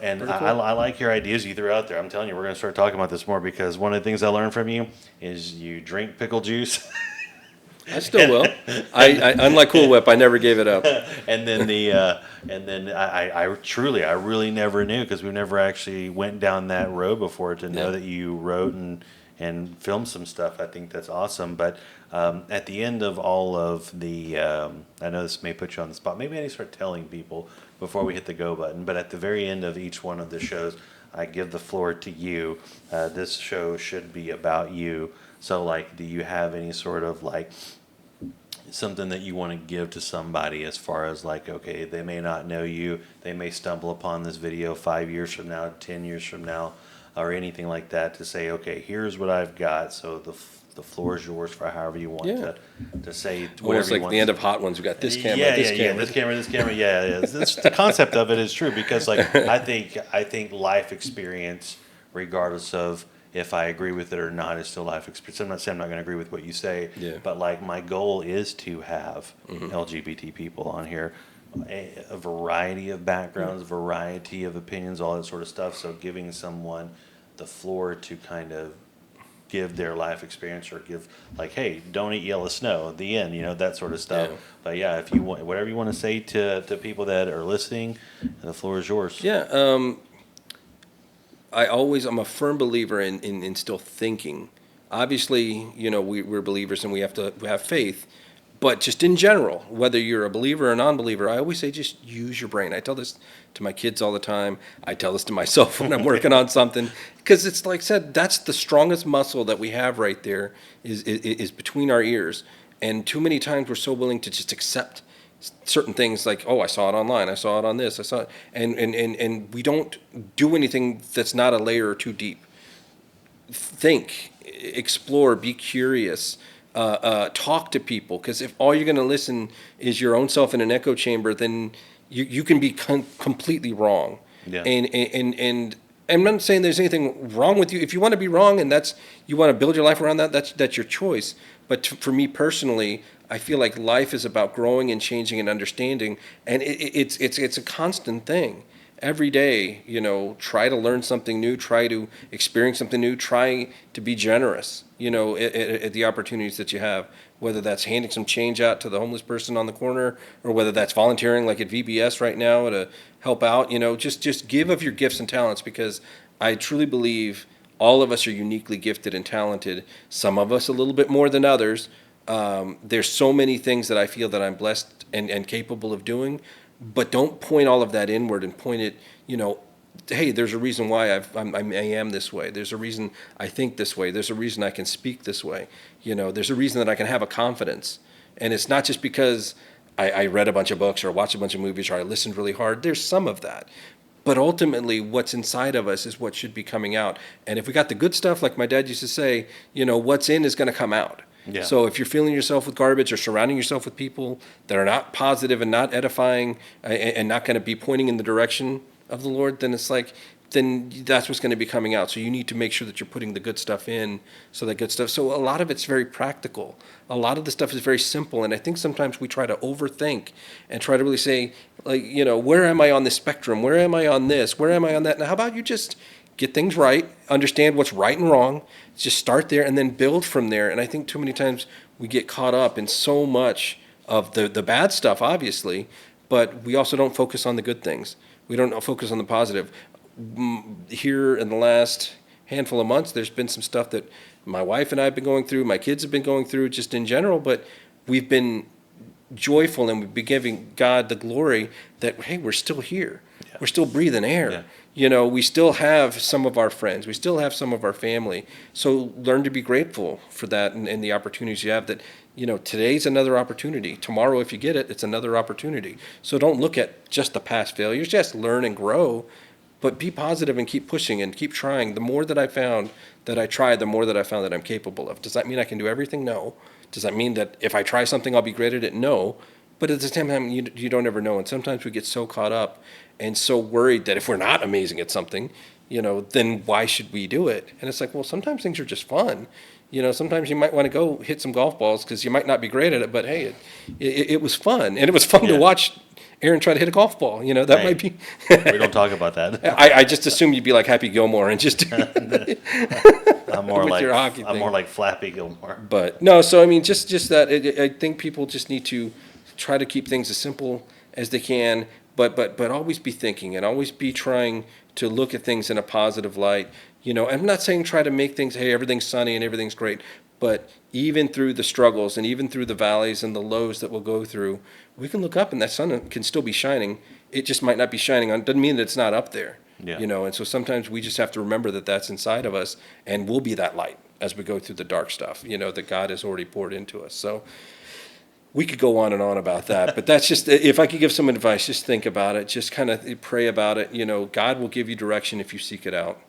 And cool. I like your ideas you threw out there. I'm telling you, we're going to start talking about this more, because one of the things I learned from you is you drink pickle juice. I still will. I unlike Cool Whip, I never gave it up. And then I really never knew, because we never actually went down that road before, to know that you wrote and filmed some stuff. I think that's awesome. But at the end of all of the, I know this may put you on the spot. Maybe I need to start telling people before we hit the go button. But at the very end of each one of the shows, I give the floor to you. This show should be about you. So, like, do you have any sort of, like, something that you want to give to somebody, as far as, like, okay, they may not know you. They may stumble upon this video 5 years from now, 10 years from now, or anything like that, to say, okay, here's what I've got. So the floor is yours for however you want to say whatever almost like you want. the end of Hot Ones. We got this camera, this camera. The concept of it is true, because like I think life experience, regardless of if I agree with it or not is still life experience. I'm not saying I'm not going to agree with what you say, Yeah. but like my goal is to have Mm-hmm. LGBT people on here, a variety of backgrounds, variety of opinions, all that sort of stuff. So giving someone the floor to kind of give their life experience or give like, hey, don't eat yellow snow, the end, that sort of stuff. Yeah. But yeah, if you want, whatever you want to say to people that are listening, the floor is yours. Yeah. I'm a firm believer in still thinking. Obviously, we're believers and we have to have faith, but just in general, whether you're a believer or a non-believer, I always say just use your brain. I tell this to my kids all the time. I tell this to myself when I'm working on something, because it's like I said, that's the strongest muscle that we have right there is between our ears. And too many times we're so willing to just accept certain things like, oh, I saw it online, I saw it on this, I saw it, and we don't do anything that's not a layer or two deep. Think, explore, be curious, talk to people, because if all you're going to listen is your own self in an echo chamber, then you can be completely wrong. Yeah. And I'm not saying there's anything wrong with you. If you want to be wrong and you want to build your life around that, that's your choice. But for me personally, I feel like life is about growing and changing and understanding, and it's a constant thing. Every day, try to learn something new, try to experience something new, try to be generous, at the opportunities that you have, whether that's handing some change out to the homeless person on the corner, or whether that's volunteering like at VBS right now to help out, just give of your gifts and talents, because I truly believe all of us are uniquely gifted and talented, some of us a little bit more than others. There's so many things that I feel that I'm blessed and capable of doing, but don't point all of that inward and point it, hey, there's a reason why I am this way. There's a reason I think this way. There's a reason I can speak this way. There's a reason that I can have a confidence. And it's not just because I read a bunch of books or watched a bunch of movies or I listened really hard. There's some of that. But ultimately, what's inside of us is what should be coming out. And if we got the good stuff, like my dad used to say, what's in is going to come out. Yeah. So if you're filling yourself with garbage or surrounding yourself with people that are not positive and not edifying and not going to be pointing in the direction of the Lord, then then that's what's going to be coming out. So you need to make sure that you're putting the good stuff in, so a lot of it's very practical. A lot of the stuff is very simple. And I think sometimes we try to overthink and try to really say, like, where am I on the spectrum? Where am I on this? Where am I on that? Now, how about you just get things right, understand what's right and wrong, just start there and then build from there. And I think too many times we get caught up in so much of the bad stuff, obviously, but we also don't focus on the good things. We don't focus on the positive. Here in the last handful of months, there's been some stuff that my wife and I have been going through, my kids have been going through just in general, but we've been joyful and we've been giving God the glory that, hey, we're still here. Yeah. We're still breathing air. Yeah. We still have some of our friends. We still have some of our family. So learn to be grateful for that and the opportunities you have that, today's another opportunity. Tomorrow, if you get it, it's another opportunity. So don't look at just the past failures. Just learn and grow, but be positive and keep pushing and keep trying. The more that I found that I tried, the more that I found that I'm capable of. Does that mean I can do everything? No. Does that mean that if I try something, I'll be great at it? No. But at the same time, you don't ever know. And sometimes we get so caught up and so worried that if we're not amazing at something, then why should we do it? And it's like, well, sometimes things are just fun. Sometimes you might want to go hit some golf balls because you might not be great at it, but hey, it was fun. And it was fun to watch Aaron try to hit a golf ball. That might be. We don't talk about that. I just assume you'd be like Happy Gilmore and just. I'm more like Flappy Gilmore. But no, so I mean, just that. I think people just need to try to keep things as simple as they can, but always be thinking and always be trying to look at things in a positive light. I'm not saying try to make things, hey, everything's sunny and everything's great, but even through the struggles and even through the valleys and the lows that we'll go through, we can look up and that sun can still be shining. It just might not be shining on. Doesn't mean that it's not up there. Yeah. And so sometimes we just have to remember that that's inside of us, and we'll be that light as we go through the dark stuff, that God has already poured into us. So we could go on and on about that, but that's just, if I could give some advice, just think about it, just kind of pray about it. God will give you direction if you seek it out.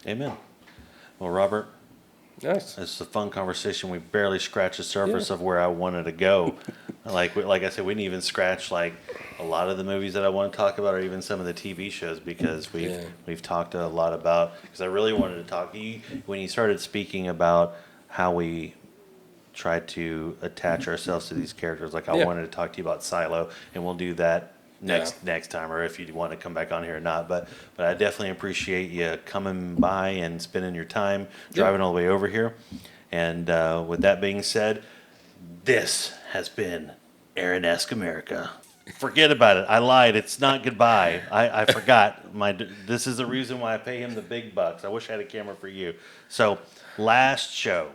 Amen. Well, Robert, nice. It's a fun conversation. We barely scratched the surface of where I wanted to go. Like I said, we didn't even scratch like a lot of the movies that I want to talk about, or even some of the TV shows, because we've talked a lot about. Because I really wanted to talk to you when you started speaking about how we try to attach ourselves to these characters. Like I wanted to talk to you about Silo, and we'll do that next time, or if you want to come back on here or not. But I definitely appreciate you coming by and spending your time driving all the way over here. And with that being said, this has been Aaron-esque America. Forget about it. I lied. It's not goodbye. I forgot. This is the reason why I pay him the big bucks. I wish I had a camera for you. So last show,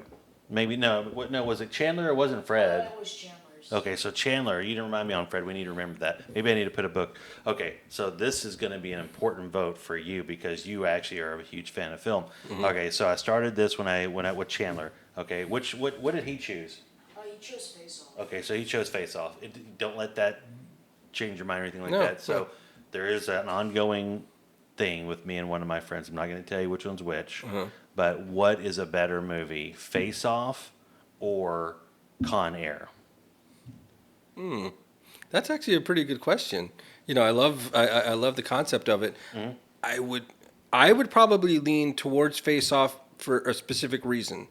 was it Chandler or wasn't Fred? That was Chandler's. Okay, so Chandler, you didn't remind me on Fred. We need to remember that. Maybe I need to put a book. Okay, so this is going to be an important vote for you because you actually are a huge fan of film. Mm-hmm. Okay, so I started this when I went out with Chandler. Okay, what did he choose? He chose Face Off. Okay, so he chose Face Off. Don't let that change your mind or anything like that. So there is an ongoing thing with me and one of my friends. I'm not going to tell you which one's which, but what is a better movie, Face Off or Con Air? That's actually a pretty good question. I love the concept of it. Mm-hmm. I would probably lean towards Face Off for a specific reason.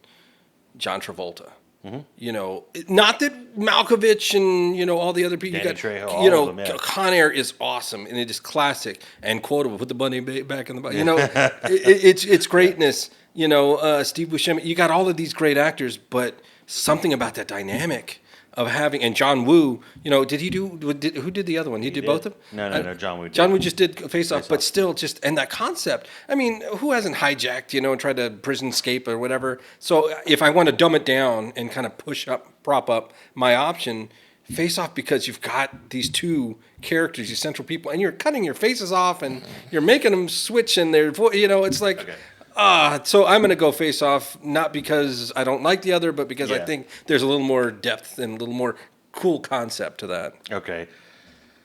John Travolta. Mm-hmm. Not that Malkovich and all the other people. Danny Trejo, all of them, yeah. Con Air is awesome and it is classic and quotable. Put the bunny back in the butt. It's greatness. Steve Buscemi. You got all of these great actors, but something about that dynamic of having, and John Woo. Who did the other one? He did both of them. No. John Woo. John Woo just did Face Off, but still and that concept. I mean, who hasn't hijacked, and tried to prison escape or whatever? So if I want to dumb it down and kind of prop up my option, Face Off, because you've got these two characters, these central people, and you're cutting your faces off and you're making them switch in their voice. It's like. Okay. So I'm going to go Face Off, not because I don't like the other, but because I think there's a little more depth and a little more cool concept to that. Okay.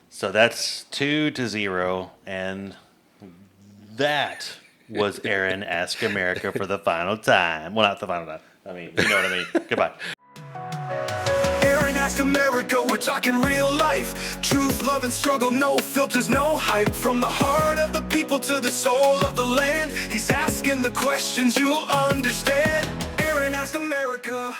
So that's 2-0, and that was Aaron-esque America for the final time. Well, not the final time. I mean, you know what I mean. Goodbye. Aaron-esque America, we're talking real life. Truth, love, and struggle, no filters, no hype. From the heart of the people to the soul of the land, he's asking the questions you'll understand. Aaron-esque America.